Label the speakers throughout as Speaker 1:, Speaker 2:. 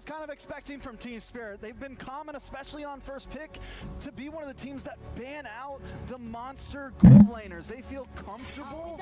Speaker 1: was kind of expecting from Team Spirit. They've been common, especially on first pick, to be one of the teams that ban out the monster gold laners. They feel comfortable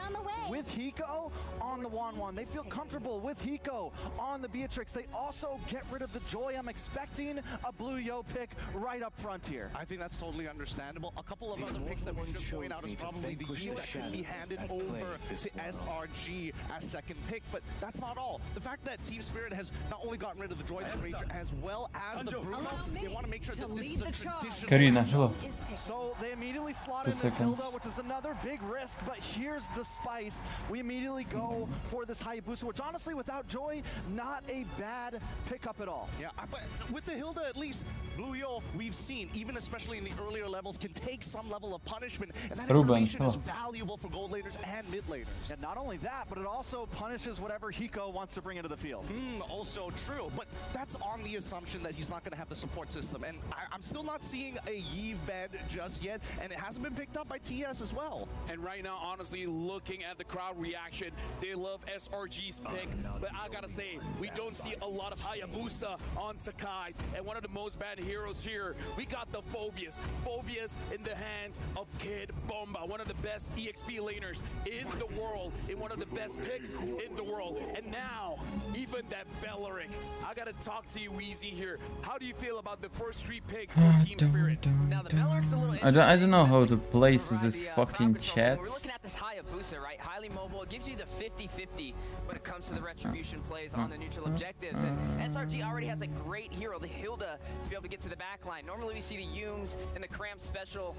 Speaker 1: with Hiko on the 1-1. They feel comfortable with Hiko on the Beatrix. They also get rid of the Joy. I'm expecting a blue Yo pick right up front here.
Speaker 2: I think that's totally understandable. A couple of other picks that we should point out is probably the Yi that should be handed over to SRG as second pick, but that's not all. The fact that Team Spirit has not only gotten rid of the Droid Ranger as well as the Bruno, they want to make sure that this is a traditional...
Speaker 3: Karina, hello.
Speaker 1: So they immediately slotted this Hilda, which is another big risk, but here's the spice. We immediately go for this Hayabusa, which honestly, without Joy, not a bad pickup at all.
Speaker 2: Yeah, but with the Hilda, at least, Blue Yo, we've seen, even especially in the earlier levels, can take some level of punishment, and that information is valuable for gold laners and mid laners.
Speaker 1: And not only that, but it also punishes whatever Hiko wants to bring into the field.
Speaker 2: Also true, but that's on the assumption that he's not going to have the support system, and I'm still not seeing a Yve bed just yet, and it hasn't been picked up by TS as well.
Speaker 4: And right now, honestly, looking at the crowd reaction, they love SRG's pick, but I gotta say, we don't see a lot of Hayabusa on Sakai's, and one of the most bad heroes here, we got the Phobius. Phobius in the hands of Kid Bomba, one of the best EXP laners in the world, and one of the best picks in the world. And now, even that Belleric. I gotta talk to you, Wheezy, here. How do you feel about the first 3 picks for Team Spirit?
Speaker 5: Now, the Belleric's a little
Speaker 3: I don't know how to place this fucking chat.
Speaker 5: We're looking at this Hayabusa, right? Highly mobile. It gives you the 50-50 when it comes to the retribution plays on the neutral objectives. And SRG already has a great hero, the Hilda, to be able to get to the backline. Normally we see the Yumes and the Cram special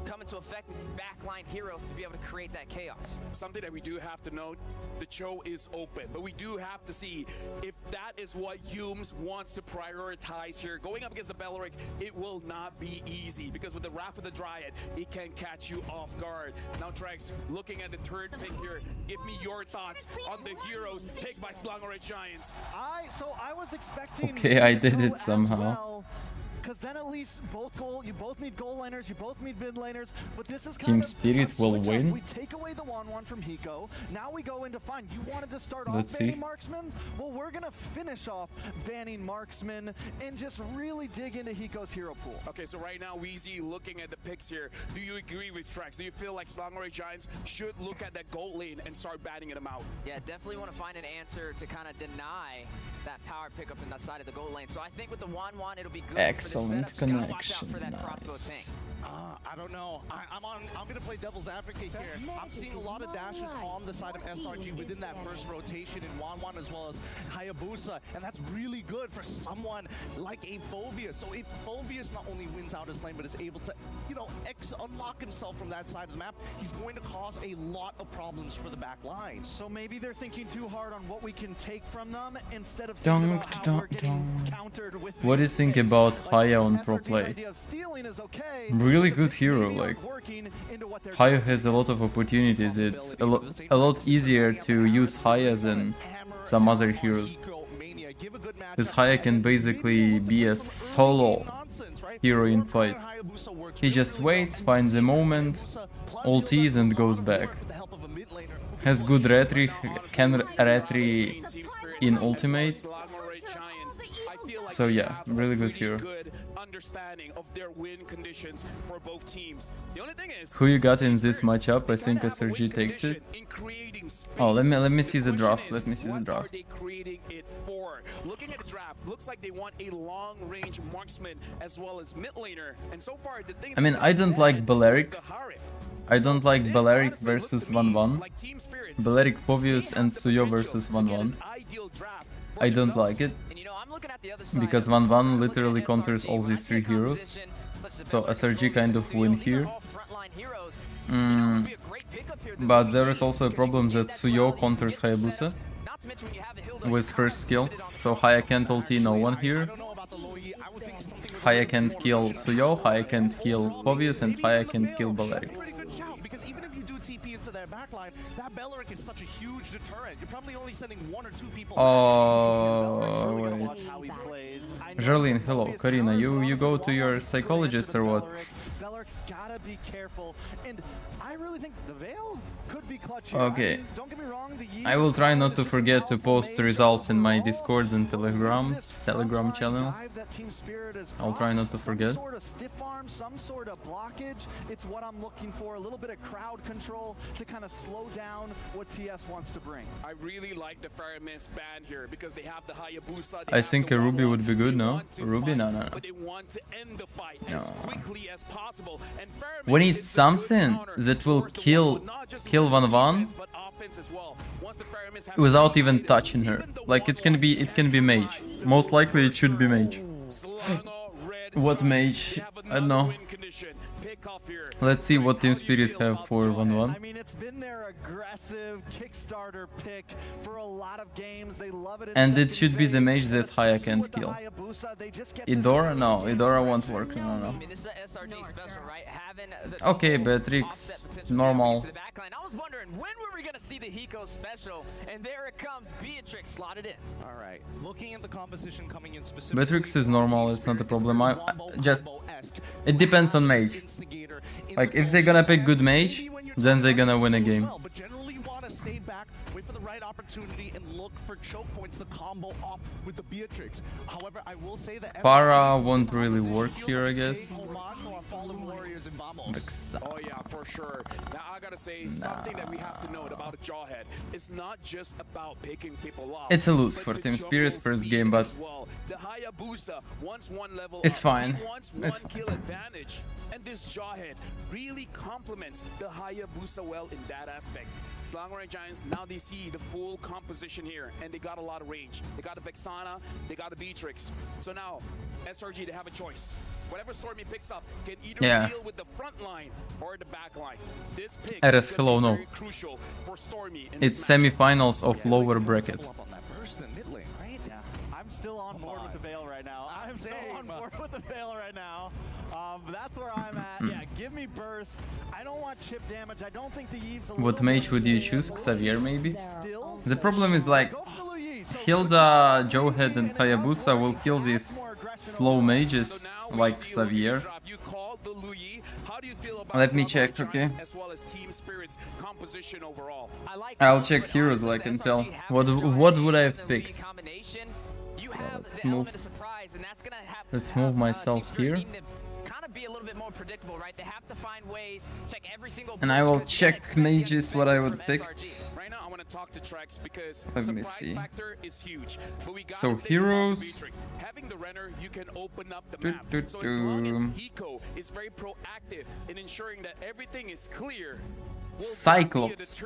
Speaker 5: come into effect with these backline heroes to be able to create that chaos.
Speaker 4: Something that we do have to note, the Cho is open, but we do have to see if that is what Yumes wants to prioritize here. Going up against the Belleric, it will not be easy, because with the Wrath of the Dryad, it can catch you off guard. Now, Trex, looking at the third pick here, give me your thoughts on the heroes picked by Slangorate Giants.
Speaker 1: I was expecting...
Speaker 3: Okay, I did it somehow.
Speaker 1: Because then at least you both need goal laners, you both need mid laners, but this is
Speaker 3: Team
Speaker 1: kind of
Speaker 3: Spirit will win.
Speaker 1: We take away the 1-1 from Hiko. Now we go into fine. You wanted to start off banning marksman? Well, we're gonna finish off banning marksman and just really dig into Hiko's hero pool.
Speaker 4: Okay, so right now, Wheezy, looking at the picks here, do you agree with Trex? Do you feel like Slangorate Giants should look at that gold lane and start batting them out?
Speaker 5: Yeah, definitely want to find an answer to kind of deny that power pickup in that side of the gold lane. So I think with the 1-1, it'll be good.
Speaker 3: Excellent connection.
Speaker 5: Watch out for that crossbow tank.
Speaker 2: I don't know. I'm gonna play devil's advocate here. I'm seeing a lot of dashes on the side of SRG within that first rotation in 1-1 as well as Hayabusa, and that's really good for someone like a Phobius. So if Phobius not only wins out his lane, but is able to, you know, unlock himself from that side of the map, he's going to cause a lot of problems for the back line.
Speaker 1: So maybe they're thinking too hard on what we can take from them instead of thinking about how we're getting countered with.
Speaker 3: What do you think about Haya on pro play? Really good hero, like Haya has a lot of opportunities. It's a lot easier to use Haya than some other heroes. Because Haya can basically be a solo hero in fight. He just waits, finds a moment, ultis and goes back. Has good retry, can retry in ultimate. So yeah, really good hero.
Speaker 4: Understanding of their win conditions for both teams. The only thing is,
Speaker 3: who you got in this matchup? I think SRG takes it. Oh, let me see the draft. Let me see the draft.
Speaker 4: Looking at the draft, looks like they want a long-range marksman as well as mid laner. And so far, the thing,
Speaker 3: I mean, I don't like Belleric. I don't like Belleric versus 1-1. Belleric, Phobius, and Suyo versus 1-1. I don't like it. Because 1-1 literally counters all these 3 heroes. So SRG kind of win here. But there is also a problem that Suyo counters Hayabusa with first skill. So Haya can't ulti no one here. Haya can't kill Suyo, Haya can't kill Phobius, and Haya can't kill Belleric.
Speaker 2: Because even if you do TP into their backline, that Belleric is such a huge deterrent. You're probably only sending 1 or 2 people.
Speaker 3: Oh, wait. Jarlene, hello. Karina, you go to your psychologist or what?
Speaker 1: Valoric's gotta be careful, and I really think the Veil could be clutch here.
Speaker 3: Okay.
Speaker 1: I mean, don't get me wrong, the
Speaker 3: I will try not to
Speaker 1: is just a
Speaker 3: forget to
Speaker 1: powerful
Speaker 3: post
Speaker 1: mage
Speaker 3: results in my
Speaker 1: overall,
Speaker 3: Discord and
Speaker 1: but
Speaker 3: Telegram
Speaker 1: this frontline
Speaker 3: channel.
Speaker 1: dive that Team Spirit has
Speaker 3: I'll try not to
Speaker 1: brought,
Speaker 3: forget.
Speaker 1: Some sort of stiff arm, some sort of blockage. It's what I'm looking for. A little bit of crowd control to kind of slow down what TS wants to bring.
Speaker 4: I really like the Faramis band here because they have the Hayabusa.
Speaker 3: I think a Ruby would be good, no? Ruby? No.
Speaker 4: But they want to end the fight as quickly as possible. And Faramis
Speaker 3: We need
Speaker 4: is a good
Speaker 3: something
Speaker 4: counter
Speaker 3: that will
Speaker 4: towards the
Speaker 3: kill
Speaker 4: wall, not just in
Speaker 3: kill
Speaker 4: terms of
Speaker 3: 1-1
Speaker 4: defense, but offense as well. Once the Faramis have
Speaker 3: without
Speaker 4: the
Speaker 3: even
Speaker 4: lead,
Speaker 3: touching her.
Speaker 4: even the
Speaker 3: Like it can be mage. Most likely it should be mage. What mage? I don't know. Let's see what Team Spirit have for 1-1.
Speaker 1: I mean, it's been their aggressive Kickstarter pick for a lot of games. They love it.
Speaker 3: And it should be the mage that Haya can't kill. Idora? No, Idora won't work. No.
Speaker 5: I mean, this is a SRG special, right? Having the
Speaker 3: Okay,
Speaker 5: total
Speaker 3: Beatrix,
Speaker 5: offset potential
Speaker 3: normal.
Speaker 5: to the backline. I was wondering, when were we gonna see the Hiko special? And there it comes, Beatrix slotted in.
Speaker 2: All right, looking at the composition coming in specifically.
Speaker 3: Beatrix is normal, it's not a problem. It depends on mage. Like if they're gonna pick good mage, then they're gonna win a game.
Speaker 2: But generally want to stay back, wait for the right opportunity, and look for choke points to combo off with the Beatrix. However, I will say that
Speaker 3: Para won't really work here, I guess.
Speaker 4: Oh yeah, for sure. Now I gotta say something that we have to note about a Jawhead. It's not just about picking people off.
Speaker 3: It's a lose
Speaker 4: but
Speaker 3: for
Speaker 4: the
Speaker 3: Team
Speaker 4: jungle
Speaker 3: Spirit first
Speaker 4: speed
Speaker 3: game, but
Speaker 4: as well. The Hayabusa wants one level
Speaker 3: it's
Speaker 4: up.
Speaker 3: fine.
Speaker 4: He wants
Speaker 3: It's
Speaker 4: one kill advantage. And this Jawhead really complements the Hayabusa well in that aspect. Long Range Giants, now they see the full composition here, and they got a lot of range. They got a Vexana, they got a Beatrix. So now, SRG, they have a choice. Whatever Stormy picks up can either deal with the front line or the back line. This pick
Speaker 3: RS,
Speaker 4: is
Speaker 3: hello, no.
Speaker 4: very crucial for Stormy.
Speaker 3: It's semi-finals of lower bracket.
Speaker 1: I'm still on board with the Veil right now. I'm still on board with the Veil right now. That's where I'm at. Yeah, give me burst. I don't want chip damage. I don't think the Eve's a
Speaker 3: What mage would you choose? Xavier maybe?
Speaker 1: Still,
Speaker 3: The problem is like Hilda, Jawhead and Hayabusa will kill these slow mages like Xavier. Let me check, okay? I'll check heroes so I can tell. What would I have picked? Let's move myself here.
Speaker 5: Be a little bit more predictable, right? They have to find ways, check every single
Speaker 3: and I will check mages what I would pick.
Speaker 4: Right now I want to talk to Trex because
Speaker 3: Let me
Speaker 4: surprise
Speaker 3: see.
Speaker 4: factor is huge. But we got
Speaker 3: So heroes.
Speaker 4: Having the Renner, you can open up the map. So as long as Hiko is very proactive in ensuring that everything is clear,
Speaker 3: Cyclops.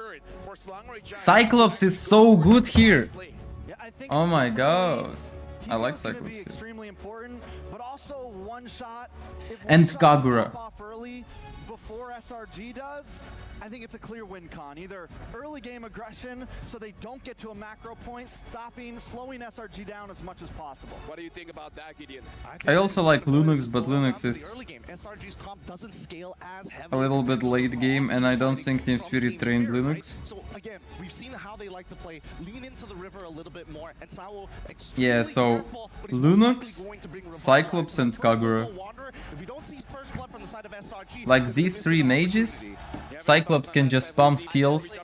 Speaker 3: Cyclops is so good here.
Speaker 1: Yeah, I think
Speaker 3: Oh
Speaker 1: it's
Speaker 3: my
Speaker 1: definitely-
Speaker 3: god.
Speaker 1: He
Speaker 3: I like
Speaker 1: was gonna
Speaker 3: Cyclops
Speaker 1: be
Speaker 3: here.
Speaker 1: extremely important, but also one shot. If
Speaker 3: And
Speaker 1: one shot can
Speaker 3: Kagura.
Speaker 1: pop off early before SRG does, I think it's a clear win con. Either early game aggression, so they don't get to a macro point, slowing SRG down as much as possible.
Speaker 4: What do you think about that, Gideon?
Speaker 3: I also like Linux, but Linux is a little bit late game, and I don't think Team Spirit trained Linux.
Speaker 2: So again, we've seen how they like to play. Lean into the river a little bit more, and Sawo
Speaker 3: Yeah, so
Speaker 2: careful, but he's most likely
Speaker 3: Linux,
Speaker 2: going to bring revival.
Speaker 3: Cyclops and
Speaker 2: So first
Speaker 3: Kagura.
Speaker 2: level Wanderer, if we don't see first blood from the side of SRG,
Speaker 3: Like
Speaker 2: it's
Speaker 3: these
Speaker 2: a
Speaker 3: three
Speaker 2: missed
Speaker 3: mages,
Speaker 2: opportunity.
Speaker 3: Cyclops can just spam skills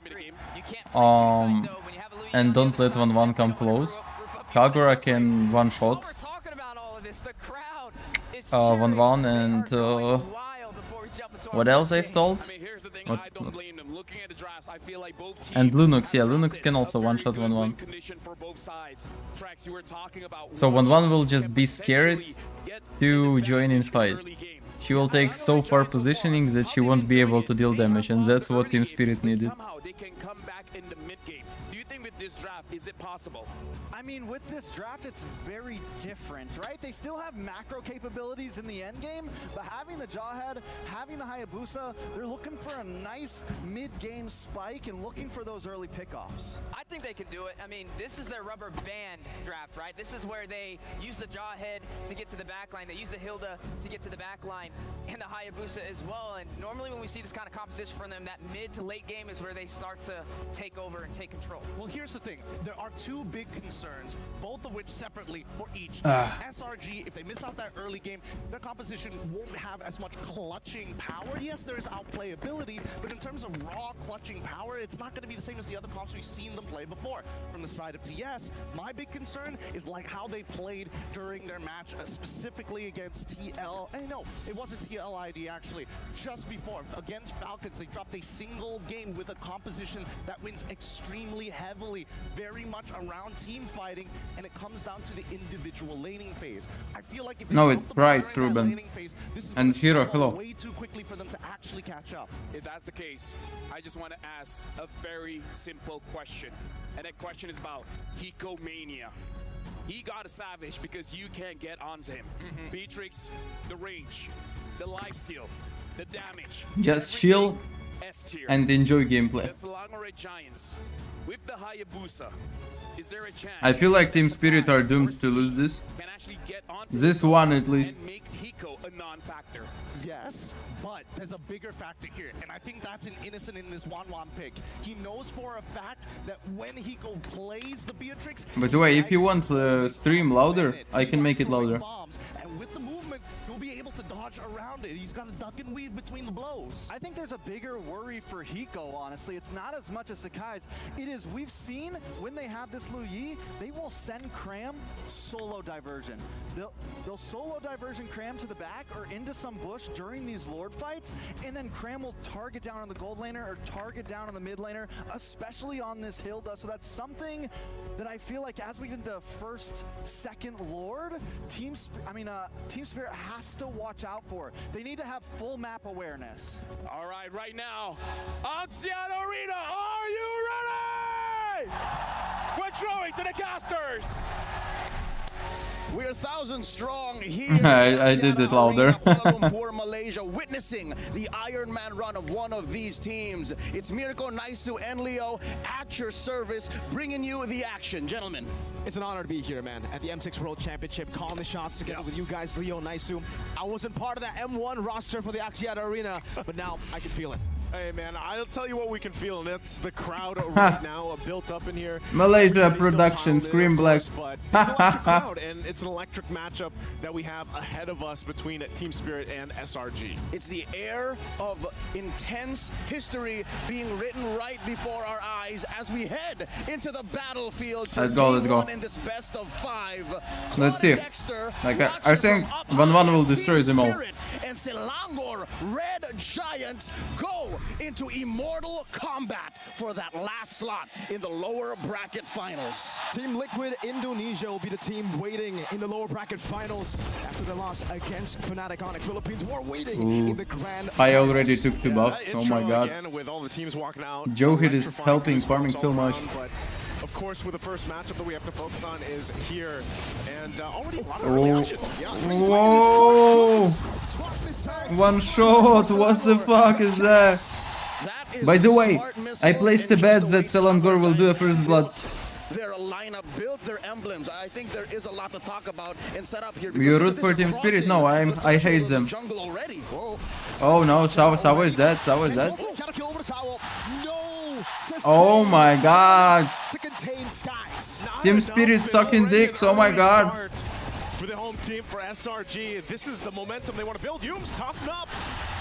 Speaker 3: and don't let 1-1 come close. Kagura can one-shot 1-1 and what else I've told?
Speaker 4: I mean, here's the thing,
Speaker 3: What-
Speaker 4: I don't blame them. Looking at the drafts, I feel like both teams
Speaker 3: And Linux, yeah,
Speaker 4: have
Speaker 3: Linux can also
Speaker 4: a very
Speaker 3: one-shot
Speaker 4: good
Speaker 3: 1-1.
Speaker 4: win condition for both sides. Trax, you were talking about
Speaker 3: So
Speaker 4: one
Speaker 3: 1-1
Speaker 4: shot
Speaker 3: will just
Speaker 4: can
Speaker 3: be scared
Speaker 4: potentially get
Speaker 3: to
Speaker 4: an
Speaker 3: join in
Speaker 4: advantage
Speaker 3: fight.
Speaker 4: early game.
Speaker 3: She will take so far positioning that she won't be able to deal damage, and that's what Team Spirit needed.
Speaker 4: Somehow they can come back in the mid game. Do you think with this draft, is it possible?
Speaker 1: I mean, with this draft, it's very different, right? They still have macro capabilities in the end game, but having the Jawhead, having the Hayabusa, they're looking for a nice mid-game spike and looking for those early pickoffs.
Speaker 5: I think they can do it. I mean, this is their rubber band draft, right? This is where they use the Jawhead to get to the back line. They use the Hilda to get to the back line and the Hayabusa as well. And normally when we see this kind of composition from them, that mid to late game is where they start to take over and take control.
Speaker 2: Well, here's here's the thing. There are two big concerns, both of which separately for each team. SRG, if they miss out that early game, their composition won't have as much clutching power. Yes, there is outplayability, but in terms of raw clutching power, it's not going to be the same as the other comps we've seen them play before. From the side of TS, my big concern is like how they played during their match, specifically against TL. No, it wasn't TLID actually. Just before, against Falcons, they dropped a single game with a composition that wins extremely heavily, very much around team fighting, and it comes down to the individual laning phase. I feel like if
Speaker 3: No, it's Bryce, Ruben. And Hero, hello.
Speaker 2: Way too quickly for them to actually catch up.
Speaker 4: If that's the case, I just want to ask a very simple question. And that question is about Hiko Mania. He got a savage because you can't get onto him. Beatrix, the range, the lifesteal, the damage.
Speaker 3: Just chill
Speaker 4: S-tier.
Speaker 3: and enjoy gameplay.
Speaker 4: The Selangor Giants with the Hayabusa. Is there a chance?
Speaker 3: I feel like Team Spirit are doomed to lose this.
Speaker 4: Can actually get onto
Speaker 3: This one at least.
Speaker 4: and make Hiko a non-factor.
Speaker 2: Yes, but there's a bigger factor here, and I think that's an innocent in this Wanwan pick. He knows for a fact that when Hiko plays the Beatrix...
Speaker 3: By the way, if you want stream louder, I can make it louder.
Speaker 2: Bombs, and with the movement, he'll be able to dodge around it. He's got to duck and weave between the blows.
Speaker 1: I think there's a bigger worry for Hiko, honestly. It's not as much as Sakai's. It is, we've seen when they have this Lu Yi, they will send Cram solo diversion. They'll solo diversion Cram to the back or into some bush during these Lord fights, and then Cram will target down on the gold laner or target down on the mid laner, especially on this Hilda. So that's something that I feel like as we get into first, second Lord, Team Spirit has to watch out for. They need to have full map awareness.
Speaker 4: All right now, Axion Arena, are you ready? We're throwing to the casters.
Speaker 6: We're 1,000 strong here.
Speaker 3: I did it louder.
Speaker 6: Kuala Lumpur, Malaysia, witnessing the Iron Man run of one of these teams. It's Mirko, Naisu, and Leo at your service, bringing you the action, gentlemen.
Speaker 7: It's an honor to be here, man, at the M6 World Championship, calling the shots together with you guys, Leo, Naisu. I wasn't part of that M1 roster for the Axiata Arena, but now I can feel it.
Speaker 8: Hey man, I'll tell you what we can feel, and that's the crowd right now built up in here.
Speaker 3: Malaysia production, Scream Black.
Speaker 8: But it's an electric crowd, and it's an electric matchup that we have ahead of us between Team Spirit and SRG.
Speaker 6: It's the air of intense history being written right before our eyes as we head into the battlefield for
Speaker 3: Let's go.
Speaker 6: Game 1 in this best of 5.
Speaker 3: Let's see.
Speaker 6: Dexter,
Speaker 3: Like I think 1-1 will destroy them all.
Speaker 6: And Selangor Red Giants go into immortal combat for that last slot in the lower bracket finals.
Speaker 7: Team Liquid Indonesia will be the team waiting in the lower bracket finals after the loss against Fnatic Onyx. Philippines were waiting in the grand.
Speaker 3: I already took 2 buffs. Oh my god.
Speaker 8: Again, with all the teams walking out,
Speaker 3: Joe-Hit is
Speaker 8: electrifying
Speaker 3: helping
Speaker 8: goosebumps
Speaker 3: farming so
Speaker 8: all
Speaker 3: much.
Speaker 8: around, but of course, with the first matchup that we have to focus on is here, and already a lot of
Speaker 3: Oh.
Speaker 8: early action.
Speaker 3: Whoa! One shot! What the fuck is that? By the way, I placed a bet that Selangor will do a first blood.
Speaker 6: Their lineup built, their emblems. I think there is a lot to talk about and set up here.
Speaker 3: You root for Team Spirit? No, I hate them.
Speaker 6: Jungle already.
Speaker 3: Oh no, Sawa is dead. Sawa is dead. Oh my god.
Speaker 7: To contain Skies.
Speaker 3: Team Spirit sucking dicks. Oh my god.
Speaker 8: For the home team, for SRG, this is the momentum they want to build. Yums tossing up.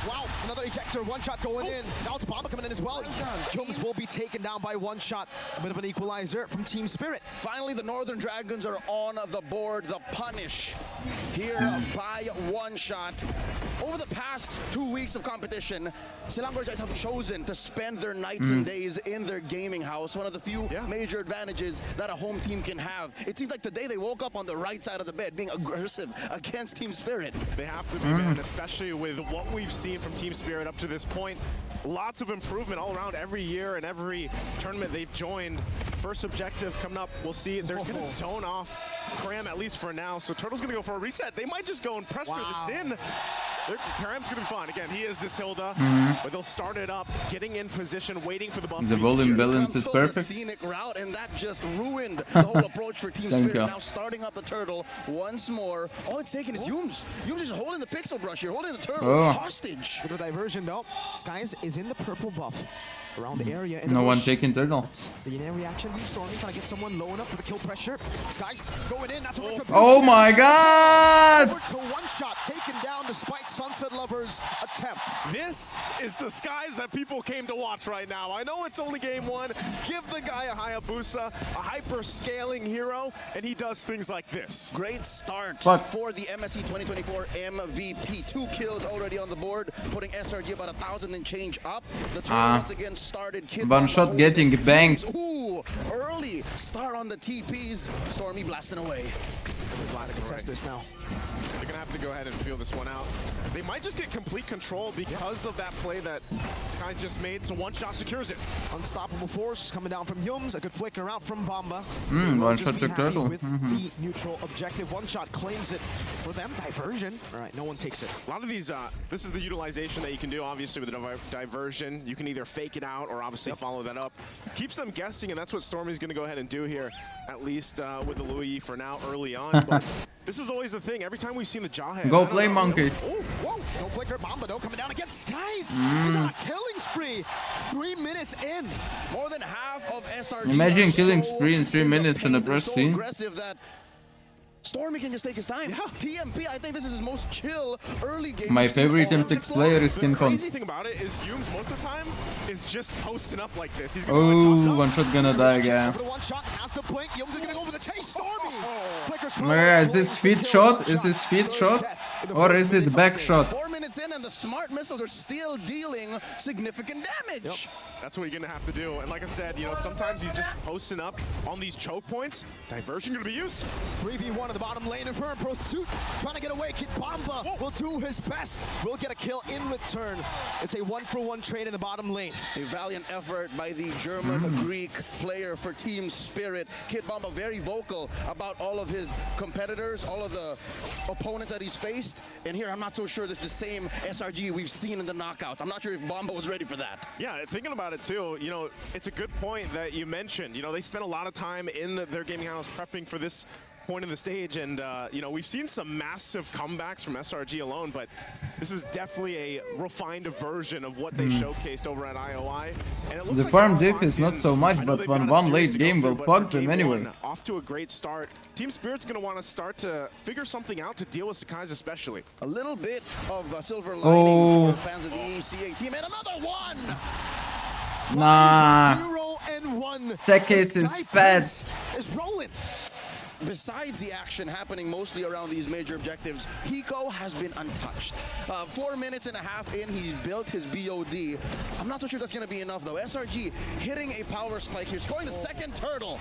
Speaker 7: Wow, another ejector, one shot going in. Now it's Bomba coming in as well. Jones will be taken down by one shot. A bit of an equalizer from Team Spirit.
Speaker 6: Finally, the Northern Dragons are on the board. The punish here by one shot. Over the past 2 weeks of competition, Selangor Giants have chosen to spend their nights and days in their gaming house. One of the few major advantages that a home team can have. It seems like today they woke up on the right side of the bed, being aggressive against Team Spirit.
Speaker 8: They have to be, man, especially with what we've seen from Team Spirit up to this point. Lots of improvement all around every year and every tournament they've joined. First objective coming up, we'll see. They're going to zone off Cram, at least for now. So Turtle's going to go for a reset. They might just go and pressure this in. Cram's going to be fine. Again, he is this Hilda, but they'll start it up, getting in position, waiting for the buff.
Speaker 3: The volume balance is perfect.
Speaker 6: A scenic route, and that just ruined the whole approach for Team Spirit. Now starting up the Turtle once more. All it's taking is Yums. Yums is holding the pixel brush here, holding the Turtle hostage.
Speaker 7: With a diversion, no. Skies is in the purple buff. around the area. In the
Speaker 3: No one
Speaker 7: bush.
Speaker 3: taking turtle.
Speaker 7: The in-air reaction from Stormy trying to get someone low enough for the kill pressure. Skies going in. That's a
Speaker 3: Oh my god!
Speaker 7: Forward to one shot taken down despite Sunset Lover's attempt.
Speaker 8: This is the skies that people came to watch right now. I know it's only game one. Give the guy a Hayabusa, a hyper-scaling hero, and he does things like this.
Speaker 6: Great start
Speaker 3: Fuck.
Speaker 6: for the MSC 2024 MVP. 2 kills already on the board, putting SRG about 1,000 and change up. The turn once again started. Kid
Speaker 3: One shot getting banged.
Speaker 6: Ooh, early start on the TPs. Stormy blasting away.
Speaker 7: Glad to contest this now.
Speaker 8: They're gonna have to go ahead and feel this one out. They might just get complete control because of that play that Skies just made, so one shot secures it.
Speaker 7: Unstoppable force coming down from Yums. A good flicker out from Bamba.
Speaker 3: One
Speaker 7: Just
Speaker 3: shot
Speaker 7: be
Speaker 3: took
Speaker 7: happy
Speaker 3: turtle.
Speaker 7: with the neutral objective. One shot claims it for them. Diversion. All right, no one takes it.
Speaker 8: A lot of these, this is the utilization that you can do, obviously, with the diversion. You can either fake it out or obviously follow that up. Keeps them guessing, and that's what Stormy's going to go ahead and do here, at least with the Louis for now early on. But this is always the thing. Every time we've seen the Jawhead.
Speaker 3: Go play monkey.
Speaker 7: Oh, whoa, no flicker. Bamba, though, coming down against Skies. He's on a killing spree. 3 minutes in.
Speaker 6: More than half of SRG.
Speaker 3: Imagine
Speaker 6: are
Speaker 3: killing
Speaker 6: so
Speaker 3: spree in 3
Speaker 6: in the
Speaker 3: minutes in
Speaker 6: paint,
Speaker 3: the
Speaker 6: they're
Speaker 3: first
Speaker 6: so
Speaker 3: scene.
Speaker 6: aggressive that Stormy can just take his time. TMP, I think this is his most chill early game.
Speaker 3: My
Speaker 6: we've seen
Speaker 3: favorite
Speaker 6: all
Speaker 3: M6
Speaker 6: 6
Speaker 3: player is
Speaker 8: The
Speaker 3: King Kong.
Speaker 8: crazy thing about it is Humes, most of the time, is just posting up like this. He's going to toss
Speaker 3: Oh,
Speaker 8: up.
Speaker 3: one shot gonna die again.
Speaker 7: Over to one shot, has the blink. Yums is going to go over the chase. Stormy. Flickers
Speaker 3: Yeah, is it speed shot? Is it speed shot? Or is it back shot?
Speaker 6: 4 minutes in, and the smart missiles are still dealing significant damage.
Speaker 8: That's what you're going to have to do. And like I said, you know, sometimes he's just posting up on these choke points. Diversion going to be used.
Speaker 7: 3v1 in the bottom lane, and Firm Pursuit trying to get away. Kid Bamba will do his best. Will get a kill in return. It's a 1-for-1 trade in the bottom lane.
Speaker 6: A valiant effort by the German-Greek player for Team Spirit. Kid Bamba very vocal about all of his competitors, all of the opponents that he's faced. And here, I'm not so sure this is the same SRG we've seen in the knockouts. I'm not sure if Bamba was ready for that.
Speaker 8: Yeah, thinking about it too, you know, it's a good point that you mentioned. You know, they spent a lot of time in their gaming house prepping for this point in the stage, and you know, we've seen some massive comebacks from SRG alone, but this is definitely a refined version of what they showcased over at IOI. And it looks
Speaker 3: The
Speaker 8: like
Speaker 3: farm
Speaker 8: they're
Speaker 3: diff is not
Speaker 8: locked
Speaker 3: so
Speaker 8: in.
Speaker 3: much,
Speaker 8: I know
Speaker 3: but
Speaker 8: they've
Speaker 3: when
Speaker 8: got a
Speaker 3: one
Speaker 8: series
Speaker 3: late
Speaker 8: to go
Speaker 3: game
Speaker 8: through,
Speaker 3: will
Speaker 8: but
Speaker 3: fuck
Speaker 8: for
Speaker 3: them
Speaker 8: game
Speaker 3: anyway.
Speaker 8: one, off to a great start. Team Spirit's going to want to start to figure something out to deal with Sakai's especially.
Speaker 6: A little bit of a silver lining for fans of the ECA team, and another one!
Speaker 3: Nah.
Speaker 7: 0-1.
Speaker 3: That case is fat.
Speaker 7: Is rolling.
Speaker 6: Besides the action happening mostly around these major objectives, Hiko has been untouched. 4 minutes and a half in, he's built his BOD. I'm not so sure that's going to be enough, though. SRG hitting a power spike here, scoring the second turtle.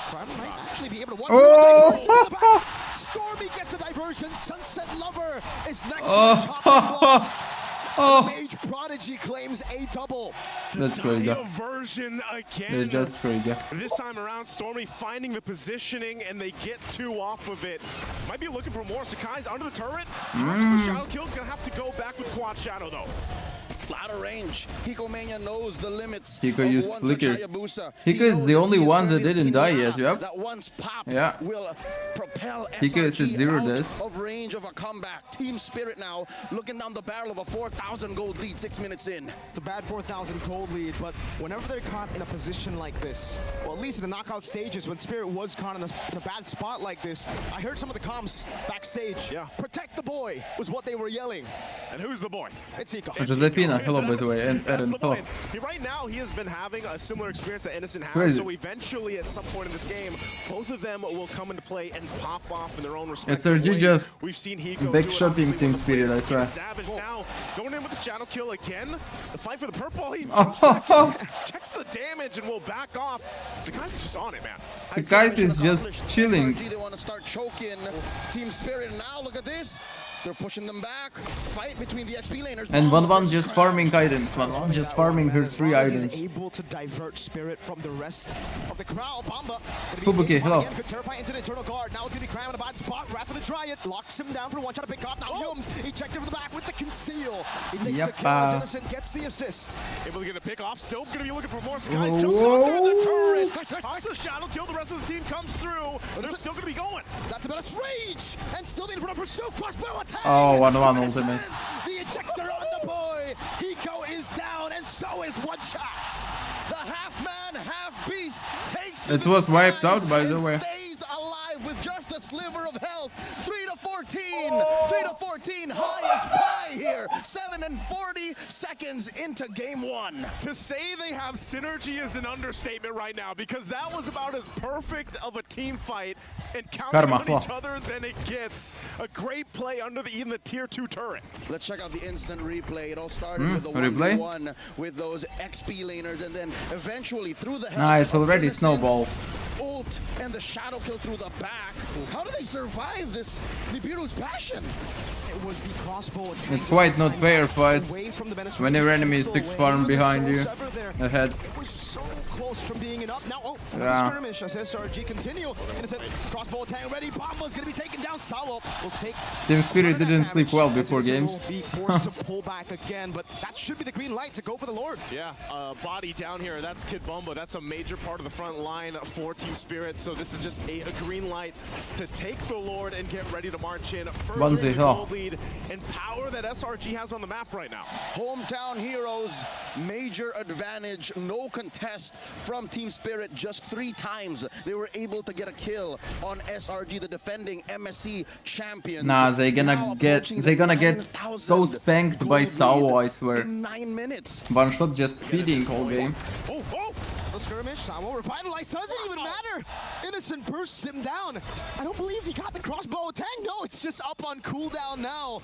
Speaker 7: Crab might actually be able to
Speaker 3: Oh.
Speaker 7: Stormy gets the diversion. Sunset Lover is next to the
Speaker 3: Oh.
Speaker 7: chopping block.
Speaker 3: Oh.
Speaker 7: Mage Prodigy claims a double.
Speaker 3: That's crazy.
Speaker 8: Version again.
Speaker 3: They're just crazy.
Speaker 8: This time around, Stormy finding the positioning, and they get 2 off of it. Might be looking for more. Sakai's under the turret. Perhaps the Shadow Kill's gonna have to go back with Quad Shadow, though.
Speaker 6: Out of range. Hiko Mania knows the limits.
Speaker 3: Hiko
Speaker 6: of
Speaker 3: used
Speaker 6: one
Speaker 3: flicker.
Speaker 6: such Hayabusa.
Speaker 3: Hiko
Speaker 6: He
Speaker 3: is
Speaker 6: knows
Speaker 3: the
Speaker 6: that
Speaker 3: only
Speaker 6: he is
Speaker 3: one that
Speaker 6: currently
Speaker 3: didn't
Speaker 6: in
Speaker 3: die
Speaker 6: the
Speaker 3: yet,
Speaker 6: map.
Speaker 3: yep.
Speaker 6: That once popped
Speaker 3: Yeah.
Speaker 6: will propel
Speaker 3: Hiko is at
Speaker 6: SRG
Speaker 3: 0
Speaker 6: out
Speaker 3: this.
Speaker 6: of range of a comeback. Team Spirit now looking down the barrel of a 4,000 gold lead 6 minutes in.
Speaker 7: It's a bad 4,000 gold lead, but whenever they're caught in a position like this, well, at least in the knockout stages, when Spirit was caught in a bad spot like this, I heard some of the comms backstage.
Speaker 8: Yeah.
Speaker 7: Protect the boy was what they were yelling.
Speaker 8: And who's the boy?
Speaker 7: It's Hiko.
Speaker 3: Josefina, hello by the way, and
Speaker 8: That's
Speaker 3: Aaron,
Speaker 8: the
Speaker 3: hello.
Speaker 8: point. Right now, he has been having a similar experience that Innocent has,
Speaker 3: Crazy.
Speaker 8: so eventually, at some point in this game, both of them will come into play and pop off in their own respective
Speaker 3: SRG
Speaker 8: ways.
Speaker 3: just
Speaker 8: We've seen Hiko
Speaker 3: back
Speaker 8: do it,
Speaker 3: shopping
Speaker 8: obviously,
Speaker 3: Team
Speaker 8: with the
Speaker 3: Spirit,
Speaker 8: players
Speaker 3: I swear.
Speaker 8: Savage now going in with the Shadow Kill again. The fight for the purple, he
Speaker 3: Oh.
Speaker 8: checks the damage and will back off. Sakai's just on it, man.
Speaker 3: The guys is just chilling.
Speaker 6: SRG, they want to start choking Team Spirit. Now look at this. They're pushing them back. Fight between the XP laners.
Speaker 3: And
Speaker 6: Bamba
Speaker 3: 1-1
Speaker 6: versus
Speaker 3: just
Speaker 6: Crab.
Speaker 3: farming items. 1-1 just farming her 3
Speaker 7: He's
Speaker 3: items.
Speaker 7: able to divert Spirit from the rest of the crowd. Bamba.
Speaker 3: Fubuki, hello.
Speaker 7: Could terrify into the internal guard. Now it's going to be Cram in a bad spot. Wrath of the Dryad locks him down for one shot to pick off. Now Yums ejected from the back with the conceal. He takes the kill as Innocent gets the assist.
Speaker 8: Able to get a pick off. Still going to be looking for more. Skies
Speaker 3: Whoa.
Speaker 8: jumps on through the turret. Finds the Shadow Kill. The rest of the team comes through. But they're still going to be going.
Speaker 7: That's about its rage. And still need to put a pursuit. Crossbow attack.
Speaker 3: Oh, 1-1
Speaker 7: Innocent,
Speaker 3: ultimate.
Speaker 7: The ejector on the boy.
Speaker 6: boy Hiko is down, and so is One Shot. The half-man, half-beast takes
Speaker 3: It was wiped out, by the way.
Speaker 6: Stays alive with just a sliver of health. 3 to 14. 3 to 14. High as pie here. 7 and 40 seconds into game 1.
Speaker 8: To say they have synergy is an understatement right now, because that was about as perfect of a team fight and counting on each other than it gets. A great play under even the tier 2 turret.
Speaker 6: Let's check out the instant replay. It all started with the 1v1 with those XP laners, and then eventually through the health
Speaker 3: it's already snowball.
Speaker 6: ult and the shadow kill through the back. How do they survive this Nibiru's passion?
Speaker 7: It was the crossbow attack.
Speaker 3: It's quite not fair fights when your enemy is 6 farm behind you ahead.
Speaker 7: It was so close from being enough. Now, skirmish as SRG continue. Innocent crossbow attack ready. Bomba's gonna be taken down. Sawo will take.
Speaker 3: Team Spirit didn't sleep well before games.
Speaker 7: Will be forced to pull back again, but that should be the green light to go for the Lord.
Speaker 8: Yeah, body down here. That's Kid Bomba. That's a major part of the front line for Team Spirit. So this is just a green light to take the Lord and get ready to march in. Further the gold lead and power that SRG has on the map right now.
Speaker 6: Hometown heroes, major advantage, no contest from Team Spirit. Just 3 times they were able to get a kill on SRG, the defending MSC champions.
Speaker 3: Nah, they're gonna get so spanked by Sawo, I swear.
Speaker 6: In 9 minutes.
Speaker 3: One shot just feeding all game.
Speaker 7: The skirmish, Sawo revitalized, doesn't even matter. Innocent bursts him down. I don't believe he got the crossbow attack. No, it's just up on cooldown now.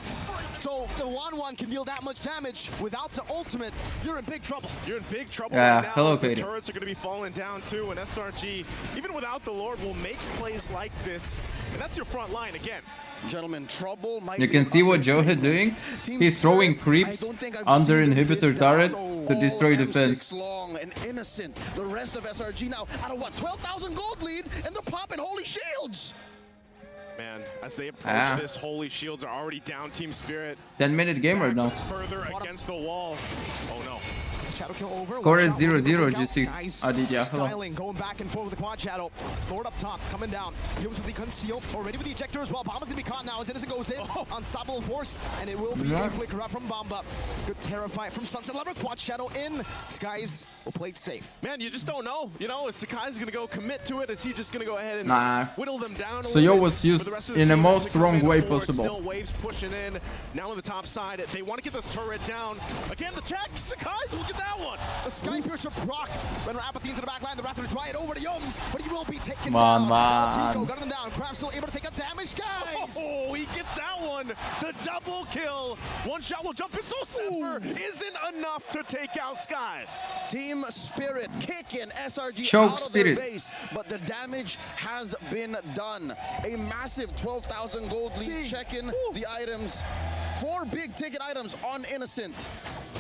Speaker 7: So if the 1-1 can deal that much damage without the ultimate, you're in big trouble.
Speaker 8: You're in big trouble
Speaker 3: right
Speaker 8: now.
Speaker 3: Hello,
Speaker 8: the turrets are going to be falling down too, and SRG, even without the Lord, will make plays like this. And that's your front line again.
Speaker 6: Gentlemen, trouble might
Speaker 3: You can see what Joe doing. He's throwing creeps under inhibitor turret to destroy defense.
Speaker 6: Long and Innocent. The rest of SRG now out of what, 12,000 gold lead, and they're popping holy shields.
Speaker 8: Man, as they approach this, holy shields are already down. Team Spirit
Speaker 3: 10-minute game right now.
Speaker 8: Further against the wall. Oh no.
Speaker 7: Shadow kill over.
Speaker 3: Score is 0-0, GC. Aditya, hello.
Speaker 7: Styling, going back and forth with the quad shadow. Lord up top, coming down. Here with the conceal. Already with the ejector as well. Bomba's gonna be caught now as Innocent goes in. Unstoppable force, and it will be a quick run from Bomba. Good terrify from Sunset Lover. Quad shadow in. Skies will play it safe.
Speaker 8: Man, you just don't know. You know, is Sakai's gonna go commit to it? Is he just gonna go ahead and whittle them down?
Speaker 3: So Yo was used in the most wrong way possible.
Speaker 8: Still waves pushing in. Now on the top side, they want to get this turret down. Again, the check. Sakai's, look at that one.
Speaker 7: The Sky Piercer proc. Renner Apathy into the back line. The Wrath will dry it over to Yoms, but he will be taken down. Tico got him down. Crab still able to take up damage, guys.
Speaker 8: Oh, he gets that one. The double kill. One shot will jump in. So Zephyr isn't enough to take out Skies.
Speaker 6: Team Spirit kicking SRG
Speaker 3: Choke
Speaker 6: out of
Speaker 3: Spirit.
Speaker 6: their base, but the damage has been done. A massive 12,000 gold lead. Checking the items. 4 big ticket items on Innocent.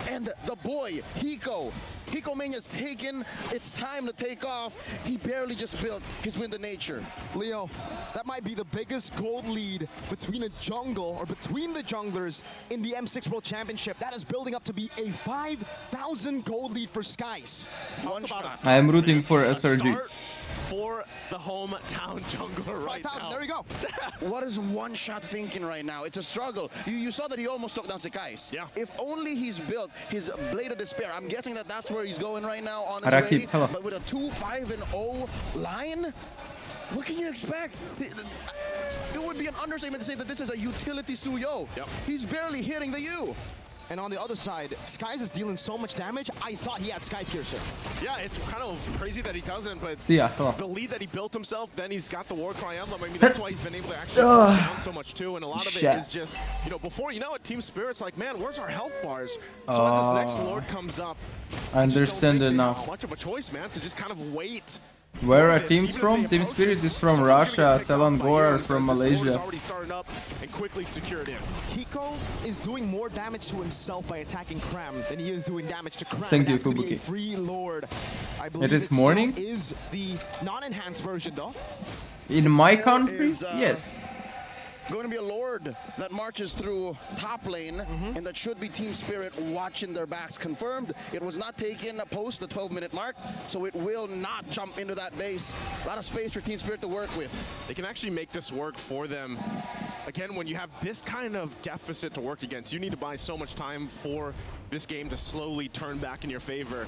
Speaker 6: And the boy, Hiko. Hiko Mania's taken. It's time to take off. He barely just built his Wind of Nature.
Speaker 7: Leo, that might be the biggest gold lead between a jungle, or between the junglers in the M6 World Championship. That is building up to be a 5,000 gold lead for Skies.
Speaker 6: One shot.
Speaker 3: I am rooting for SRG.
Speaker 8: For the hometown jungler right now.
Speaker 7: There we go.
Speaker 6: What is One Shot thinking right now? It's a struggle. You saw that he almost took down Sakai's.
Speaker 8: Yeah.
Speaker 6: If only he's built his Blade of Despair. I'm guessing that that's where he's going right now on his way.
Speaker 3: Hello.
Speaker 6: But with a 2-5-0 line, what can you expect? It would be an understatement to say that this is a utility Suyo.
Speaker 8: Yep.
Speaker 6: He's barely hitting the U.
Speaker 7: And on the other side, Skies is dealing so much damage, I thought he had Sky Piercer.
Speaker 8: Yeah, it's kind of crazy that he doesn't, but the lead that he built himself, then he's got the Warcry Emblem. I mean, that's why he's been able to actually push down so much too, and a lot of it is just, you know, before you know it, Team Spirit's like, man, where's our health bars? So as this next Lord comes up,
Speaker 3: I understand it now.
Speaker 8: Much of a choice, man, to just kind of wait.
Speaker 3: Where are teams from? Team Spirit is from Russia, Selangor are from Malaysia.
Speaker 8: Already started up and quickly secured in.
Speaker 7: Hiko is doing more damage to himself by attacking Cram than he is doing damage to Cram.
Speaker 3: Thank you,
Speaker 7: That's gonna be a
Speaker 3: Kubuki.
Speaker 7: free Lord. I believe
Speaker 3: It is morning?
Speaker 7: Is the non-enhanced version though?
Speaker 3: In my country? Yes.
Speaker 6: Going to be a Lord that marches through top lane, and that should be Team Spirit watching their backs. Confirmed, it was not taken post the 12-minute mark, so it will not jump into that base. A lot of space for Team Spirit to work with.
Speaker 8: They can actually make this work for them. again, when you have this kind of deficit to work against, you need to buy so much time for this game to slowly turn back in your favor.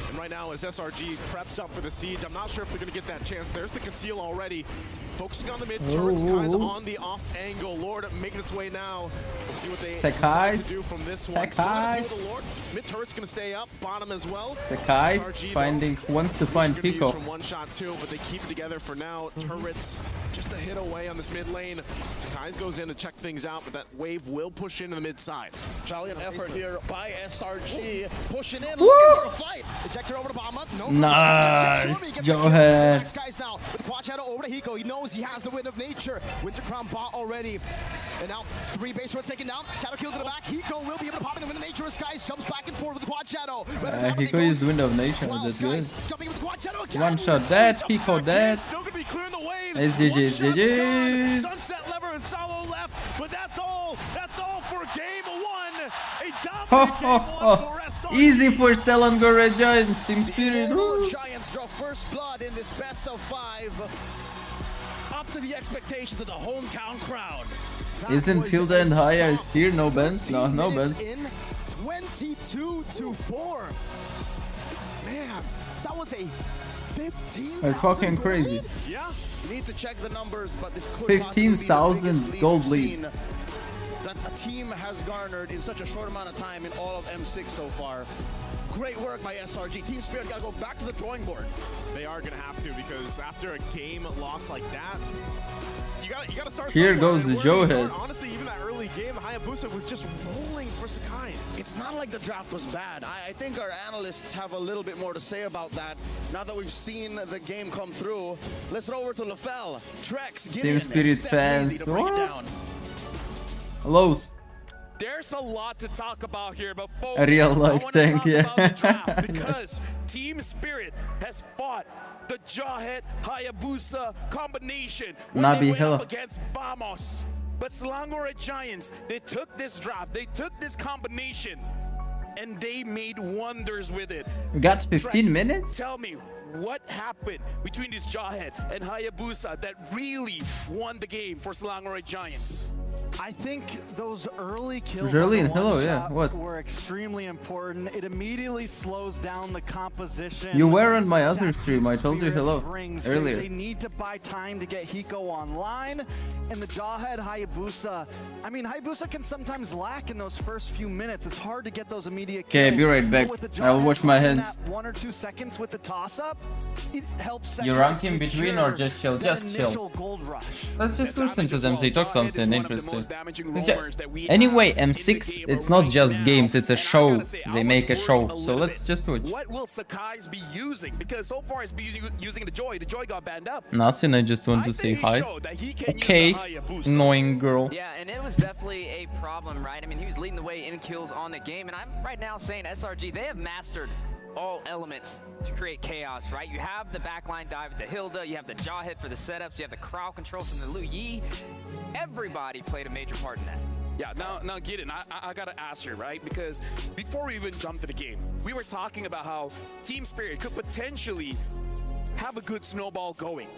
Speaker 8: And right now, as SRG preps up for the siege, I'm not sure if they're going to get that chance. There's the conceal already. Focusing on the mid turrets, guys on the off angle. Lord making its way now. We'll see what they decide to do from this one. Still gonna deal with the Lord. Mid turret's going to stay up, bottom as well.
Speaker 3: Sakai wants to find Pico.
Speaker 8: From one shot too, but they keep it together for now. Turrets just a hit away on this mid lane. Sakai's goes in to check things out, but that wave will push into the mid side.
Speaker 6: Valiant effort here by SRG, pushing in, looking for a fight. Ejector over to Bama. No,
Speaker 3: nice, Johan.
Speaker 7: Guys now with Quad Shadow over to Hiko. He knows he has the wind of nature. Winter Crown bot already, and now 3 base turrets taken down. Shadow kill to the back. Hiko will be able to pop in the wind of nature. Skies jumps back and forth with the Quad Shadow.
Speaker 3: Hiko used wind of nature. That's good. One shot dead. Hiko dead.
Speaker 8: Still gonna be clearing the waves.
Speaker 3: It's GG's. GG's.
Speaker 8: Sunset lever and Salo left, but that's all. That's all for game 1. A
Speaker 3: Ho,
Speaker 8: dominant
Speaker 3: ho,
Speaker 8: game 1
Speaker 3: ho.
Speaker 8: for SRG.
Speaker 3: Easy for Selangor Giants. Team Spirit.
Speaker 6: The Giants draw first blood in this best of 5. Up to the expectations of the hometown crowd.
Speaker 3: Isn't Hilda and Haya steer? No bans? No, no bans.
Speaker 7: 22-4. Man, that was a 15.
Speaker 3: It's fucking crazy.
Speaker 8: Yeah.
Speaker 6: Need to check the numbers, but this could
Speaker 3: 15,000 gold lead
Speaker 6: that a team has garnered in such a short amount of time in all of M6 so far. Great work by SRG. Team Spirit got to go back to the drawing board.
Speaker 8: They are going to have to, because after a game lost like that, you got to start.
Speaker 3: Here goes the Joe head.
Speaker 8: Honestly, even that early game, Hayabusa was just rolling for Sakai.
Speaker 6: It's not like the draft was bad. I think our analysts have a little bit more to say about that. Now that we've seen the game come through, let's go over to LaFell, Trex, Gideon,
Speaker 3: Team Spirit fans. Lows.
Speaker 4: There's a lot to talk about here, but folks,
Speaker 3: A real life tank, yeah.
Speaker 4: about the draft because Team Spirit has fought the Jawhead Hayabusa combination when
Speaker 3: Nabi
Speaker 4: they went
Speaker 3: Hilla
Speaker 4: up against Vamos. But Selangor Giants, they took this draft, they took this combination, and they made wonders with it.
Speaker 3: We got 15
Speaker 4: Trex,
Speaker 3: minutes?
Speaker 4: Tell me, what happened between this Jawhead and Hayabusa that really won the game for Selangor Giants?
Speaker 1: I think those early kills
Speaker 3: Early
Speaker 1: on
Speaker 3: and
Speaker 1: the
Speaker 3: Hello,
Speaker 1: one
Speaker 3: yeah.
Speaker 1: shot
Speaker 3: What?
Speaker 1: were extremely important. It immediately slows down the composition.
Speaker 3: You were on my other
Speaker 1: that
Speaker 3: stream. I told you
Speaker 1: Spirit
Speaker 3: hello
Speaker 1: brings.
Speaker 3: earlier.
Speaker 1: They need to buy time to get Hiko online. And the Jawhead Hayabusa, I mean, Hayabusa can sometimes lack in those first few minutes. It's hard to get those immediate kills.
Speaker 3: Okay, be right back.
Speaker 1: With the
Speaker 3: I'll
Speaker 1: Jawhead
Speaker 3: wash my
Speaker 1: finding
Speaker 3: hands.
Speaker 1: that 1 or 2 seconds with the toss-up, it helps.
Speaker 3: You rank in between or just chill? Just chill.
Speaker 1: Gold rush.
Speaker 3: Let's just listen to them. They talk something interesting.
Speaker 4: That we
Speaker 3: Anyway,
Speaker 4: have in the
Speaker 3: M6,
Speaker 4: game
Speaker 3: it's not
Speaker 4: right
Speaker 3: just
Speaker 4: now.
Speaker 3: games, it's a
Speaker 4: And I
Speaker 3: show.
Speaker 4: gotta say, I
Speaker 3: They
Speaker 4: was
Speaker 3: make a
Speaker 4: worried
Speaker 3: show.
Speaker 4: little
Speaker 3: So let's
Speaker 4: bit.
Speaker 3: just watch.
Speaker 4: What will Sakai's be using? Because so far he's been using the Joy. The Joy got banned up.
Speaker 3: Nothing, I just want to say
Speaker 4: think he
Speaker 3: hi.
Speaker 4: showed that he can use
Speaker 3: Okay,
Speaker 4: the Hayabusa.
Speaker 3: annoying girl.
Speaker 5: Yeah, and it was definitely a problem, right? I mean, he was leading the way in kills on the game, and I'm right now saying SRG, they have mastered all elements to create chaos, right? You have the backline dive with the Hilda, you have the Jawhead for the setups, you have the crowd control from the Lu Yi. Everybody played a major part in that.
Speaker 4: Yeah, now get it. I gotta ask you, right? Because before we even jumped to the game, we were talking about how Team Spirit could potentially have a good snowball going.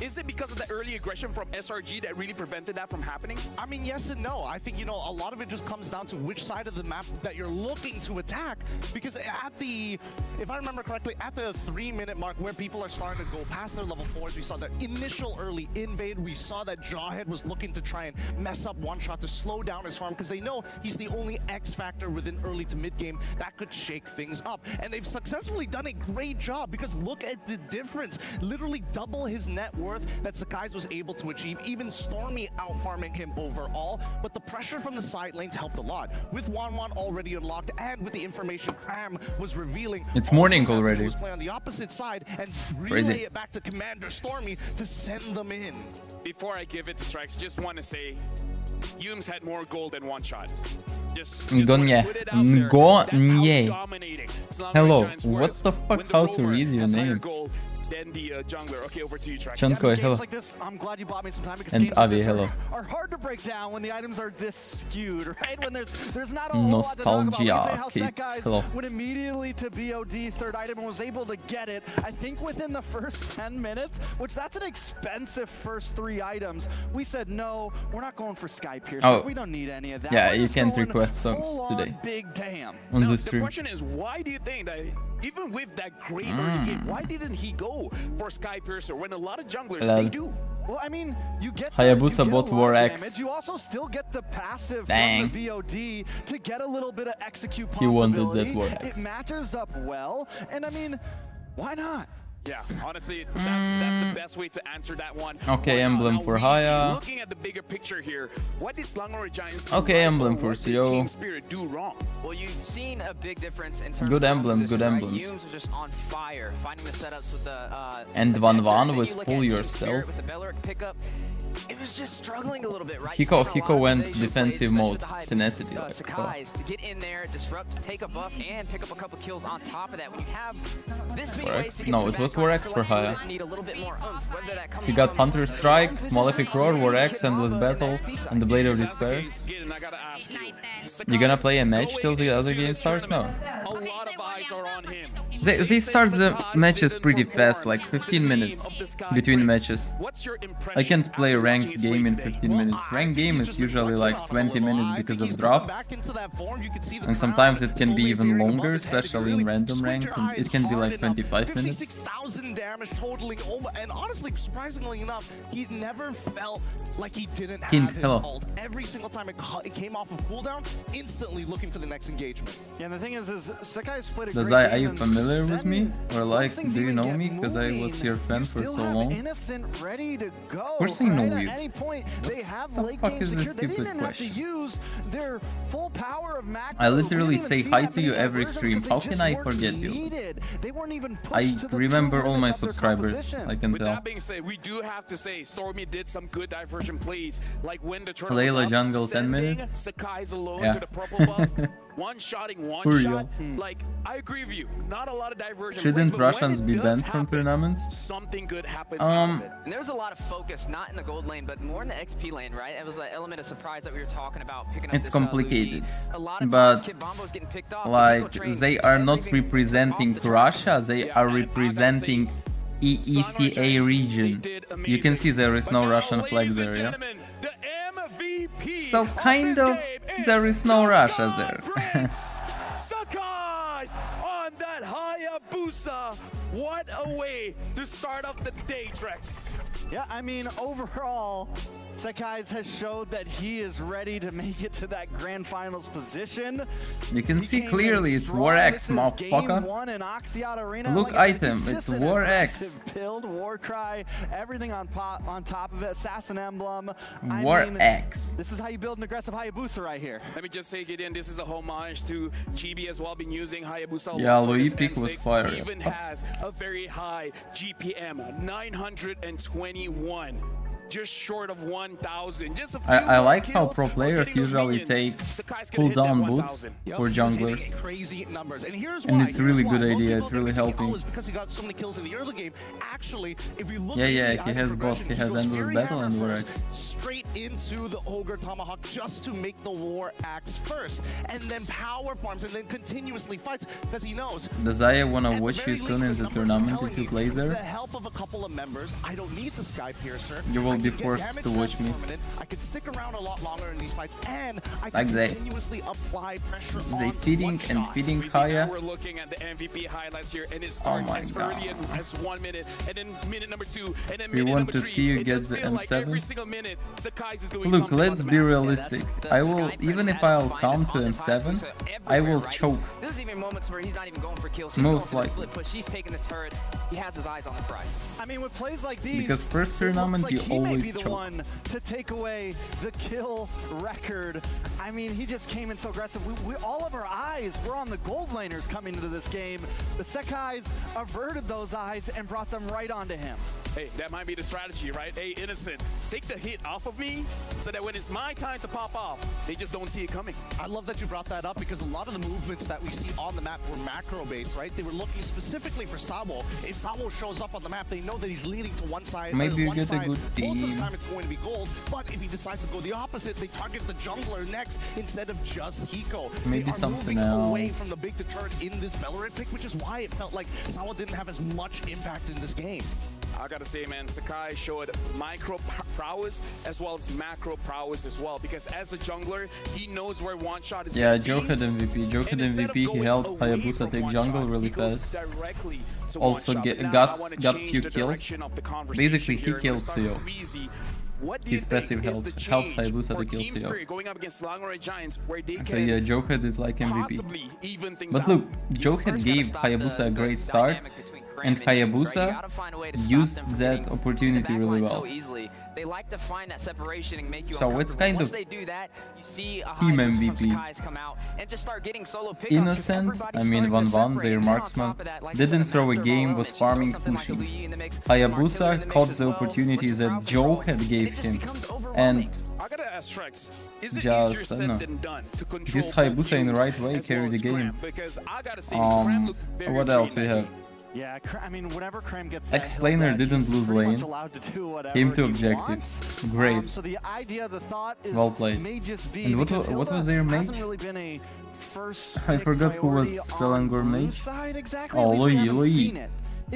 Speaker 4: Is it because of the early aggression from SRG that really prevented that from happening?
Speaker 2: I mean, yes and no. I think, a lot of it just comes down to which side of the map that you're looking to attack. Because if I remember correctly, at the 3-minute mark where people are starting to go past their level 4s, we saw the initial early invade. We saw that Jawhead was looking to try and mess up one shot to slow down his farm because they know he's the only X factor within early to mid game that could shake things up. And they've successfully done a great job because look at the difference. Literally double his net worth that Sakai's was able to achieve, even Stormy out-farming him overall, but the pressure from the side lanes helped a lot. With Wanwan already unlocked and with the information Cram was revealing,
Speaker 3: It's morning already.
Speaker 2: was play on the opposite side and relay it back to Commander Stormy to send them in.
Speaker 4: Before I give it to Trex, just want to say, Yums had more gold than one shot. Just
Speaker 3: Ngonye.
Speaker 4: put it out there.
Speaker 3: Ngonye.
Speaker 4: That's how dominating Selangor
Speaker 3: Hello,
Speaker 4: Giants
Speaker 3: what
Speaker 4: was
Speaker 3: the fuck,
Speaker 4: when the
Speaker 3: how to
Speaker 4: rover
Speaker 3: read your
Speaker 4: has higher
Speaker 3: name?
Speaker 4: gold than the jungler. Okay, over to you, Trex.
Speaker 3: Chanko,
Speaker 1: Games
Speaker 3: hello.
Speaker 1: like this, I'm glad you bought me some time because
Speaker 3: And
Speaker 1: games like
Speaker 3: Avi,
Speaker 1: this
Speaker 3: hello.
Speaker 1: are hard to break down when the items are this skewed, right? When there's not a whole lot to talk about. We can say how Sekai's went immediately to BOD, third item, and was able to get it, I think, within the first 10 minutes, which that's an expensive first 3 items. We said, no, we're not going for Sky Piercer.
Speaker 3: Oh.
Speaker 1: We don't need any of that.
Speaker 3: Yeah,
Speaker 1: We're
Speaker 3: you
Speaker 1: just
Speaker 3: can't
Speaker 1: going
Speaker 3: request songs
Speaker 1: full-on
Speaker 3: today.
Speaker 1: Big damn.
Speaker 3: On
Speaker 4: Now,
Speaker 3: the
Speaker 4: the
Speaker 3: stream.
Speaker 4: question is, why do you think that even with that great early game, why didn't he go for Sky Piercer when a lot of junglers, they do?
Speaker 1: Well, I mean, you get
Speaker 3: Hayabusa bot
Speaker 1: war
Speaker 3: War X.
Speaker 1: damage. You also still get the passive
Speaker 3: Dang.
Speaker 1: from the BOD to get a little bit of execute
Speaker 3: He wanted
Speaker 1: possibility.
Speaker 3: that War X.
Speaker 1: It matches up well, and I mean, why not?
Speaker 4: Yeah, honestly, that's the best way to answer that one.
Speaker 3: Okay,
Speaker 4: Now,
Speaker 3: emblem for Haya.
Speaker 4: Looking at the bigger picture here, what did Slangor Giants do
Speaker 3: Okay,
Speaker 4: right,
Speaker 3: emblem
Speaker 4: or
Speaker 3: for
Speaker 4: what did
Speaker 3: CO.
Speaker 4: Team Spirit do wrong?
Speaker 5: Well, you've seen a big difference in terms
Speaker 3: Good
Speaker 5: of
Speaker 3: emblems, good
Speaker 5: composition, right?
Speaker 3: emblems.
Speaker 5: Yumes are just on fire, finding the setups with the
Speaker 3: And
Speaker 5: projector.
Speaker 3: Van
Speaker 5: Then
Speaker 3: was
Speaker 5: you look
Speaker 3: full
Speaker 5: at Team
Speaker 3: yourself.
Speaker 5: Spirit with the Beleric pickup. It was just struggling a little bit, right?
Speaker 3: Hiko-
Speaker 5: You've seen a
Speaker 3: Hiko
Speaker 5: lot of
Speaker 3: went
Speaker 5: Deja
Speaker 3: defensive
Speaker 5: plays,
Speaker 3: mode,
Speaker 5: especially with the
Speaker 3: tenacity,
Speaker 5: Hayabusa,
Speaker 3: like,
Speaker 5: Sakai's to get in there, disrupt, take a buff, and pick up a couple kills on top of that. When you have this many
Speaker 3: War
Speaker 5: ways
Speaker 3: X?
Speaker 5: to get
Speaker 3: No,
Speaker 5: to
Speaker 3: it
Speaker 5: the
Speaker 3: was
Speaker 5: back
Speaker 3: War
Speaker 5: line,
Speaker 3: X
Speaker 5: I
Speaker 3: for
Speaker 5: feel like
Speaker 3: Haya.
Speaker 5: you need a little bit more oomph, whether that comes
Speaker 3: He got
Speaker 5: from
Speaker 3: Hunter Strike,
Speaker 5: one
Speaker 3: Malefic
Speaker 5: position
Speaker 3: Roar,
Speaker 5: or
Speaker 3: War
Speaker 5: you
Speaker 3: X,
Speaker 5: can
Speaker 3: Endless
Speaker 5: combo in
Speaker 3: Battle,
Speaker 5: that piece.
Speaker 3: and the Blade of
Speaker 4: If that's the
Speaker 3: Despair.
Speaker 4: case, Gideon, I gotta ask you.
Speaker 3: You gonna play a
Speaker 4: Sakai's
Speaker 3: match till the
Speaker 4: going
Speaker 3: other
Speaker 4: into
Speaker 3: game
Speaker 4: this
Speaker 3: starts? No.
Speaker 4: tournament. A lot of eyes are on him.
Speaker 3: They start the
Speaker 4: Sakai
Speaker 3: matches
Speaker 4: didn't
Speaker 3: pretty
Speaker 4: perform
Speaker 3: fast, like
Speaker 4: to
Speaker 3: 15
Speaker 4: the
Speaker 3: minutes
Speaker 4: name of the Sky
Speaker 3: between
Speaker 4: Prince.
Speaker 3: matches.
Speaker 4: What's your
Speaker 3: I
Speaker 4: impression
Speaker 3: can't play a
Speaker 4: after
Speaker 3: ranked
Speaker 4: watching his
Speaker 3: game
Speaker 4: play
Speaker 3: in
Speaker 4: today?
Speaker 3: 15 minutes. Ranked game is usually like 20 minutes because of draft. And sometimes it can be even longer, especially in random rank. It can be like 25 minutes.
Speaker 2: 56,000 damage totaling, and honestly, surprisingly enough, he never felt like he didn't have his ult. Every single time it came off of cooldown, instantly looking for the next engagement.
Speaker 1: Yeah, and the thing is Sekai's played a great
Speaker 3: Dazai, are
Speaker 1: game,
Speaker 3: you
Speaker 1: and
Speaker 3: familiar with
Speaker 1: then
Speaker 3: me? Or
Speaker 1: once
Speaker 3: like,
Speaker 1: things
Speaker 3: do you
Speaker 1: even
Speaker 3: know
Speaker 1: get
Speaker 3: me? Because I was
Speaker 1: moving,
Speaker 3: your fan
Speaker 1: you
Speaker 3: for
Speaker 1: still
Speaker 3: so
Speaker 1: have
Speaker 3: long.
Speaker 1: Innocent ready to go.
Speaker 3: Of course I know
Speaker 1: right?
Speaker 3: you.
Speaker 1: At any point, they have
Speaker 3: The
Speaker 1: late
Speaker 3: fuck
Speaker 1: game
Speaker 3: is this
Speaker 1: secure. They didn't
Speaker 3: stupid
Speaker 1: even have to
Speaker 3: question?
Speaker 1: use their full power of macro.
Speaker 3: I
Speaker 1: We
Speaker 3: literally
Speaker 1: didn't
Speaker 3: say
Speaker 1: even see
Speaker 3: hi
Speaker 1: that
Speaker 3: to you
Speaker 1: many
Speaker 3: every
Speaker 1: diversions
Speaker 3: stream.
Speaker 1: 'cause
Speaker 3: How
Speaker 1: they
Speaker 3: can
Speaker 1: just
Speaker 3: I
Speaker 1: weren't
Speaker 3: forget you?
Speaker 1: needed. They weren't even pushed
Speaker 3: I
Speaker 1: to the
Speaker 3: remember
Speaker 1: true
Speaker 3: all my
Speaker 1: limits of their
Speaker 3: subscribers,
Speaker 1: composition.
Speaker 3: I can
Speaker 4: With
Speaker 3: tell.
Speaker 4: that being said, we do have to say Stormy did some good diversion plays, like when the tournament
Speaker 3: Layla
Speaker 4: was up,
Speaker 3: jungle 10
Speaker 4: sending
Speaker 3: minutes.
Speaker 4: Sakai's alone
Speaker 3: Yeah.
Speaker 4: to the purple buff, one-shotting one
Speaker 3: For
Speaker 4: shot.
Speaker 3: real.
Speaker 4: Like, I agree with you. Not a lot of diversion plays,
Speaker 3: Shouldn't
Speaker 4: but when
Speaker 3: Russians
Speaker 4: it
Speaker 3: be
Speaker 4: does
Speaker 3: banned from
Speaker 4: happen,
Speaker 3: tournaments?
Speaker 4: something good happens out of it.
Speaker 5: And there was a lot of focus, not in the gold lane, but more in the XP lane, right? It was that element of surprise that we were talking about, picking up
Speaker 3: It's
Speaker 5: this,
Speaker 3: complicated,
Speaker 5: a lot of
Speaker 3: but
Speaker 5: times Kid Bombo's getting picked off.
Speaker 3: like
Speaker 5: Train,
Speaker 3: they are not
Speaker 5: everything
Speaker 3: representing
Speaker 5: off the
Speaker 3: Russia, they
Speaker 4: Yeah,
Speaker 3: are
Speaker 4: and I gotta
Speaker 3: representing
Speaker 4: say,
Speaker 3: EECA region. You can see there is no Russian flag there, yeah?
Speaker 4: The MVP
Speaker 3: So kind
Speaker 4: this
Speaker 3: of
Speaker 4: game
Speaker 3: there is no Russia there.
Speaker 4: Sakai's on that Hayabusa. What a way to start off the day, Trex.
Speaker 1: Yeah, I mean, overall, Sekai's has showed that he is ready to make it to that grand finals position.
Speaker 3: You can
Speaker 1: He
Speaker 3: see
Speaker 1: came
Speaker 3: clearly
Speaker 1: in
Speaker 3: it's
Speaker 1: strong.
Speaker 3: War X,
Speaker 1: This is game
Speaker 3: motherfucker.
Speaker 1: one in Oxyot Arena.
Speaker 3: Look,
Speaker 1: I said,
Speaker 3: item, it's
Speaker 1: just an
Speaker 3: War
Speaker 1: aggressive
Speaker 3: X.
Speaker 1: Build, War Cry, everything on top of it, Assassin Emblem. I
Speaker 3: War
Speaker 1: mean,
Speaker 3: X.
Speaker 1: This is how you build an aggressive Hayabusa right here.
Speaker 4: Let me just say, Gideon, this is a homage to Chibi as well. Been using Hayabusa a lot
Speaker 3: Yeah,
Speaker 4: for
Speaker 3: Louis
Speaker 4: this
Speaker 3: pick was
Speaker 4: M6.
Speaker 3: fire.
Speaker 4: Even has a very high GPM, 921. Just short of 1,000. Just a few
Speaker 3: I
Speaker 4: more
Speaker 3: like how
Speaker 4: kills
Speaker 3: pro
Speaker 4: while
Speaker 3: players
Speaker 4: getting those
Speaker 3: usually
Speaker 4: minions.
Speaker 3: take
Speaker 4: Sakai's gonna hit that
Speaker 3: cooldown
Speaker 4: 1,000.
Speaker 3: boots for
Speaker 2: He's hitting
Speaker 3: junglers.
Speaker 2: crazy numbers, and here's
Speaker 3: And
Speaker 2: why.
Speaker 3: it's a really
Speaker 2: Here's why.
Speaker 3: good
Speaker 2: Most
Speaker 3: idea,
Speaker 2: people
Speaker 3: it's really
Speaker 2: think,
Speaker 3: helping.
Speaker 2: Oh, it's because he got so many kills in the early game. Actually, if you look
Speaker 3: Yeah,
Speaker 2: at
Speaker 3: yeah,
Speaker 2: the
Speaker 3: he
Speaker 2: item
Speaker 3: has both.
Speaker 2: progression,
Speaker 3: He has
Speaker 2: goes
Speaker 3: Endless
Speaker 2: Fury
Speaker 3: Battle
Speaker 2: Hammer
Speaker 3: and War
Speaker 2: first,
Speaker 3: X.
Speaker 2: straight into the Ogre Tomahawk just to make the War Axe first, and then power farms, and then continuously fights because he knows.
Speaker 3: Dazai wanna
Speaker 2: At
Speaker 3: watch
Speaker 2: very
Speaker 3: you
Speaker 2: least,
Speaker 3: soon in the
Speaker 2: numbers are
Speaker 3: tournament
Speaker 2: telling
Speaker 3: if you
Speaker 2: me,
Speaker 3: play
Speaker 2: with the
Speaker 3: there.
Speaker 2: help of a couple of members, I don't need the Sky Piercer.
Speaker 3: You will
Speaker 2: I
Speaker 3: be
Speaker 2: can get
Speaker 3: forced
Speaker 2: damage
Speaker 3: to watch me.
Speaker 2: permanent, I can stick around a lot longer in these fights, and I
Speaker 3: Like
Speaker 2: can
Speaker 3: they-
Speaker 2: continuously apply pressure
Speaker 3: They
Speaker 2: on
Speaker 3: feeding
Speaker 2: one
Speaker 3: and
Speaker 2: shot.
Speaker 3: feeding
Speaker 4: We see now
Speaker 3: Kaya.
Speaker 4: we're looking at the MVP highlights here, and it starts
Speaker 3: my
Speaker 4: as
Speaker 3: God.
Speaker 4: early as 1 minute, and then minute number 2, and then
Speaker 3: We
Speaker 4: minute
Speaker 3: want
Speaker 4: number
Speaker 3: to
Speaker 4: 3.
Speaker 3: see you
Speaker 4: It
Speaker 3: get
Speaker 4: does
Speaker 3: the
Speaker 4: feel like every
Speaker 3: M7.
Speaker 4: single minute, Sakai's is doing
Speaker 3: Look,
Speaker 4: something
Speaker 3: let's
Speaker 4: on the
Speaker 3: be
Speaker 4: map.
Speaker 3: realistic. I will, even if I'll come to M7, I will choke.
Speaker 5: There's even moments where he's not even going for kills. He's
Speaker 3: Most
Speaker 5: going for the
Speaker 3: likely.
Speaker 5: split push. He's taking the turret. He has his eyes on the prize.
Speaker 1: I mean, with plays like these,
Speaker 3: Because first
Speaker 1: it looks
Speaker 3: tournament,
Speaker 1: like
Speaker 3: you
Speaker 1: he may
Speaker 3: always
Speaker 1: be the
Speaker 3: choke.
Speaker 1: one to take away the kill record. I mean, he just came in so aggressive. All of our eyes were on the gold laners coming into this game. The Sekai's averted those eyes and brought them right onto him.
Speaker 4: Hey, that might be the strategy, right? Hey, Innocent, take the hit off of me so that when it's my time to pop off, they just don't see it coming.
Speaker 2: I love that you brought that up because a lot of the movements that we see on the map were macro-based, right? They were looking specifically for Sabo. If Sabo shows up on the map, they know that he's leaning to one side.
Speaker 3: Maybe you
Speaker 2: one
Speaker 3: get a
Speaker 2: side
Speaker 3: good team.
Speaker 2: most of the time it's going to be gold, but if he decides to go the opposite, they target the jungler next instead of just Hiko.
Speaker 3: Maybe
Speaker 2: they are
Speaker 3: something
Speaker 2: moving
Speaker 3: else.
Speaker 2: away from the big deterrent in this Valorant pick, which is why it felt like Sawa didn't have as much impact in this game.
Speaker 4: I gotta say, man, Sakai showed micro prowess as well as macro prowess as well, because as a jungler, he knows where one shot is.
Speaker 3: Yeah, Joe had MVP. Joe had MVP. He helped Hayabusa take jungle really fast. Also got few kills. Basically, he killed Seo. His passive helped Hayabusa to kill Seo.
Speaker 4: Going up against Langore Giants, where they
Speaker 3: So yeah, Joehead is like MVP. But look, Joehead gave Hayabusa a great start, and Hayabusa used that opportunity really well.
Speaker 5: They like to find that separation and make you
Speaker 3: So it's kind
Speaker 5: Once
Speaker 3: of
Speaker 5: they do that, you see a
Speaker 3: team
Speaker 5: high boost from
Speaker 3: MVP.
Speaker 5: Sakai's come out and just start getting solo pickups.
Speaker 3: Innocent, I mean 1-1, their marksman, didn't throw a game, was farming, pushing. Hayabusa caught the opportunities that Joehead gave him, and
Speaker 4: I gotta ask Trex, is it
Speaker 3: just,
Speaker 4: easier said than done to control
Speaker 3: used Hayabusa in the right way,
Speaker 4: as
Speaker 3: carried
Speaker 4: well
Speaker 3: the
Speaker 4: as
Speaker 3: game.
Speaker 4: Cram? Because I gotta say, Cram looked very,
Speaker 3: What
Speaker 4: very
Speaker 3: else we have?
Speaker 1: Yeah, I mean, whenever Kram gets that
Speaker 3: Explainer
Speaker 1: hill back,
Speaker 3: didn't
Speaker 1: he's
Speaker 3: lose
Speaker 1: pretty
Speaker 3: lane.
Speaker 1: much allowed to do whatever
Speaker 3: Came to
Speaker 1: he
Speaker 3: objective.
Speaker 1: wants.
Speaker 3: Great.
Speaker 1: So the idea, the thought is
Speaker 3: Well played.
Speaker 1: may just be
Speaker 3: And what
Speaker 1: because
Speaker 3: was
Speaker 1: Hilda
Speaker 3: their mate?
Speaker 1: hasn't really been a first
Speaker 3: I
Speaker 1: pick
Speaker 3: forgot who was
Speaker 1: priority
Speaker 3: Selangor
Speaker 1: on
Speaker 3: mate.
Speaker 1: Blue's side exactly.
Speaker 3: Oh,
Speaker 1: At least we
Speaker 3: Loi,
Speaker 1: haven't
Speaker 3: Loi.
Speaker 1: seen it.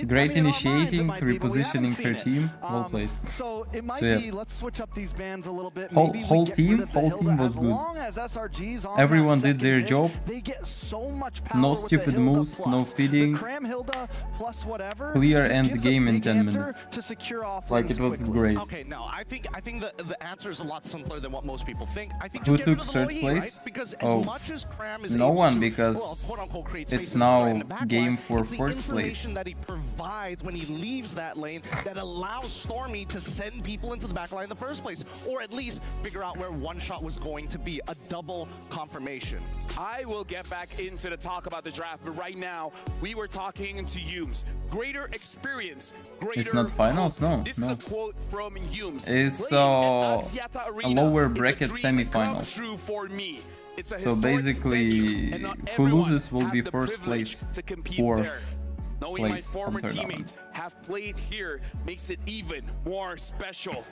Speaker 3: Great
Speaker 1: in our minds it
Speaker 3: initiating,
Speaker 1: might be, but we haven't
Speaker 3: repositioning
Speaker 1: seen
Speaker 3: her
Speaker 1: it.
Speaker 3: team. Well played.
Speaker 1: So it might
Speaker 3: So, yeah.
Speaker 1: be, let's switch up these bans a little bit.
Speaker 3: Whole
Speaker 1: Maybe we
Speaker 3: whole
Speaker 1: get
Speaker 3: team-
Speaker 1: rid of the
Speaker 3: whole
Speaker 1: Hilda.
Speaker 3: team was
Speaker 1: As
Speaker 3: good.
Speaker 1: long as SRG's on
Speaker 3: Everyone
Speaker 1: that
Speaker 3: did their
Speaker 1: second
Speaker 3: job.
Speaker 1: pick, they get so much power
Speaker 3: No
Speaker 1: with the
Speaker 3: stupid
Speaker 1: Hilda
Speaker 3: moves, no
Speaker 1: plus.
Speaker 3: feeding.
Speaker 1: The Kram Hilda plus whatever.
Speaker 3: Clear
Speaker 1: just
Speaker 3: end
Speaker 1: gives a
Speaker 3: game in
Speaker 1: big
Speaker 3: 10
Speaker 1: answer
Speaker 3: minutes.
Speaker 1: to secure off
Speaker 3: Like
Speaker 1: lanes
Speaker 3: it was
Speaker 1: quickly.
Speaker 3: great.
Speaker 2: Okay, no, I think the answer is a lot simpler than what most people think. I think
Speaker 3: Who
Speaker 2: just get rid
Speaker 3: took
Speaker 2: of the
Speaker 3: third
Speaker 2: Loi,
Speaker 3: place?
Speaker 2: right? Because
Speaker 3: Oh,
Speaker 2: as much as Kram is
Speaker 3: no
Speaker 2: able
Speaker 3: one,
Speaker 2: to,
Speaker 3: because
Speaker 2: well, quote-unquote create
Speaker 3: it's
Speaker 2: space in the front
Speaker 3: now
Speaker 2: and the back
Speaker 3: game
Speaker 2: line,
Speaker 3: for
Speaker 2: it's the
Speaker 3: first place.
Speaker 2: information that he provides when he leaves that lane that allows Stormy to send people into the back line in the first place, or at least figure out where one shot was going to be, a double confirmation.
Speaker 4: I will get back into the talk about the draft, but right now we were talking to Humes. Greater experience, greater.
Speaker 3: It's not finals, no,
Speaker 4: This
Speaker 3: no.
Speaker 4: is a quote from Humes.
Speaker 3: It's
Speaker 4: Playing at Axiata
Speaker 3: a
Speaker 4: Arena
Speaker 3: lower
Speaker 4: is a
Speaker 3: bracket
Speaker 4: dream come
Speaker 3: semifinals.
Speaker 4: true for me. It's a
Speaker 3: So
Speaker 4: historic
Speaker 3: basically,
Speaker 4: venue, and not
Speaker 3: who
Speaker 4: everyone
Speaker 3: loses will
Speaker 4: has
Speaker 3: be
Speaker 4: the
Speaker 3: first
Speaker 4: privilege
Speaker 3: place.
Speaker 4: to compete
Speaker 3: Fourth
Speaker 4: there. Knowing my
Speaker 3: place
Speaker 4: former
Speaker 3: on tournament.
Speaker 4: teammates have played here makes it even more special.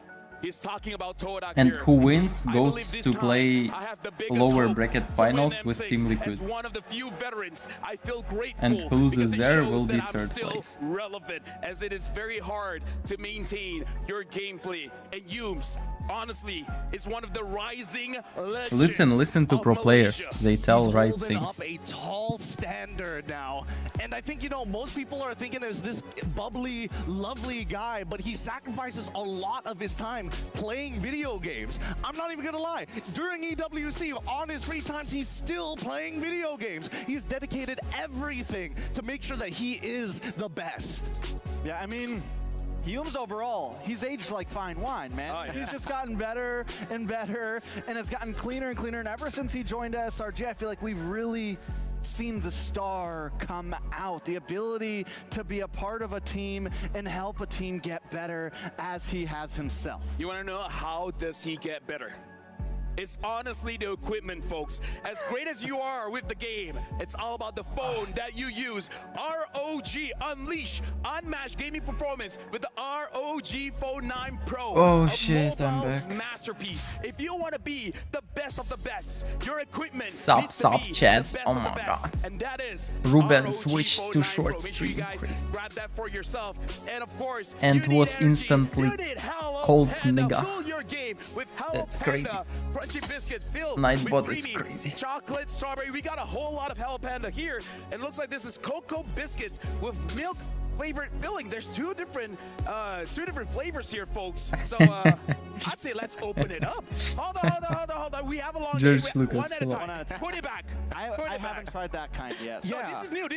Speaker 4: He's talking about Toadak
Speaker 3: And
Speaker 4: here.
Speaker 3: who wins
Speaker 4: I
Speaker 3: goes
Speaker 4: believe this
Speaker 3: to
Speaker 4: time
Speaker 3: play
Speaker 4: I have the biggest
Speaker 3: lower
Speaker 4: hope
Speaker 3: bracket
Speaker 4: to win
Speaker 3: finals with
Speaker 4: M6.
Speaker 3: Team
Speaker 4: As
Speaker 3: Liquid.
Speaker 4: one of the few veterans, I feel grateful
Speaker 3: And who loses
Speaker 4: because it
Speaker 3: there
Speaker 4: shows
Speaker 3: will be
Speaker 4: that I'm
Speaker 3: third
Speaker 4: still
Speaker 3: place.
Speaker 4: relevant, as it is very hard to maintain your gameplay. And Humes, honestly, is one of the rising legends.
Speaker 3: Listen to
Speaker 4: of
Speaker 3: pro players.
Speaker 4: Malaysia.
Speaker 3: They tell
Speaker 2: He's
Speaker 3: right
Speaker 2: holding
Speaker 3: things.
Speaker 2: up a tall standard now. And I think, you know, most people are thinking there's this bubbly, lovely guy, but he sacrifices a lot of his time playing video games. I'm not even gonna lie. During EWC, on his free times, he's still playing video games. He's dedicated everything to make sure that he is the best.
Speaker 1: Yeah, I mean, Humes overall, he's aged like fine wine, man.
Speaker 4: Oh, yeah.
Speaker 1: He's just gotten better and better, and has gotten cleaner and cleaner. And ever since he joined SRG, I feel like we've really seen the star come out, the ability to be a part of a team and help a team get better as he has himself.
Speaker 4: You want to know how does he get better? It's honestly the equipment, folks. As great as you are with the game, it's all about the phone that you use. ROG, unleash unmatched gaming performance with the ROG Phone 9 Pro.
Speaker 3: Oh,
Speaker 4: a
Speaker 3: shit, I'm
Speaker 4: mobile
Speaker 3: back.
Speaker 4: masterpiece. If you want to be the best of the best, your equipment
Speaker 3: Sup,
Speaker 4: needs to
Speaker 3: sup,
Speaker 4: be
Speaker 3: chat.
Speaker 4: the best
Speaker 3: Oh
Speaker 4: of the
Speaker 3: my
Speaker 4: best.
Speaker 3: God.
Speaker 4: And that is
Speaker 3: Ruben
Speaker 4: ROG
Speaker 3: switched
Speaker 4: Phone
Speaker 3: to
Speaker 4: 9
Speaker 3: short
Speaker 4: Pro. Make sure you
Speaker 3: stream,
Speaker 4: guys
Speaker 3: Chris.
Speaker 4: grab that for yourself. And of course,
Speaker 3: And
Speaker 4: you need
Speaker 3: was
Speaker 4: energy.
Speaker 3: instantly
Speaker 4: You need Hello
Speaker 3: cold,
Speaker 4: Panda.
Speaker 3: nigga.
Speaker 4: Fill your game with Hello
Speaker 3: That's
Speaker 4: Panda. Crunchy biscuit filled
Speaker 3: Nightbot
Speaker 4: with
Speaker 3: is
Speaker 4: creamy
Speaker 3: crazy.
Speaker 4: chocolate, strawberry. We got a whole lot of Hello Panda here. And it looks like this is cocoa biscuits with milk flavored filling. There's two different flavors here, folks. So I'd say let's open it up. Hold on. We have a long
Speaker 3: George
Speaker 4: game.
Speaker 3: Lucas,
Speaker 4: One at a
Speaker 3: hello.
Speaker 4: time. Put it back.
Speaker 1: I haven't tried that kind yet.
Speaker 4: No, this is new.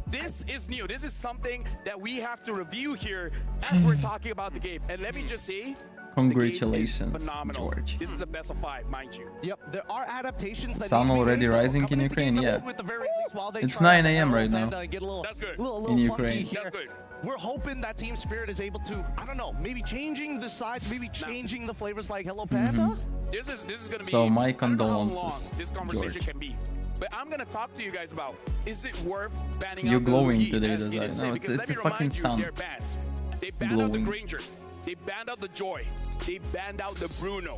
Speaker 4: This is new. This is something that we have to review here as we're talking about the game. And let me just say,
Speaker 3: Congratulations,
Speaker 4: the game is phenomenal.
Speaker 3: George.
Speaker 4: This is a best of 5, mind you.
Speaker 2: Yep, there are adaptations that
Speaker 3: Sun
Speaker 2: need to be
Speaker 3: already
Speaker 2: made, though,
Speaker 3: rising
Speaker 2: coming
Speaker 3: in
Speaker 2: into
Speaker 3: Ukraine,
Speaker 2: game
Speaker 3: yeah.
Speaker 2: number with the very least while they
Speaker 3: It's
Speaker 2: try
Speaker 3: 9
Speaker 2: out
Speaker 3: AM
Speaker 2: the
Speaker 3: right
Speaker 2: Hello
Speaker 3: now.
Speaker 2: Panda and get a little,
Speaker 4: That's good.
Speaker 2: little
Speaker 3: In
Speaker 2: funky
Speaker 3: Ukraine.
Speaker 2: here.
Speaker 4: That's good.
Speaker 2: We're hoping that Team Spirit is able to, I don't know, maybe changing the sides, maybe changing the flavors like Hello Panda.
Speaker 4: This is gonna be.
Speaker 3: So my
Speaker 4: I don't know how long
Speaker 3: condolences,
Speaker 4: this conversation
Speaker 3: George.
Speaker 4: can be, but I'm gonna talk to you guys about: is it worth banning
Speaker 3: You're
Speaker 4: out the
Speaker 3: glowing
Speaker 4: Luigi
Speaker 3: today,
Speaker 4: as
Speaker 3: Dazai.
Speaker 4: it is?
Speaker 3: No,
Speaker 4: Because
Speaker 3: it's
Speaker 4: let me
Speaker 3: a fucking
Speaker 4: remind you,
Speaker 3: sun.
Speaker 4: they're bans. They banned out the
Speaker 3: Glowing.
Speaker 4: Granger. They banned out the Joy. They banned out the Bruno.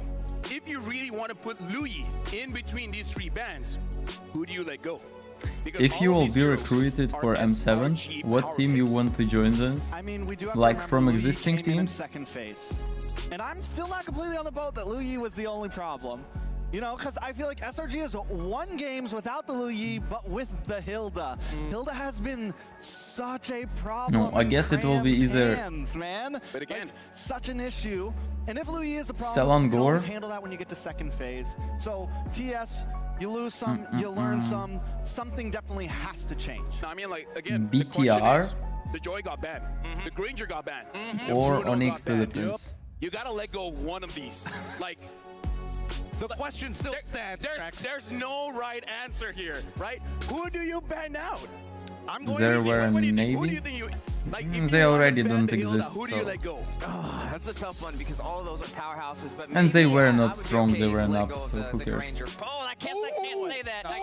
Speaker 4: If you really want to put Louis in between these three bans, who do you let go? Because
Speaker 3: If you
Speaker 4: all of
Speaker 3: will
Speaker 4: these
Speaker 3: be
Speaker 4: heroes
Speaker 3: recruited
Speaker 4: are
Speaker 3: for M7,
Speaker 4: SRG
Speaker 3: what
Speaker 4: power
Speaker 3: team you
Speaker 4: picks.
Speaker 3: want to join then?
Speaker 1: I mean, we do have to
Speaker 3: Like
Speaker 1: remember
Speaker 3: from
Speaker 1: Louis
Speaker 3: existing
Speaker 1: came in
Speaker 3: teams?
Speaker 1: second phase. And I'm still not completely on the boat that Louis was the only problem. You know, because I feel like SRG has won games without the Louis, but with the Hilda. Hilda has been such a problem.
Speaker 3: No, I guess it will be
Speaker 1: in Cram's
Speaker 3: either-
Speaker 1: hands, man.
Speaker 4: But again,
Speaker 1: Like, such an issue. And if Louis is the problem,
Speaker 3: Selon
Speaker 1: you can always
Speaker 3: Gore.
Speaker 1: handle that when you get to second phase. So TS, you lose some, you learn some. Something definitely has to change.
Speaker 4: I mean, like, again, the question
Speaker 3: BTR?
Speaker 4: is, the Joy got banned. The Granger got banned. The
Speaker 3: Or
Speaker 4: Bruno
Speaker 3: Onyx
Speaker 4: got banned.
Speaker 3: Philippines?
Speaker 4: You gotta let go of one of these. Like,
Speaker 2: The question still stands.
Speaker 4: there's no right answer here, right? Who do you ban out? I'm going
Speaker 3: There
Speaker 4: easy.
Speaker 3: were
Speaker 4: What do you think? Who
Speaker 3: Navy?
Speaker 4: do you think you like? If
Speaker 3: They
Speaker 4: you wanna
Speaker 3: already
Speaker 4: ban
Speaker 3: don't
Speaker 4: the Hilda,
Speaker 3: exist,
Speaker 4: Who do you
Speaker 3: so-
Speaker 4: let go?
Speaker 5: That's a tough one because all of those are powerhouses. But
Speaker 3: And they
Speaker 5: maybe,
Speaker 3: were
Speaker 5: I
Speaker 3: not
Speaker 5: would be
Speaker 3: strong,
Speaker 5: okay
Speaker 3: they were
Speaker 5: to let
Speaker 3: not,
Speaker 5: go of
Speaker 3: so who
Speaker 5: the
Speaker 3: cares?
Speaker 5: Granger. Oh, I can't say that. I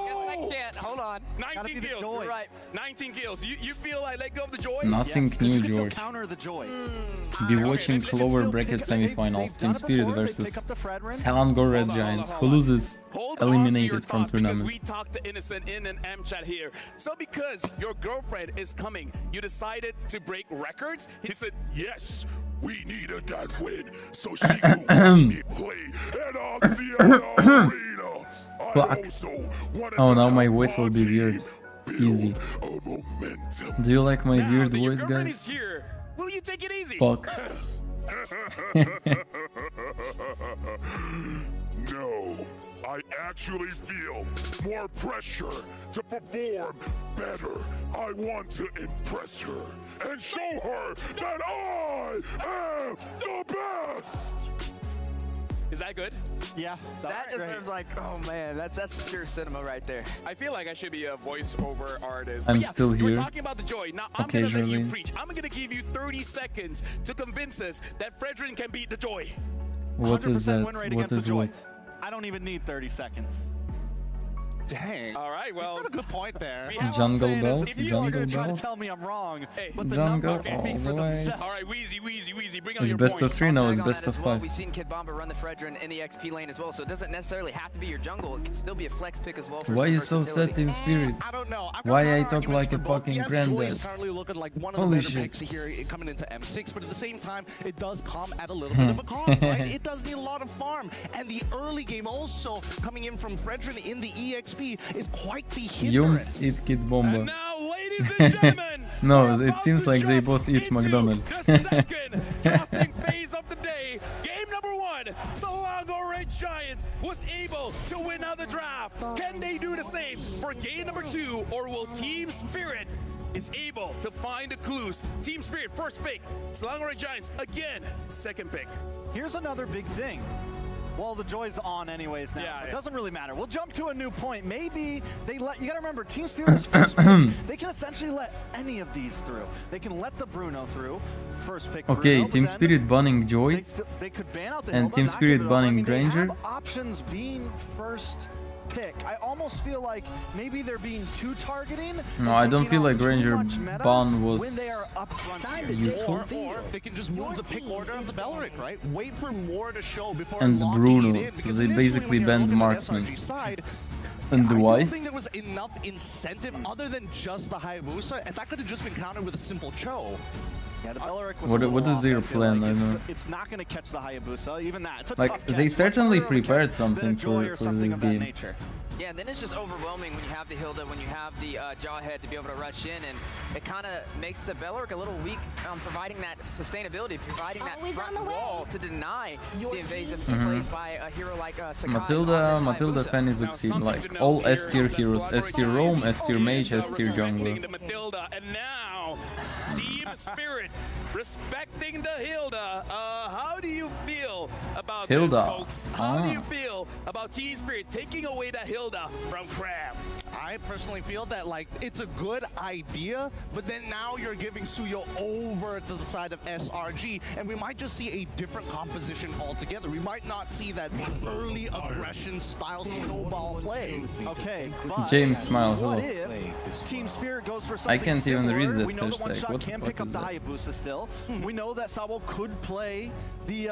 Speaker 5: can't. Hold on.
Speaker 4: 19
Speaker 1: be the
Speaker 4: kills.
Speaker 1: Joy.
Speaker 4: You're right. 19 kills. You feel I let go of the Joy?
Speaker 3: Nothing
Speaker 1: Yes, 'cause
Speaker 3: new,
Speaker 1: you can still
Speaker 3: George.
Speaker 1: counter the Joy.
Speaker 3: Be
Speaker 4: Okay,
Speaker 3: watching
Speaker 4: let's
Speaker 3: lower
Speaker 1: Still
Speaker 3: bracket
Speaker 1: pick- they've
Speaker 3: semifinals,
Speaker 1: done
Speaker 3: Team
Speaker 1: it
Speaker 3: Spirit
Speaker 1: before, they
Speaker 3: versus
Speaker 1: pick up the Fredrin.
Speaker 3: Selangor Red
Speaker 4: Hold on,
Speaker 3: Giants.
Speaker 4: hold
Speaker 3: Who
Speaker 4: on.
Speaker 3: loses?
Speaker 4: Hold on to your
Speaker 3: Eliminated from
Speaker 4: thoughts because
Speaker 3: tournament.
Speaker 4: we talked to Innocent in an M chat here. So because your girlfriend is coming, you decided to break records? He said,
Speaker 9: Yes, we needed that win so she could watch me play at Oxiana Arena. I
Speaker 3: Fuck.
Speaker 9: also wanted
Speaker 3: Oh,
Speaker 9: to
Speaker 3: now my
Speaker 9: help
Speaker 3: voice will
Speaker 9: our
Speaker 3: be
Speaker 9: team
Speaker 3: weird.
Speaker 9: build
Speaker 3: Easy.
Speaker 9: a momentum.
Speaker 3: Do you like my
Speaker 4: now
Speaker 3: weird
Speaker 4: that your
Speaker 3: voice,
Speaker 4: girlfriend is
Speaker 3: guys?
Speaker 4: here, will you take it easy?
Speaker 3: Fuck.
Speaker 9: No, I actually feel more pressure to perform better. I want to impress her and show her that I am the best.
Speaker 4: Is that good?
Speaker 1: Yeah,
Speaker 5: That deserves like, oh man, that's pure cinema right there.
Speaker 4: I feel like I should be a voiceover artist.
Speaker 3: I'm
Speaker 4: But yeah,
Speaker 3: still
Speaker 4: you were
Speaker 3: here.
Speaker 4: talking about the Joy. Now I'm gonna let you
Speaker 3: Occasionally.
Speaker 4: preach. I'm gonna give you 30 seconds to convince us that Fredrin can beat the Joy.
Speaker 3: What is
Speaker 1: 100%
Speaker 3: that?
Speaker 1: win rate
Speaker 3: What
Speaker 1: against the
Speaker 3: is
Speaker 1: Joy.
Speaker 3: what?
Speaker 1: I don't even need 30 seconds.
Speaker 2: Dang.
Speaker 4: All right, well,
Speaker 2: He's got a good point there.
Speaker 4: we have-
Speaker 3: Jungle
Speaker 1: Saying is,
Speaker 3: Bells?
Speaker 1: if you are
Speaker 3: Jungle
Speaker 1: going to try to
Speaker 3: Bells?
Speaker 1: tell me I'm wrong,
Speaker 4: Hey.
Speaker 1: but the
Speaker 3: Jungle
Speaker 1: numbers speak for
Speaker 3: all the way.
Speaker 1: themselves.
Speaker 4: all right, Wheezy, bring out
Speaker 3: It's
Speaker 4: your
Speaker 3: best
Speaker 4: point.
Speaker 3: of 3 now, it's
Speaker 5: Tag on
Speaker 3: best
Speaker 5: that
Speaker 3: of
Speaker 5: as well.
Speaker 3: 5.
Speaker 5: We've seen Kid Bomba run the Fredrin in the XP lane as well, so it doesn't necessarily have to be your jungle. It can still be a flex pick as well. For
Speaker 3: Why
Speaker 5: some
Speaker 3: you so
Speaker 5: versatility.
Speaker 3: sad, Team Spirit?
Speaker 2: I don't know. I've got
Speaker 3: Why I
Speaker 2: counter
Speaker 3: talk
Speaker 2: arguments
Speaker 3: like
Speaker 2: for
Speaker 3: a
Speaker 2: both.
Speaker 3: fucking
Speaker 2: Yes, Joy is
Speaker 3: granddad?
Speaker 2: currently looking like one of
Speaker 3: Holy
Speaker 2: the better
Speaker 3: shit.
Speaker 2: picks here coming into M6, but at the same time, it does come at a little bit of a cost, right? It does need a lot of farm, and the early game also coming in from Fredrin in the EXP is quite the hindrance.
Speaker 3: Yums eat Kid
Speaker 4: And
Speaker 3: Bomba.
Speaker 4: now, ladies and gentlemen,
Speaker 3: No,
Speaker 4: we're
Speaker 3: it
Speaker 4: about
Speaker 3: seems
Speaker 4: to
Speaker 3: like they
Speaker 4: jump
Speaker 3: both eat
Speaker 4: into
Speaker 3: McDonald's.
Speaker 4: the second drafting phase of the day. Game number 1, Selangor Red Giants was able to win out the draft. Can they do the same for game number 2, or will Team Spirit is able to find the clues? Team Spirit, first pick. Selangor Red Giants, again, second pick.
Speaker 1: Here's another big thing. Well, the Joy's on anyways now.
Speaker 4: Yeah,
Speaker 1: It
Speaker 4: yeah.
Speaker 1: doesn't really matter. We'll jump to a new point. Maybe they let, you gotta remember, Team Spirit is first pick. They can essentially let any of these through. They can let the Bruno through, first pick
Speaker 3: Okay,
Speaker 1: Bruno, but
Speaker 3: Team
Speaker 1: then
Speaker 3: Spirit banning Joy.
Speaker 1: they could ban out the
Speaker 3: And
Speaker 1: Hilda,
Speaker 3: Team
Speaker 1: not
Speaker 3: Spirit
Speaker 1: give it over. I
Speaker 3: banning
Speaker 1: mean, they
Speaker 3: Granger.
Speaker 1: have options being first pick. I almost feel like maybe they're being too targeting.
Speaker 3: No,
Speaker 1: and
Speaker 3: I don't
Speaker 1: taking
Speaker 3: feel
Speaker 1: off
Speaker 3: like
Speaker 1: too
Speaker 3: Granger
Speaker 1: much meta
Speaker 3: ban was
Speaker 1: when they are up front here.
Speaker 3: useful.
Speaker 2: Or they can just move the pick order of the Belric, right? Wait for more to show before
Speaker 3: And
Speaker 2: locking
Speaker 3: Bruno,
Speaker 2: it in,
Speaker 3: so
Speaker 2: because
Speaker 3: they
Speaker 2: initially
Speaker 3: basically
Speaker 2: when you're
Speaker 3: banned
Speaker 2: looking at
Speaker 3: marksmen.
Speaker 2: SRG side,
Speaker 3: And
Speaker 2: I
Speaker 3: why?
Speaker 2: don't think there was enough incentive other than just the Hayabusa, and that could have just been countered with a simple Cho.
Speaker 1: Yeah, the Belric was
Speaker 3: What-
Speaker 1: a little
Speaker 3: what is
Speaker 1: off,
Speaker 3: their
Speaker 1: I feel
Speaker 3: plan?
Speaker 1: like.
Speaker 3: I
Speaker 1: It's,
Speaker 3: know.
Speaker 1: it's not going to catch the Hayabusa. Even that, it's a
Speaker 3: Like,
Speaker 1: tough
Speaker 3: they
Speaker 1: catch. Much
Speaker 3: certainly
Speaker 1: harder of a catch
Speaker 3: prepared
Speaker 1: than a
Speaker 3: something
Speaker 1: Joy
Speaker 3: for
Speaker 1: or something
Speaker 3: this
Speaker 1: of that
Speaker 3: game.
Speaker 1: nature.
Speaker 5: Yeah, and then it's just overwhelming when you have the Hilda, when you have the Jawhead to be able to rush in, and it kind of makes the Belric a little weak, providing that sustainability, providing that
Speaker 10: Always
Speaker 5: front
Speaker 10: on the way.
Speaker 5: wall to deny
Speaker 10: Your
Speaker 5: the invasive
Speaker 10: team.
Speaker 5: plays by a hero like Sakai.
Speaker 3: Matilda Penny succeed,
Speaker 4: something
Speaker 3: like
Speaker 4: to note
Speaker 3: all
Speaker 4: here
Speaker 3: S tier
Speaker 4: is that
Speaker 3: heroes,
Speaker 4: Selangor
Speaker 3: S tier
Speaker 4: Red
Speaker 3: roam,
Speaker 4: Giants
Speaker 3: S tier mage, S tier
Speaker 4: respecting
Speaker 3: jungler.
Speaker 4: the Matilda, and now Team Spirit respecting the Hilda. How do you feel about about
Speaker 3: Hilda.
Speaker 4: this, folks? How do you
Speaker 3: Ah.
Speaker 4: feel about Team Spirit taking away that Hilda from Crab?
Speaker 2: I personally feel that like it's a good idea, but then now you're giving Suyo over to the side of SRG, and we might just see a different composition altogether. We might not see that early aggression style snowball play.
Speaker 1: Okay, but
Speaker 3: James smiles.
Speaker 1: what
Speaker 3: Hello.
Speaker 1: if Team Spirit goes for something
Speaker 3: can't even
Speaker 1: similar?
Speaker 3: read that
Speaker 1: We know that one
Speaker 3: hashtag.
Speaker 1: shot
Speaker 3: What-
Speaker 1: can
Speaker 3: what
Speaker 1: pick up
Speaker 3: is
Speaker 1: the
Speaker 3: that?
Speaker 1: Hayabusa still. We know that Sabo could play the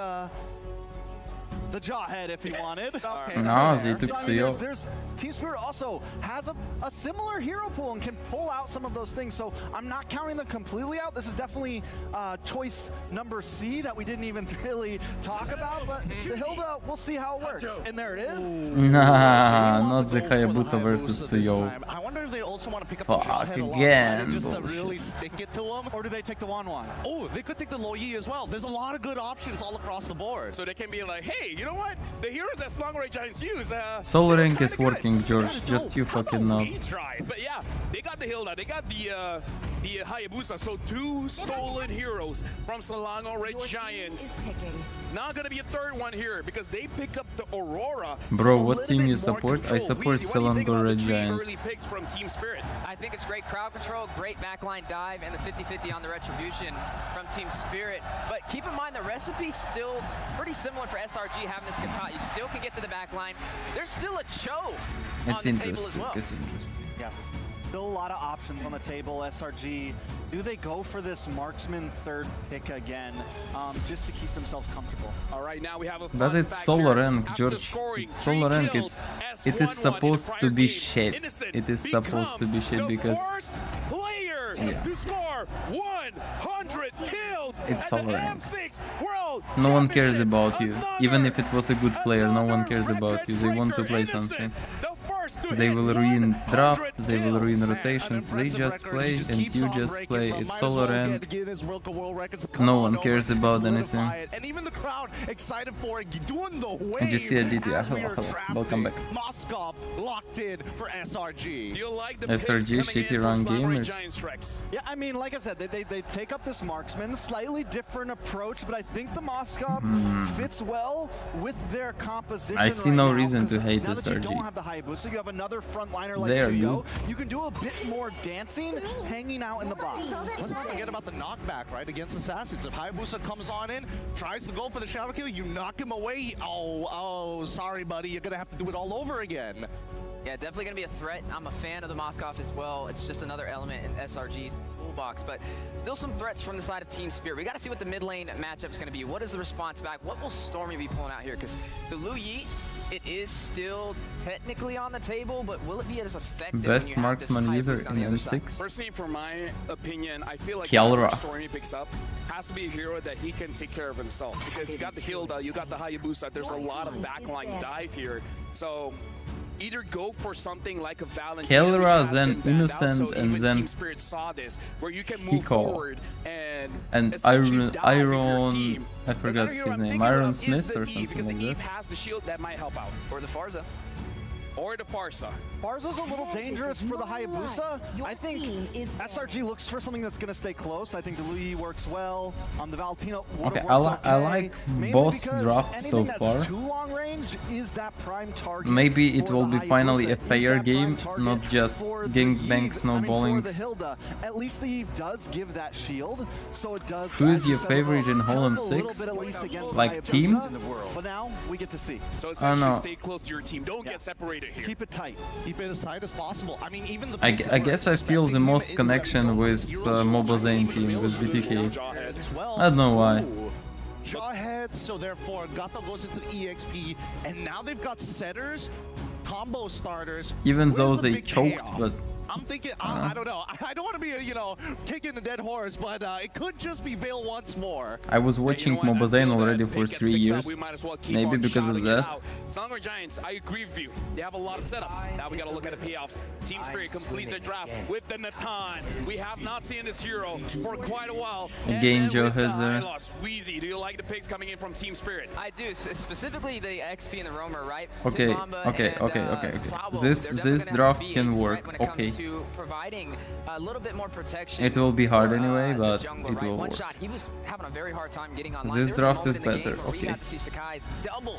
Speaker 1: Jawhead if he wanted.
Speaker 3: No, they took
Speaker 1: So, I mean,
Speaker 3: Suyo.
Speaker 1: there's Team Spirit also has a similar hero pool and can pull out some of those things. So I'm not counting them completely out. This is definitely choice number C that we didn't even really talk about. But the Hilda, we'll see how it works. And there it is.
Speaker 3: Nah, not the Hayabusa versus Suyo.
Speaker 2: I wonder if they also want to pick up
Speaker 3: Fuck,
Speaker 2: the Jawhead alongside
Speaker 3: again,
Speaker 2: it just to
Speaker 3: bullshit.
Speaker 2: really stick it to him.
Speaker 1: Or do they take the Wanwan?
Speaker 2: Oh, they could take the Lo Yi as well. There's a lot of good options all across the board.
Speaker 4: So they can be like, hey, you know what? The heroes that Long Range Giants use,
Speaker 3: Soul
Speaker 4: they're
Speaker 3: Ring
Speaker 4: kinda
Speaker 3: is
Speaker 4: good.
Speaker 3: working, George. Just you fucking know.
Speaker 4: He tried, but yeah, they got the Hilda, they got the Hayabusa. So 2 stolen heroes from Selangor Red Giants. Not gonna be a third one here because they pick up the Aurora.
Speaker 3: Bro,
Speaker 4: So a
Speaker 3: what
Speaker 4: little
Speaker 3: team
Speaker 4: bit
Speaker 3: you
Speaker 4: more
Speaker 3: support? I
Speaker 4: control.
Speaker 3: support
Speaker 4: Weezy, what do you think
Speaker 3: Selangor
Speaker 4: about
Speaker 3: Red
Speaker 4: the 3
Speaker 3: Giants.
Speaker 4: early picks from Team Spirit?
Speaker 5: I think it's great crowd control, great backline dive, and the 50-50 on the retribution from Team Spirit. But keep in mind the recipe's still pretty similar for SRG having this Kata. You still can get to the backline. There's still a Cho on
Speaker 3: It's
Speaker 5: the table as
Speaker 3: interesting.
Speaker 5: well.
Speaker 3: It's interesting.
Speaker 1: Yes. Still a lot of options on the table. SRG, do they go for this marksman third pick again just to keep themselves comfortable?
Speaker 4: All right, now we have a
Speaker 3: But
Speaker 4: fun
Speaker 3: it's
Speaker 4: fact
Speaker 3: solo
Speaker 4: here.
Speaker 3: rank,
Speaker 4: After
Speaker 3: George.
Speaker 4: scoring
Speaker 3: It's solo
Speaker 4: 3
Speaker 3: rank.
Speaker 4: kills,
Speaker 3: It is
Speaker 4: S11
Speaker 3: supposed
Speaker 4: in the
Speaker 3: to be
Speaker 4: prior game,
Speaker 3: shit.
Speaker 4: Innocent
Speaker 3: It is supposed to be
Speaker 4: becomes
Speaker 3: shit
Speaker 4: the
Speaker 3: because
Speaker 4: first player
Speaker 3: Yeah.
Speaker 4: to score 100 kills
Speaker 3: It's
Speaker 4: at
Speaker 3: solo
Speaker 4: the
Speaker 3: rank.
Speaker 4: M6 World
Speaker 3: no one cares
Speaker 4: Championship.
Speaker 3: about you. Even if it was a good player, no one cares about you. They want to play something. They will ruin draft, they will ruin rotations, they just play and you just play. It's solo rank. No one cares about anything.
Speaker 2: And even the crowd excited for it, doing the wave.
Speaker 3: And you see Aditya.
Speaker 2: as we
Speaker 3: Hello,
Speaker 2: are
Speaker 3: hello.
Speaker 2: drafting.
Speaker 3: Welcome back.
Speaker 2: Moskov locked in for SRG.
Speaker 4: Do you like the
Speaker 3: SRG,
Speaker 4: picks coming
Speaker 3: shitty
Speaker 4: in
Speaker 3: run
Speaker 4: from Slumber
Speaker 3: gamers.
Speaker 4: Giants, Rex?
Speaker 1: Yeah, I mean, like I said, they take up this marksman, slightly different approach, but I think the Moskov fits well with their composition.
Speaker 3: I see
Speaker 1: right
Speaker 3: no
Speaker 1: now,
Speaker 3: reason to
Speaker 1: 'cause
Speaker 3: hate
Speaker 1: now that you
Speaker 3: SRG.
Speaker 1: don't have the Hayabusa, you have another frontliner like
Speaker 3: There
Speaker 1: Suyo.
Speaker 3: you.
Speaker 1: You can do a bit more dancing, hanging out in the box.
Speaker 2: Let's not forget about the knockback, right, against Assassins. If Hayabusa comes on in, tries to go for the shadow kill, you knock him away. Oh, sorry, buddy. You're going to have to do it all over again.
Speaker 5: Yeah, definitely going to be a threat. I'm a fan of the Moskov as well. It's just another element in SRG's toolbox, but still some threats from the side of Team Spirit. We got to see what the mid lane matchup is going to be. What is the response back? What will Stormy be pulling out here? Because the Lu Yi, it is still technically on the table, but will it be as effective when
Speaker 3: Best
Speaker 5: you have this
Speaker 3: marksman user
Speaker 5: Hayabusa on
Speaker 3: in
Speaker 5: the other side?
Speaker 3: M6.
Speaker 4: Personally, for my opinion, I feel like
Speaker 3: Kialra.
Speaker 4: whoever Stormy picks up has to be a hero that he can take care of himself. Because you got the Hilda, you got the Hayabusa, there's a lot of backline dive here. So either go for something like a Valentine,
Speaker 3: Kialra,
Speaker 4: which has
Speaker 3: then
Speaker 4: been banned out,
Speaker 3: Innocent,
Speaker 4: so
Speaker 3: and
Speaker 4: even
Speaker 3: then
Speaker 4: Team Spirit saw this, where you can move
Speaker 3: Hiko.
Speaker 4: forward and
Speaker 3: Iron,
Speaker 4: essentially dive if you're a team.
Speaker 3: I forgot
Speaker 4: Another hero
Speaker 3: his
Speaker 4: I'm
Speaker 3: name,
Speaker 4: thinking
Speaker 3: Iron
Speaker 4: of is
Speaker 3: Smith
Speaker 4: the
Speaker 3: or
Speaker 4: Eve,
Speaker 3: something
Speaker 4: because
Speaker 3: like
Speaker 4: the Eve
Speaker 3: that.
Speaker 4: has the shield that might help out.
Speaker 5: Or the Farza.
Speaker 4: Or the Farsa.
Speaker 1: Farza's a little dangerous for the Hayabusa. I think SRG looks for something that's going to stay close. I think the Lu Yi works well. The Valentina would
Speaker 3: Okay,
Speaker 1: have
Speaker 3: I
Speaker 1: worked
Speaker 3: like
Speaker 1: mainly
Speaker 3: both
Speaker 1: because
Speaker 3: drafts so
Speaker 1: anything that's
Speaker 3: far.
Speaker 1: too long range is that prime target.
Speaker 3: Maybe it
Speaker 1: for
Speaker 3: will
Speaker 1: the
Speaker 3: be finally a
Speaker 1: Hayabusa. Is
Speaker 3: fair
Speaker 1: that
Speaker 3: game,
Speaker 1: prime target
Speaker 3: not just
Speaker 1: for the
Speaker 3: gangbang
Speaker 1: Eve?
Speaker 3: snowballing.
Speaker 1: For the Hilda, at least the Eve does give that shield, so it does.
Speaker 3: Who is
Speaker 1: as you
Speaker 3: your
Speaker 1: said,
Speaker 3: favorite in
Speaker 1: help
Speaker 3: Holland
Speaker 1: a little
Speaker 3: 6?
Speaker 1: bit at least against
Speaker 3: Like
Speaker 1: the
Speaker 3: team?
Speaker 1: Hayabusa. But now we get to see.
Speaker 4: So
Speaker 3: I
Speaker 4: essentially
Speaker 3: know.
Speaker 4: stay close to your team. Don't get separated here.
Speaker 1: Keep it tight.
Speaker 2: Keep it as tight as possible. I mean, even the
Speaker 3: I
Speaker 2: picks that we're
Speaker 3: guess I feel the
Speaker 2: expecting
Speaker 3: most
Speaker 2: him
Speaker 3: connection
Speaker 2: in
Speaker 3: with
Speaker 2: Heroes
Speaker 3: Mobile
Speaker 2: Launch,
Speaker 3: Zane
Speaker 2: even
Speaker 3: team, with
Speaker 2: Heroes
Speaker 3: BTK.
Speaker 2: Launch as well.
Speaker 3: I don't know why.
Speaker 2: Ooh. Jawhead, so therefore Gato goes into the EXP, and now they've got setters, combo starters.
Speaker 3: Even
Speaker 2: Where's
Speaker 3: though
Speaker 2: the
Speaker 3: they
Speaker 2: big
Speaker 3: choked,
Speaker 2: payoff?
Speaker 3: but
Speaker 2: I'm thinking, I don't know. I don't want to be, kicking the dead horse, but it could just be Veil once more.
Speaker 3: I was watching Mobile Zane already for 3 years. Maybe because of that.
Speaker 4: Selangor Giants, I agree with you. They have a lot of setups. Now we got to look at the payoffs. Team Spirit completes their draft with the Natan. We have not seen this hero for quite a while.
Speaker 3: Again, Joe
Speaker 4: has
Speaker 3: has
Speaker 4: Wheezy, do you like the picks coming in from Team Spirit?
Speaker 5: I do, specifically the XP and the Roamer, right?
Speaker 3: Okay,
Speaker 5: Timbamba
Speaker 3: okay,
Speaker 5: and,
Speaker 3: okay.
Speaker 5: Sabo,
Speaker 3: This
Speaker 5: they're definitely gonna have
Speaker 3: draft
Speaker 5: to be a
Speaker 3: can
Speaker 5: threat
Speaker 3: work.
Speaker 5: when it comes
Speaker 3: Okay.
Speaker 5: to to providing a little bit more protection.
Speaker 3: It will be hard
Speaker 5: for,
Speaker 3: anyway,
Speaker 5: the
Speaker 3: but
Speaker 5: jungle,
Speaker 3: it
Speaker 5: right?
Speaker 3: will
Speaker 5: One
Speaker 3: work.
Speaker 5: shot, he was having a very hard time getting online.
Speaker 3: This
Speaker 5: There was a
Speaker 3: draft is
Speaker 5: moment in the
Speaker 3: better,
Speaker 5: game where we
Speaker 3: okay.
Speaker 5: got to see Sakai's double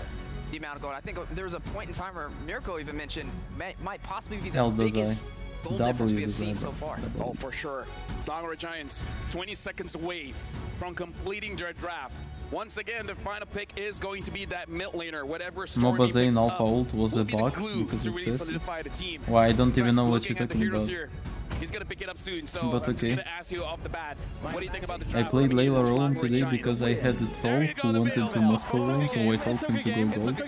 Speaker 5: the amount of gold. I think there was a point in time where Mirko even mentioned might possibly be the
Speaker 3: Dazai.
Speaker 5: biggest gold difference we have
Speaker 3: Dazai,
Speaker 5: seen
Speaker 3: bro.
Speaker 5: so far.
Speaker 4: Oh, for sure. Songwright Giants, 20 seconds away from completing their draft. Once again, the final pick is going to be that mid laner. Whatever Stormy
Speaker 3: Mobazane
Speaker 4: picks
Speaker 3: Alpha
Speaker 4: up
Speaker 3: ult was
Speaker 4: will
Speaker 3: a
Speaker 4: be the
Speaker 3: bug
Speaker 4: glue
Speaker 3: because
Speaker 4: to
Speaker 3: it
Speaker 4: really
Speaker 3: says.
Speaker 4: solidify the team.
Speaker 3: Well, I don't even know
Speaker 4: Just
Speaker 3: what
Speaker 4: looking
Speaker 3: you're
Speaker 4: at the
Speaker 3: talking
Speaker 4: heroes
Speaker 3: about.
Speaker 4: here, he's gonna pick it up soon, so
Speaker 3: But
Speaker 4: I'm just
Speaker 3: okay.
Speaker 4: gonna ask you off the bat. What do you think about the
Speaker 3: I
Speaker 4: draft?
Speaker 3: played
Speaker 4: What do you
Speaker 3: Layla
Speaker 4: think of
Speaker 3: Roam
Speaker 4: the
Speaker 3: today
Speaker 4: Giants?
Speaker 3: because I had a troll who wanted to Moscow roam, so I told him to go gold.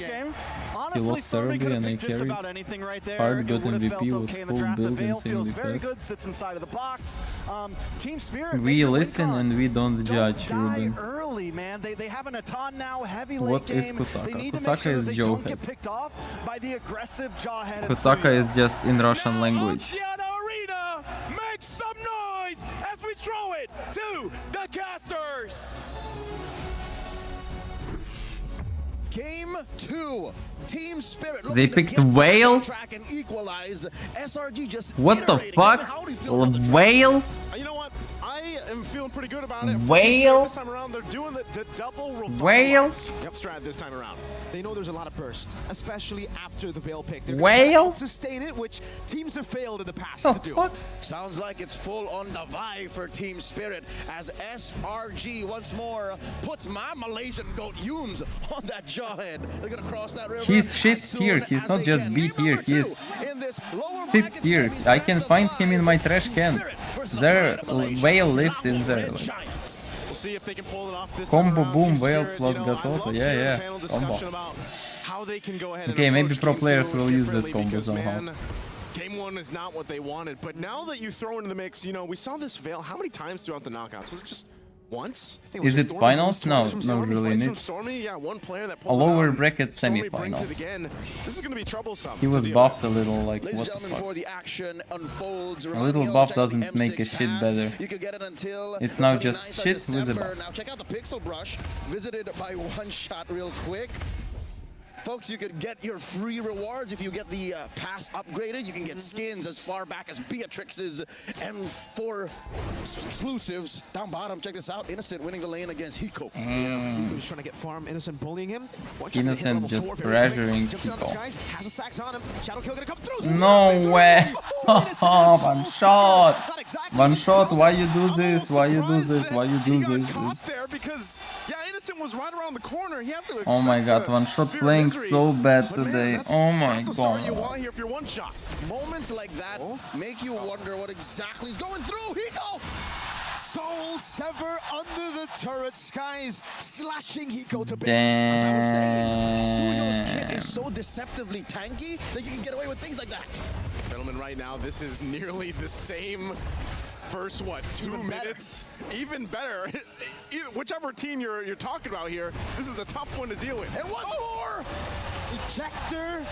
Speaker 3: He lost terribly and I carried. Hard, got MVP, was full build, insanely
Speaker 1: Very
Speaker 3: fast.
Speaker 1: good, sits inside of the box. Team Spirit.
Speaker 3: We listen and we don't judge,
Speaker 1: Don't die
Speaker 3: Ruben.
Speaker 1: early, man. They have an Aton now, heavy late
Speaker 3: What is
Speaker 1: game.
Speaker 3: Kosaka?
Speaker 1: They need to make
Speaker 3: Kosaka
Speaker 1: sure
Speaker 3: is
Speaker 1: that they don't
Speaker 3: Jawhead.
Speaker 1: get picked off by the aggressive jawhead.
Speaker 3: Kosaka is just in Russian language.
Speaker 4: Oceana Arena, make some noise as we throw it to the casters.
Speaker 6: Game 2. Team Spirit.
Speaker 3: They
Speaker 6: looking to
Speaker 3: picked
Speaker 6: get
Speaker 3: Whale?
Speaker 6: on track and equalize. SRG just
Speaker 3: What the
Speaker 6: iterating.
Speaker 3: fuck?
Speaker 6: How do you feel about the draft?
Speaker 3: Whale?
Speaker 8: You know what? I am feeling pretty good about it.
Speaker 3: Whale?
Speaker 8: This time around, they're doing the double
Speaker 3: Whale?
Speaker 8: Yep, strat this time around.
Speaker 7: They know there's a lot of burst, especially after the Veil pick. They're
Speaker 3: Whale?
Speaker 7: going to sustain it, which teams have failed in the past
Speaker 3: The
Speaker 7: to do.
Speaker 3: fuck?
Speaker 6: Sounds like it's full on Dazai for Team Spirit as SRG once more puts my Malaysian goat Yums on that jawhead. They're gonna cross that river.
Speaker 3: He's shit
Speaker 6: as soon
Speaker 3: here. He's
Speaker 6: as
Speaker 3: not
Speaker 6: they
Speaker 3: just
Speaker 6: can.
Speaker 3: B
Speaker 6: Game
Speaker 3: tier.
Speaker 6: number
Speaker 3: He is
Speaker 6: 2 in this lower
Speaker 3: 5th
Speaker 6: bracket
Speaker 3: tier.
Speaker 6: semis,
Speaker 3: I can
Speaker 6: best of
Speaker 3: find him in my
Speaker 6: 5.
Speaker 3: trash
Speaker 6: Team
Speaker 3: can.
Speaker 6: Spirit versus
Speaker 3: There,
Speaker 6: the Malaysians.
Speaker 3: Whale lives in there.
Speaker 6: Red Giants.
Speaker 8: We'll see if they can pull it off this
Speaker 3: Combo
Speaker 8: time around.
Speaker 3: boom,
Speaker 8: Team
Speaker 3: Whale
Speaker 8: Spirit,
Speaker 3: plus
Speaker 8: you know, I'd
Speaker 3: Gato.
Speaker 8: love to
Speaker 3: Yeah,
Speaker 8: hear
Speaker 3: yeah.
Speaker 8: a panel
Speaker 3: Combo.
Speaker 8: discussion about how they can go ahead and
Speaker 3: Okay, maybe
Speaker 8: approach
Speaker 3: pro
Speaker 8: game
Speaker 3: players
Speaker 8: 2
Speaker 3: will use that
Speaker 8: differently
Speaker 3: combo
Speaker 8: because,
Speaker 3: somehow.
Speaker 8: man, Game 1 is not what they wanted, but now that you throw into the mix, you know, we saw this Veil how many times throughout the knockouts? Was it just once? I think
Speaker 3: Is
Speaker 8: was
Speaker 3: it
Speaker 8: Stormy,
Speaker 3: finals? No,
Speaker 8: twice from
Speaker 3: no,
Speaker 8: Stormy,
Speaker 3: really.
Speaker 8: twice from
Speaker 3: It's
Speaker 8: Stormy. Yeah, one player that
Speaker 3: a
Speaker 8: pulled it
Speaker 3: lower
Speaker 8: out.
Speaker 3: bracket
Speaker 8: Stormy brings it
Speaker 3: semifinals.
Speaker 8: again. This is going to be troublesome.
Speaker 3: He
Speaker 8: to
Speaker 3: was
Speaker 8: deal
Speaker 3: buffed a
Speaker 8: with.
Speaker 3: little, like,
Speaker 6: Ladies
Speaker 3: what
Speaker 6: and
Speaker 3: the
Speaker 6: gentlemen,
Speaker 3: fuck?
Speaker 6: before the action unfolds,
Speaker 3: A little buff doesn't make a shit better.
Speaker 6: You can get it until
Speaker 3: It's
Speaker 6: the
Speaker 3: now just
Speaker 6: 29th of
Speaker 3: shit with a
Speaker 6: December.
Speaker 3: buff.
Speaker 6: Now check out the Pixel Brush, visited by One Shot real quick. Folks, you could get your free rewards if you get the pass upgraded. You can get skins as far back as Beatrix's M4 exclusives. Down bottom, check this out. Innocent winning the lane against Hiko.
Speaker 7: Hiko's trying to get farm. Innocent bullying him. One shot to hit
Speaker 3: Innocent
Speaker 7: level
Speaker 3: just
Speaker 7: 4, very quick.
Speaker 3: pressuring
Speaker 7: Jumps out the
Speaker 3: Hiko.
Speaker 7: skies, has a sax on him. Shadow kill gonna come through.
Speaker 3: No way!
Speaker 7: Oh,
Speaker 3: One shot!
Speaker 7: Not exactly
Speaker 3: One
Speaker 7: what he
Speaker 3: shot,
Speaker 7: called
Speaker 3: why
Speaker 7: it.
Speaker 3: you do this? Why you do this? Why you
Speaker 8: He
Speaker 3: do
Speaker 8: got
Speaker 3: this?
Speaker 8: caught there because, yeah, Innocent was right around the corner. He had to
Speaker 3: Oh my
Speaker 8: expect
Speaker 3: god,
Speaker 8: the
Speaker 3: One Shot
Speaker 8: Spirit
Speaker 3: playing
Speaker 8: misery.
Speaker 3: so bad
Speaker 6: But man,
Speaker 3: today.
Speaker 6: that's
Speaker 3: Oh my
Speaker 8: Not the start you
Speaker 3: god.
Speaker 8: want here if you're one shot.
Speaker 6: Moments like that make you wonder what exactly is going through. Hiko!
Speaker 7: Soul Sever under the turret. Skies slashing Hiko to bits.
Speaker 6: As I was saying, Suyo's kit
Speaker 3: Damn.
Speaker 6: is so deceptively tanky that you can get away with things like that.
Speaker 8: Gentlemen, right now, this is nearly the same first, what, 2
Speaker 7: Even better.
Speaker 8: minutes? Even better. Whichever team you're talking about here, this is a tough one to deal with.
Speaker 6: And once more,
Speaker 7: Ejector,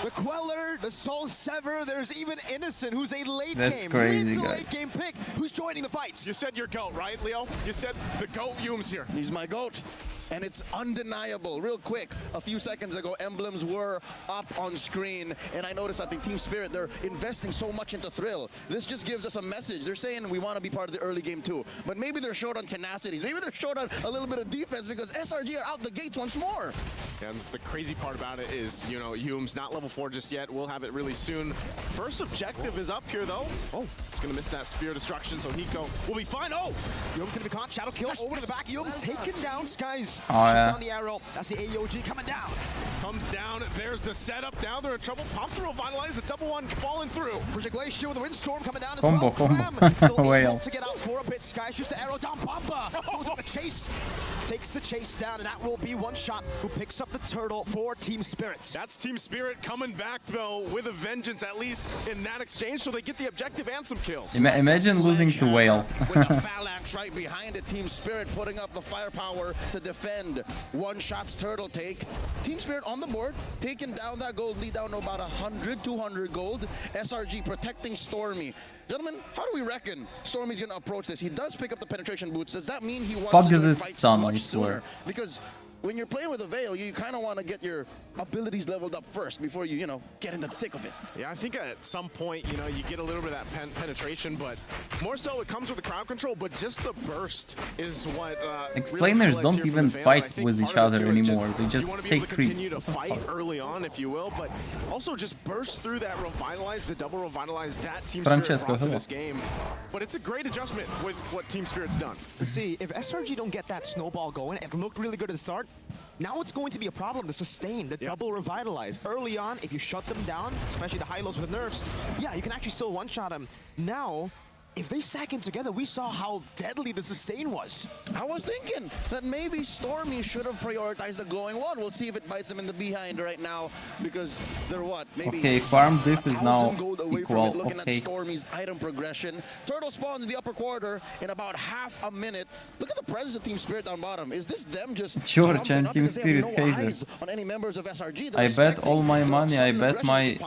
Speaker 7: the Queller, the Soul Sever. There's even Innocent, who's a late
Speaker 3: That's
Speaker 7: game,
Speaker 3: crazy,
Speaker 7: mid to
Speaker 3: guys.
Speaker 7: late game pick, who's joining the fights.
Speaker 8: You said your GOAT, right, Leo? You said the GOAT Yums here.
Speaker 6: he's my GOAT. And it's undeniable. Real quick, a few seconds ago, emblems were up on screen. And I noticed, I think Team Spirit, they're investing so much into Thrill. This just gives us a message. They're saying we want to be part of the early game too. But maybe they're short on tenacities. Maybe they're short on a little bit of defense because SRG are out the gates once more.
Speaker 8: And the crazy part about it is, you know, Yums not level 4 just yet. We'll have it really soon. First objective is up here, though. Oh, it's going to miss that Spear Destruction, so Hiko will be fine. Oh!
Speaker 7: Yum's gonna be caught. Shadow kill over to the back. Yum's taken down. Skies
Speaker 3: Oh,
Speaker 7: shoots
Speaker 3: yeah.
Speaker 7: on the arrow. That's the AOG coming down.
Speaker 8: Comes down, there's the setup. Now they're in trouble. Pop through, Vitalize, the double one falling through.
Speaker 7: Project Glacier with the windstorm coming down as
Speaker 3: Combo,
Speaker 7: well.
Speaker 3: combo.
Speaker 7: Cram still
Speaker 3: Whale.
Speaker 7: able to get out for a bit. Sky shoots the arrow down. Bomba goes on the chase. Takes the chase down, and that will be One Shot who picks up the turtle for Team Spirit.
Speaker 8: That's Team Spirit coming back, though, with a vengeance, at least in that exchange, so they get the objective and some kills.
Speaker 3: Imagine losing to Whale.
Speaker 6: With the phalanx right behind it, Team Spirit putting up the firepower to defend. One Shot's turtle take. Team Spirit on the board, taking down that gold lead down to about 100, 200 gold. SRG protecting Stormy. Gentlemen, how do we reckon Stormy's going to approach this? He does pick up the penetration boots. Does that mean he wants
Speaker 3: Fuck
Speaker 6: to
Speaker 3: is
Speaker 6: do
Speaker 3: it,
Speaker 6: fight
Speaker 3: son, I
Speaker 6: much
Speaker 3: swear.
Speaker 6: sooner? Because when you're playing with a Veil, you kind of want to get your abilities leveled up first before you, get in the thick of it.
Speaker 8: Yeah, I think at some point, you get a little bit of that penetration, but more so it comes with the crowd control, but just the burst is what
Speaker 3: Explainers
Speaker 8: really
Speaker 3: don't even fight with each other anymore, they just take creeps.
Speaker 8: Continue to fight early on, if you will, but also just burst through that revitalize, the double revitalize that Team Spirit brought to this game. But it's a great adjustment with what Team Spirit's done.
Speaker 7: See, if SRG don't get that snowball going, it looked really good at the start. Now it's going to be a problem to sustain the double revitalize. Early on, if you shut them down, especially the high-lows with nerfs, yeah, you can actually still one-shot them. Now, if they stack in together, we saw how deadly the sustain was.
Speaker 6: I was thinking that maybe Stormy should have prioritized the glowing one. We'll see if it bites them in the behind right now, because they're what? Maybe
Speaker 3: okay, farm diff is now equal.
Speaker 6: Looking
Speaker 3: okay.
Speaker 6: at Stormy's item progression. Turtle spawns in the upper quarter in about half a minute. Look at the presence of Team Spirit down bottom. Is this them just
Speaker 3: George and Team Spirit
Speaker 6: eyes on any members of SRG?
Speaker 3: I bet all my money, I bet my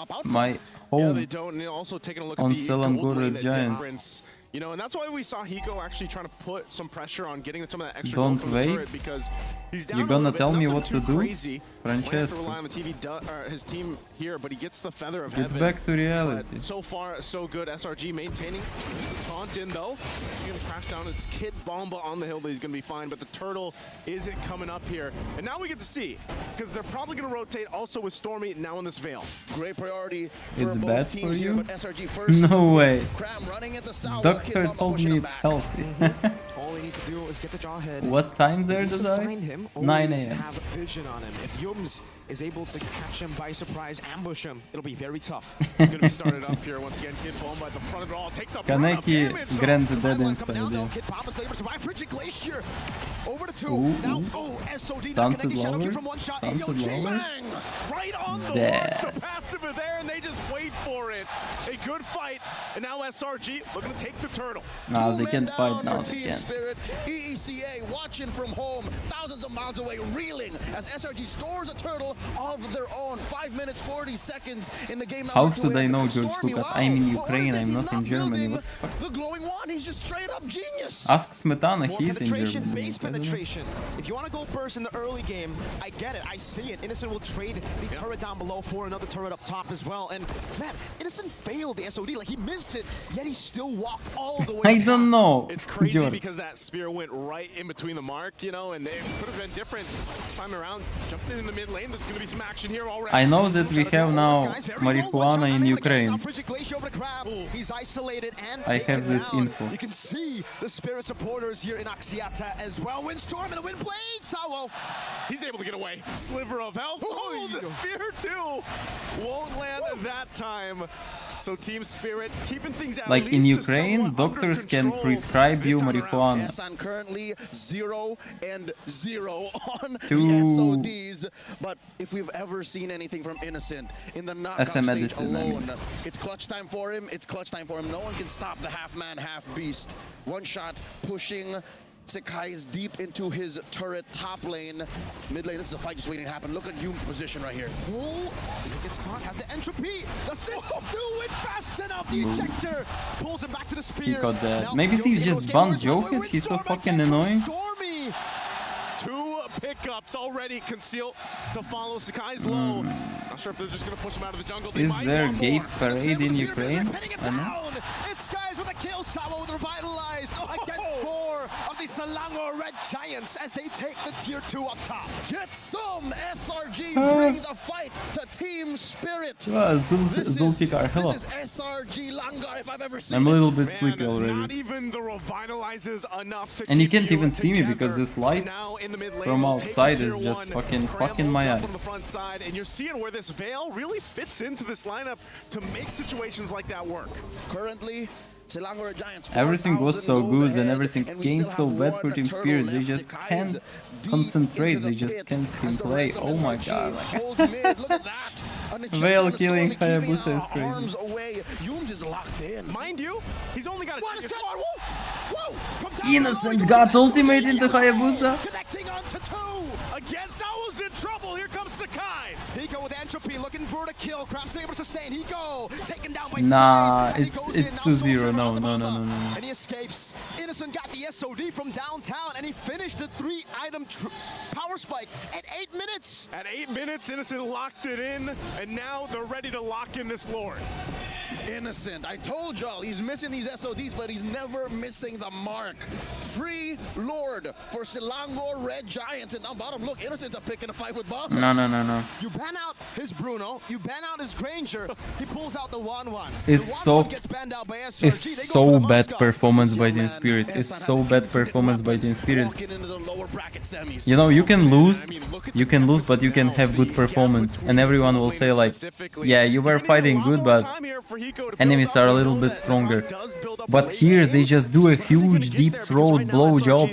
Speaker 3: home
Speaker 8: they don't. And also taking a look
Speaker 3: on
Speaker 8: at the
Speaker 3: Selangor Giants.
Speaker 8: And that's why we saw Hiko actually trying to put some pressure on getting some of that extra
Speaker 3: Don't
Speaker 8: gold from the
Speaker 3: wait.
Speaker 8: turret, because he's down
Speaker 3: You're gonna
Speaker 8: a little
Speaker 3: tell
Speaker 8: bit.
Speaker 3: me
Speaker 8: Nothing
Speaker 3: what to
Speaker 8: too
Speaker 3: do?
Speaker 8: crazy.
Speaker 3: Francesco.
Speaker 8: To rely on the TV, his team here, but he gets the feather of
Speaker 3: Get
Speaker 8: heaven.
Speaker 3: back to reality.
Speaker 8: But so far, so good. SRG maintaining the taunt in, though. He's going to crash down. It's Kid Bomba on the hill, but he's going to be fine. But the turtle isn't coming up here. And now we get to see, because they're probably going to rotate also with Stormy now in this Veil.
Speaker 6: Great priority for
Speaker 3: It's
Speaker 6: both
Speaker 3: bad
Speaker 6: teams
Speaker 3: for
Speaker 6: here,
Speaker 3: you?
Speaker 6: but SRG first.
Speaker 3: No way.
Speaker 6: Cram running into Sawa.
Speaker 3: Doctor told me it's healthy.
Speaker 7: All they need to do is get the jaw ahead.
Speaker 3: What time there,
Speaker 7: Needs to
Speaker 3: Dazai?
Speaker 7: find him,
Speaker 3: 9
Speaker 7: always
Speaker 3: AM.
Speaker 7: have vision on him. If Yums is able to catch him by surprise, ambush him, it'll be very tough.
Speaker 8: He's going to be started up here once again. Kid Bomba at the front of it all. Takes up
Speaker 3: Kaneki
Speaker 8: damage.
Speaker 3: granted dead
Speaker 7: Come
Speaker 3: inside,
Speaker 7: down,
Speaker 3: yeah.
Speaker 7: though. Kid Papa's able to survive. Frigid Glacier over to 2.
Speaker 3: Ooh,
Speaker 7: Now,
Speaker 3: ooh.
Speaker 7: SOD
Speaker 3: Dance
Speaker 7: not connecting.
Speaker 3: it
Speaker 7: Shadow
Speaker 3: lower.
Speaker 7: King from one shot.
Speaker 3: Dance it
Speaker 7: AOG.
Speaker 3: lower.
Speaker 8: Bang! Right on the
Speaker 3: There.
Speaker 8: mark. The passive are there, and they just wait for it. A good fight, and now SRG looking to take the turtle.
Speaker 3: Nah, they
Speaker 6: Two
Speaker 3: can't
Speaker 6: men
Speaker 3: fight
Speaker 6: down
Speaker 3: now,
Speaker 6: for
Speaker 3: they
Speaker 6: Team
Speaker 3: can't.
Speaker 6: Spirit. EECA watching from home, thousands of miles away, reeling as SRG scores a turtle of their own. 5 minutes, 40 seconds in the game.
Speaker 3: How
Speaker 6: number
Speaker 3: should
Speaker 6: two.
Speaker 3: I know, George
Speaker 6: Stormy,
Speaker 3: Lucas?
Speaker 6: wow.
Speaker 3: I'm in
Speaker 6: But what
Speaker 3: Ukraine,
Speaker 6: is this?
Speaker 3: I'm
Speaker 6: He's
Speaker 3: not in Germany.
Speaker 6: building
Speaker 3: What the fuck?
Speaker 6: The glowing one, he's just straight up genius.
Speaker 3: Ask Smetana,
Speaker 7: More
Speaker 3: he's in
Speaker 7: penetration,
Speaker 3: Germany.
Speaker 7: base
Speaker 3: I don't know.
Speaker 7: penetration. If you want to go first in the early game, I get it. I see it. Innocent will trade the turret down below for another turret up top as well. And man, Innocent failed the SOD. Like, he missed it, yet he still walked all the way
Speaker 3: I
Speaker 7: back.
Speaker 3: don't know.
Speaker 8: It's crazy
Speaker 3: George.
Speaker 8: because that spear went right in between the mark, and it could have been different this time around. Jumping in the mid lane, there's going to be some action here already.
Speaker 3: I know that we have now marijuana in Ukraine.
Speaker 7: He's isolated and
Speaker 3: I have
Speaker 7: taken
Speaker 3: this
Speaker 7: down.
Speaker 3: info.
Speaker 7: You can see the Spirit supporters here in Axiata as well. Windstorm and a wind blade. Sawo.
Speaker 8: He's able to get away. Sliver of health. Oh, the spear too. Won't land that time. So Team Spirit keeping things at
Speaker 3: Like in
Speaker 8: least to
Speaker 3: Ukraine,
Speaker 8: somewhat
Speaker 3: doctors
Speaker 8: under
Speaker 3: can
Speaker 8: control
Speaker 3: prescribe
Speaker 8: this
Speaker 3: you
Speaker 8: time around.
Speaker 3: marijuana.
Speaker 6: Esan currently 0 and 0 on
Speaker 3: Two.
Speaker 6: the SODs. But if we've ever seen anything from Innocent in the knockout
Speaker 3: SM
Speaker 6: stage
Speaker 3: medicine, I mean.
Speaker 6: alone, it's clutch time for him. It's clutch time for him. No one can stop the half-man, half-beast. One shot pushing Sekai's deep into his turret top lane. Mid lane, this is a fight just waiting to happen. Look at Yum's position right here.
Speaker 7: Oh, gets caught, has the entropy. Does it do it fast enough? The ejector pulls him back to the spears.
Speaker 3: He got that.
Speaker 7: Now,
Speaker 3: Maybe
Speaker 7: Yum's
Speaker 3: he's
Speaker 7: able
Speaker 3: just
Speaker 7: to
Speaker 3: banned
Speaker 7: escape.
Speaker 3: Jokic. He's so
Speaker 7: Windstorm
Speaker 3: fucking
Speaker 7: again from
Speaker 3: annoying.
Speaker 7: Stormy.
Speaker 8: 2 pickups already concealed to follow Sekai's low. Not sure if they're just going to push him out of the jungle. They
Speaker 3: Is
Speaker 8: might
Speaker 3: there
Speaker 8: want
Speaker 3: gate
Speaker 8: more.
Speaker 3: parade in Ukraine?
Speaker 7: I know. It's guys with a kill. Sawa with revitalized against 4 of the Selangor Red Giants as they take the tier 2 up top.
Speaker 6: Get some SRG bring the fight to Team Spirit.
Speaker 3: Well,
Speaker 6: This
Speaker 3: Zulfikar, hello.
Speaker 6: is SRG Langar if I've ever seen
Speaker 3: I'm a little
Speaker 6: it.
Speaker 3: bit
Speaker 8: Man,
Speaker 3: sleepy already.
Speaker 8: Not even the revitalizes enough to
Speaker 3: And you
Speaker 8: keep
Speaker 3: can't even see me
Speaker 8: together.
Speaker 3: because this light
Speaker 8: Now in the mid lane,
Speaker 3: from
Speaker 8: we'll take
Speaker 3: outside
Speaker 8: tier
Speaker 3: is just
Speaker 8: 1,
Speaker 3: fucking
Speaker 8: Cram
Speaker 3: fucking my
Speaker 8: holds up
Speaker 3: eyes.
Speaker 8: on the front side, and you're seeing where this Veil really fits into this lineup to make situations like that work.
Speaker 6: Currently, Selangor Giants.
Speaker 3: Everything was so
Speaker 6: 4,000
Speaker 3: good
Speaker 6: gold
Speaker 3: and
Speaker 6: ahead,
Speaker 3: everything
Speaker 6: and we
Speaker 3: gained
Speaker 6: still
Speaker 3: so
Speaker 6: have
Speaker 3: bad
Speaker 6: one
Speaker 3: for Team
Speaker 6: turtle
Speaker 3: Spirit. They
Speaker 6: left.
Speaker 3: just
Speaker 6: Sekai
Speaker 3: can't
Speaker 6: is deep
Speaker 3: concentrate.
Speaker 6: into the
Speaker 3: They just
Speaker 6: pit
Speaker 3: can't
Speaker 6: as the
Speaker 3: play.
Speaker 6: rest of
Speaker 3: Oh my
Speaker 6: SRG
Speaker 3: god.
Speaker 6: holds mid. Look at that. An eject
Speaker 3: Veil
Speaker 6: on the
Speaker 3: killing
Speaker 6: Stormy, keeping
Speaker 3: Hayabusa is
Speaker 6: our
Speaker 3: crazy.
Speaker 6: arms away. Yums is locked in.
Speaker 8: Mind you, he's only got
Speaker 6: What
Speaker 8: a
Speaker 6: a shot! Whoa! From down
Speaker 3: Innocent
Speaker 6: below,
Speaker 3: got
Speaker 6: he goes
Speaker 3: ultimate
Speaker 6: to
Speaker 3: into Hayabusa.
Speaker 6: Connecting onto 2.
Speaker 8: Again, Sao's in trouble. Here comes Sekai's.
Speaker 7: Hiko with entropy, looking for the kill. Cram's able to sustain. Hiko taken down by
Speaker 3: Nah,
Speaker 7: Skies.
Speaker 3: it's 2-0. No.
Speaker 7: And he escapes. Innocent got the SOD from downtown, and he finished the 3-item power spike at 8 minutes.
Speaker 8: At 8 minutes, Innocent locked it in, and now they're ready to lock in this Lord.
Speaker 6: Innocent, I told y'all, he's missing these SODs, but he's never missing the mark. Free Lord for Selangor Red Giants, and now bottom, look, Innocent's a pick in a fight with Bob.
Speaker 3: No.
Speaker 7: You ban out his Bruno, you ban out his Granger, he pulls out the 1-1.
Speaker 3: It's
Speaker 7: gets banned out by SRG.
Speaker 3: It's so bad performance by Team Spirit. It's so bad performance by Team Spirit. You know, you can lose, but you can have good performance, and everyone will say like, yeah, you were fighting good, but enemies are a little bit stronger. But here they just do a huge deep throat blow job,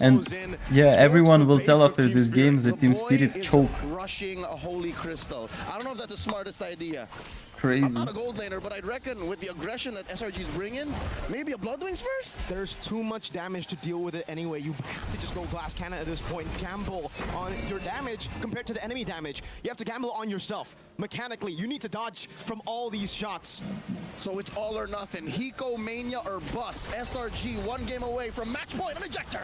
Speaker 3: and yeah, everyone will tell after this game that Team Spirit choke.
Speaker 6: Rushing a Holy Crystal. I don't know if that's the smartest idea.
Speaker 3: Crazy.
Speaker 6: I'm not a gold laner, but I'd reckon with the aggression that SRG's bringing, maybe a Bloodwings first?
Speaker 7: There's too much damage to deal with it anyway. You have to just go glass cannon at this point. Gamble on your damage compared to the enemy damage. You have to gamble on yourself. Mechanically, you need to dodge from all these shots.
Speaker 6: So it's all or nothing. Hiko, Mania, or bust. SRG 1 game away from match point and ejector.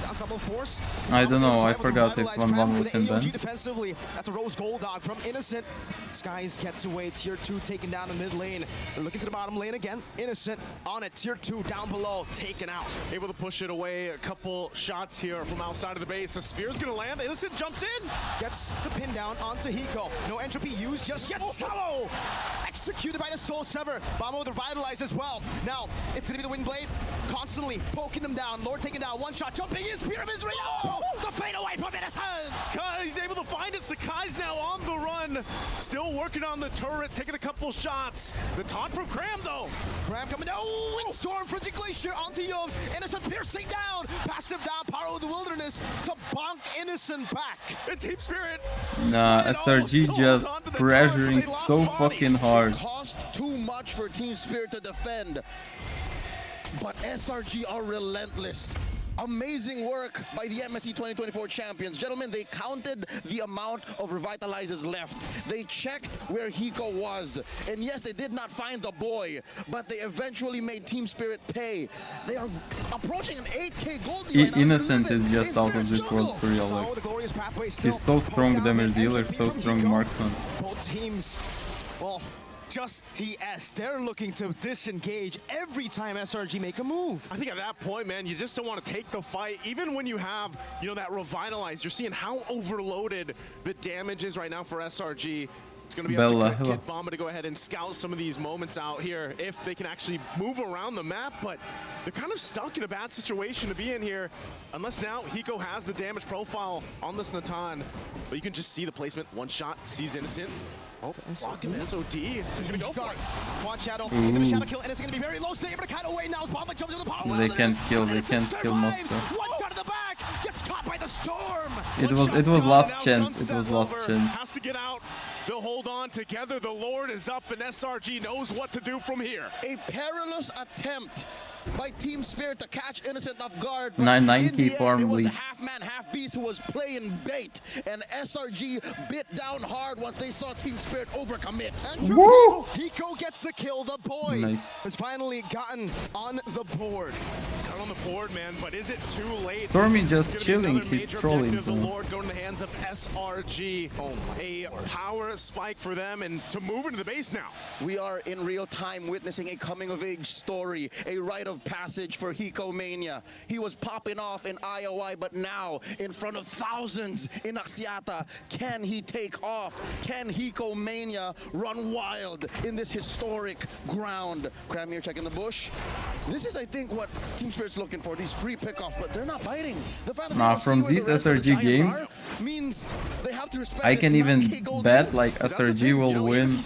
Speaker 7: Ensemble force.
Speaker 3: I don't know, I forgot if 1-1 was in ban.
Speaker 7: Defensively, that's a Rose Gold Dog from Innocent. Skies gets away. Tier 2 taken down in mid lane. They're looking to the bottom lane again. Innocent on it. Tier 2 down below, taken out.
Speaker 8: Able to push it away. A couple shots here from outside of the base. The spear's gonna land. Innocent jumps in.
Speaker 7: Gets the pin down onto Hiko. No entropy used just yet. Solo! Executed by the Soul Sever. Bombo with Revitalize as well. Now, it's gonna be the Windblade. Constantly poking them down. Lord taken down. One shot. Jumping in. Spear of Israel. The fade away from Innocent.
Speaker 8: He's able to find it. Sakai's now on the run. Still working on the turret. Taking a couple shots. The taunt from Cram, though.
Speaker 7: Cram coming down. Oh, Windstorm, Frigid Glacier onto Yums. Innocent piercing down. Passive down. Power of the Wilderness to bonk Innocent back.
Speaker 8: And Team Spirit.
Speaker 3: Nah, SRG just pressuring so fucking hard.
Speaker 6: Cost too much for Team Spirit to defend. But SRG are relentless. Amazing work by the MSC 2024 champions. Gentlemen, they counted the amount of revitalizers left. They checked where Hiko was. And yes, they did not find the boy, but they eventually made Team Spirit pay. They are approaching an 8K gold deal.
Speaker 3: Innocent is just out of this world for real. Like, he's so strong damage dealer, so strong marksman.
Speaker 7: Both teams, well, just TS. They're looking to disengage every time SRG make a move.
Speaker 8: I think at that point, man, you just don't want to take the fight. Even when you have, you know, that revitalize, you're seeing how overloaded the damage is right now for SRG. It's going to be up to Kid Bomba to go ahead and scout some of these moments out here if they can actually move around the map, but they're kind of stuck in a bad situation to be in here, unless now Hiko has the damage profile on this Natan. But you can just see the placement. One shot, sees Innocent. Oh, blocking the SOD. He's gonna go for it.
Speaker 7: Watch Shadow. The Shadow kill, and it's gonna be very low. So able to cut away now. Bomba jumps in the power.
Speaker 3: They can't kill Monster.
Speaker 7: One shot to the back. Gets caught by the storm.
Speaker 3: It was last chance. It was last chance.
Speaker 8: Has to get out. They'll hold on together. The Lord is up, and SRG knows what to do from here.
Speaker 6: A perilous attempt by Team Spirit to catch Innocent off guard.
Speaker 3: 990 farm
Speaker 6: it was the
Speaker 3: lead.
Speaker 6: half-man, half-beast who was playing bait, and SRG bit down hard once they saw Team Spirit overcommit.
Speaker 3: Woo!
Speaker 7: Hiko gets the kill. The boy has finally gotten on the board.
Speaker 8: Got on the board, man, but is it too late?
Speaker 3: Stormy just chilling. He's trolling.
Speaker 8: The Lord going in the hands of SRG. A power spike for them, and to move into the base now.
Speaker 6: We are in real time witnessing a coming-of-age story, a rite of passage for Hiko Mania. He was popping off in IOI, but now in front of thousands in Axiata, can he take off? Can Hiko Mania run wild in this historic ground? Cramir checking the bush. This is, I think, what Team Spirit's looking for, these free pickoffs, but they're not biting. The fact that
Speaker 3: from these SRG games,
Speaker 6: means they have to respect
Speaker 3: I can even bet like SRG will win.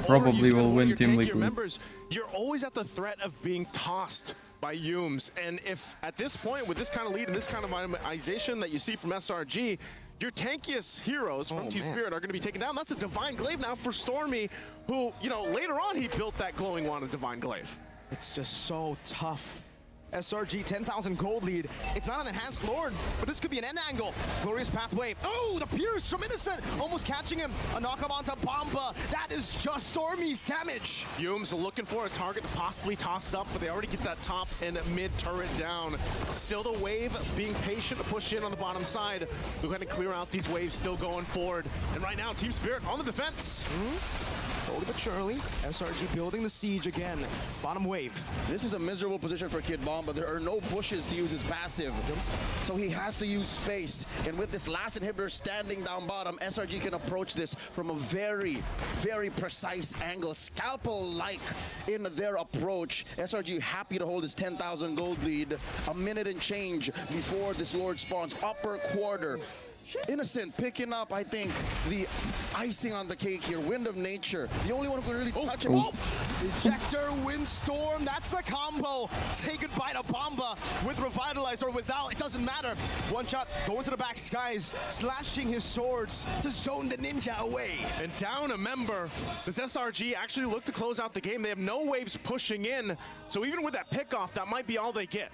Speaker 3: Probably will win Team Liquid.
Speaker 8: You're always at the threat of being tossed by Yums, and if at this point with this kind of lead and this kind of itemization that you see from SRG, your tankiest heroes from Team Spirit are going to be taken down. That's a Divine Glaive now for Stormy, who, you know, later on he built that glowing wand of Divine Glaive.
Speaker 7: It's just so tough SRG 10,000 gold lead. It's not an enhanced Lord, but this could be an end angle. Glorious pathway. Oh, the pierce from Innocent, almost catching him. A knockup onto Bomba. That is just Stormy's damage.
Speaker 8: Yume's looking for a target to possibly toss up, but they already get that top and mid turret down. Still the wave being patient to push in on the bottom side. We're going to clear out these waves, still going forward. And right now, Team Spirit on the defense.
Speaker 7: Slowly but surely, SRG building the siege again. Bottom wave.
Speaker 6: This is a miserable position for Kid Bomba. There are no bushes to use his passive, so he has to use space. And with this last inhibitor standing down bottom, SRG can approach this from a very, very precise angle, scalpel-like in their approach. SRG happy to hold his 10,000 gold lead. A minute and change before this Lord spawns. Upper quarter. Innocent picking up, I think, the icing on the cake here. Wind of Nature. The only one who can really touch him.
Speaker 7: Ejector, Windstorm, that's the combo. Say goodbye to Bomba with Revitalize or without, it doesn't matter. One shot, going to the back skies, slashing his swords to zone the ninja away.
Speaker 8: And down a member. Does SRG actually look to close out the game? They have no waves pushing in, so even with that pickoff, that might be all they get.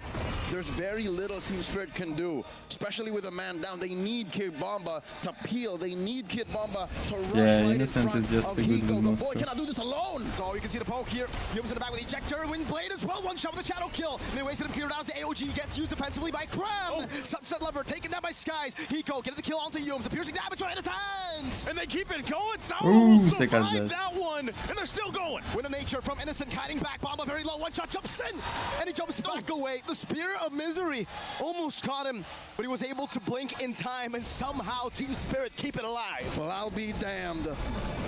Speaker 6: There's very little Team Spirit can do, especially with a man down. They need Kid Bomba to peel. They need Kid Bomba to rush right in front
Speaker 3: is just
Speaker 6: of
Speaker 3: a good
Speaker 6: Hiko. The boy
Speaker 3: monster.
Speaker 6: cannot do this alone.
Speaker 7: Oh, you can see the poke here. Yume's in the back with Ejector, Windblade as well. One shot with the Shadow Kill. They wasted him here now as the AOG gets used defensively by Cram. Sunset Lover taken down by Skies. Hiko getting the kill onto Yume. The piercing damage right in his hands.
Speaker 8: And they keep it going.
Speaker 3: Ooh,
Speaker 8: Sao
Speaker 3: sick as
Speaker 8: survived
Speaker 3: that.
Speaker 8: that one, and they're still going.
Speaker 7: Wind of Nature from Innocent hiding back. Bomba very low. One shot jumps in, and he jumps back away. The Spirit of Misery almost caught him, but he was able to blink in time, and somehow Team Spirit keep it alive.
Speaker 6: Well, I'll be damned.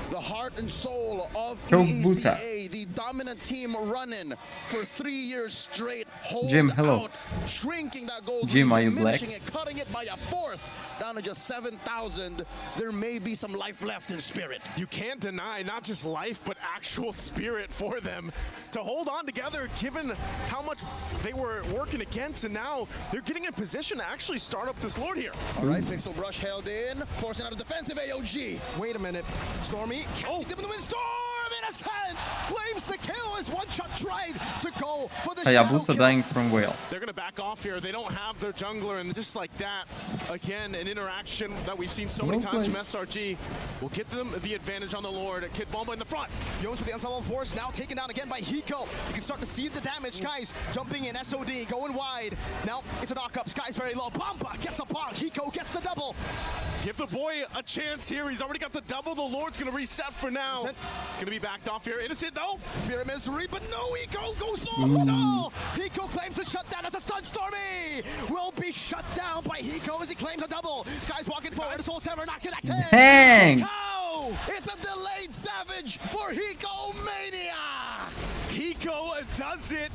Speaker 6: The heart and soul of
Speaker 3: Buta.
Speaker 6: ECA, the dominant team running for 3 years straight. Hold
Speaker 3: Jim, hello.
Speaker 6: out, shrinking that gold
Speaker 3: Jim,
Speaker 6: lead,
Speaker 3: are you
Speaker 6: diminishing
Speaker 3: black?
Speaker 6: it, cutting it by a fourth, down to just 7,000. There may be some life left in Spirit.
Speaker 8: You can't deny not just life, but actual spirit for them to hold on together, given how much they were working against, and now they're getting in position to actually start up this Lord here.
Speaker 6: All right, Pixel Brush held in, forcing out a defensive AOG.
Speaker 7: Wait a minute. Stormy catching them in the Windstorm. Innocent claims the kill as one shot tried to go for the Shadow
Speaker 3: Hayabusa
Speaker 7: Kill.
Speaker 3: dying from Whale.
Speaker 8: They're going to back off here. They don't have their jungler, and just like that, again, an interaction that we've seen so many times from SRG will get them the advantage on the Lord. Kid Bomba in the front.
Speaker 7: Yones with the Unstoppable Force, now taken down again by Hiko. You can start to see the damage. Guys jumping in, SOD going wide. Now it's a knock-up. Sky's very low. Bomba gets a block. Hiko gets the double.
Speaker 8: Give the boy a chance here. He's already got the double. The Lord's going to reset for now. It's going to be backed off here. Innocent, though.
Speaker 7: Spirit of Misery, but no, Hiko goes all in all. Hiko claims the shutdown as a stun. Stormy will be shut down by Hiko as he claims a double. Sky's walking forward. Soul Sever not connected.
Speaker 3: Dang!
Speaker 6: Hiko! It's a delayed Savage for Hiko Mania!
Speaker 8: Hiko does it.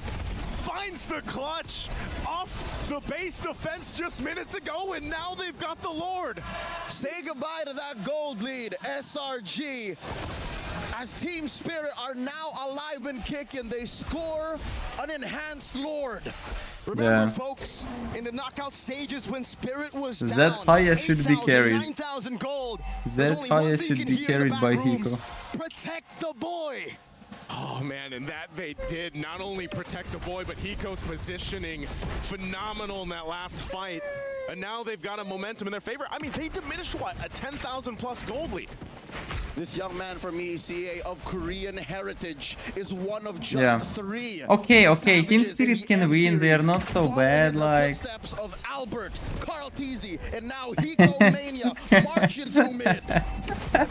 Speaker 8: Finds the clutch off the base defense just minutes ago, and now they've got the Lord.
Speaker 6: Say goodbye to that gold lead, SRG. As Team Spirit are now alive and kicking, they score an enhanced Lord.
Speaker 7: Remember, folks, in the knockout stages when Spirit was down,
Speaker 3: Zfire should be
Speaker 7: 8,000,
Speaker 3: carried.
Speaker 7: 9,000 gold. There's only one
Speaker 3: Zfire
Speaker 7: thing
Speaker 3: should
Speaker 7: you
Speaker 3: be
Speaker 7: can hear in
Speaker 3: carried
Speaker 7: the
Speaker 3: by
Speaker 7: back rooms.
Speaker 3: Hiko.
Speaker 7: Protect the boy.
Speaker 8: Oh man, and that they did. Not only protect the boy, but Hiko's positioning phenomenal in that last fight. And now they've got a momentum in their favor. I mean, they diminished what? A 10,000 plus gold lead.
Speaker 6: This young man from ECA of Korean heritage is one of just three.
Speaker 3: Okay, Team
Speaker 6: savages in
Speaker 3: Spirit
Speaker 6: the
Speaker 3: can
Speaker 6: M
Speaker 3: win. They are
Speaker 6: series,
Speaker 3: not so
Speaker 6: following
Speaker 3: bad.
Speaker 6: in the
Speaker 3: Like,
Speaker 6: footsteps of Albert, Carl Teasy, and now Hiko Mania marching through mid.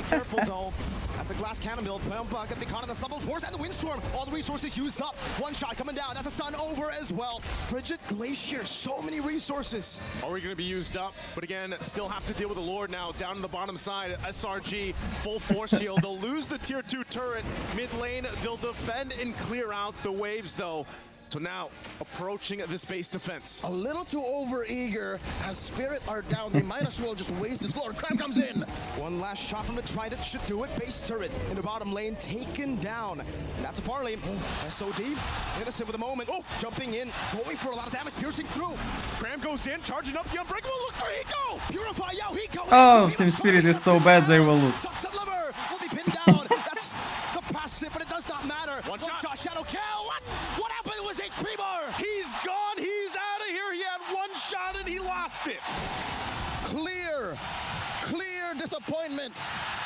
Speaker 7: Careful though. That's a glass cannon build. Bomba gonna be caught in the Unstoppable Force and the Windstorm. All the resources used up. One shot coming down. That's a stun over as well. Frigid Glacier. So many resources.
Speaker 8: Are we going to be used up? But again, still have to deal with the Lord now. Down in the bottom side, SRG, full force heal. They'll lose the tier 2 turret. Mid lane, they'll defend and clear out the waves though. So now, approaching this base defense.
Speaker 6: A little too over-eager. As Spirit are down, they might as well just waste this Lord. Crab comes in.
Speaker 7: One last shot from the Trident should do it. Base turret in the bottom lane taken down. And that's a parley. SOD, Innocent with a moment. Oh, jumping in, going for a lot of damage, piercing through.
Speaker 8: Cram goes in, charging up the Unbreakable. Look for Hiko!
Speaker 7: Purify, yo, Hiko.
Speaker 3: oh, Team Spirit is so bad they will lose.
Speaker 7: Sunset Lover will be pinned down. That's the passive, but it does not matter.
Speaker 8: One shot.
Speaker 7: Shadow Kill. What happened with HP bar?
Speaker 8: He's gone! missed it.
Speaker 6: Clear disappointment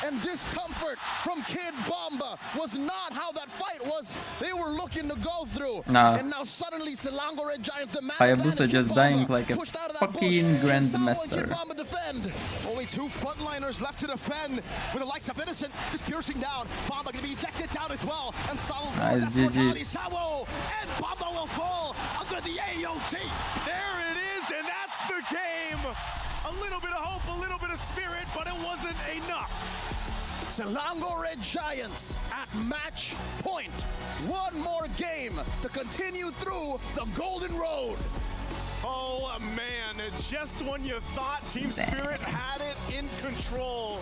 Speaker 6: and discomfort from Kid Bomba was not how that fight was. They were looking to go through.
Speaker 3: Nah.
Speaker 6: And now suddenly Selangor Red Giants demand
Speaker 3: Hayabusa just dying like a fucking grandmaster.
Speaker 7: Only 2 frontliners left to defend with the likes of Innocent just piercing down. Bomba gonna be ejected down as well. And
Speaker 3: Nice GG's.
Speaker 7: and Bomba will fall under the AOT.
Speaker 8: There it is, and that's the game. A little bit of hope, a little bit of spirit, but it wasn't enough.
Speaker 6: Selangor Red Giants at match point. One more game to continue through the Golden Road.
Speaker 8: Oh man, just when you thought Team Spirit had it in control,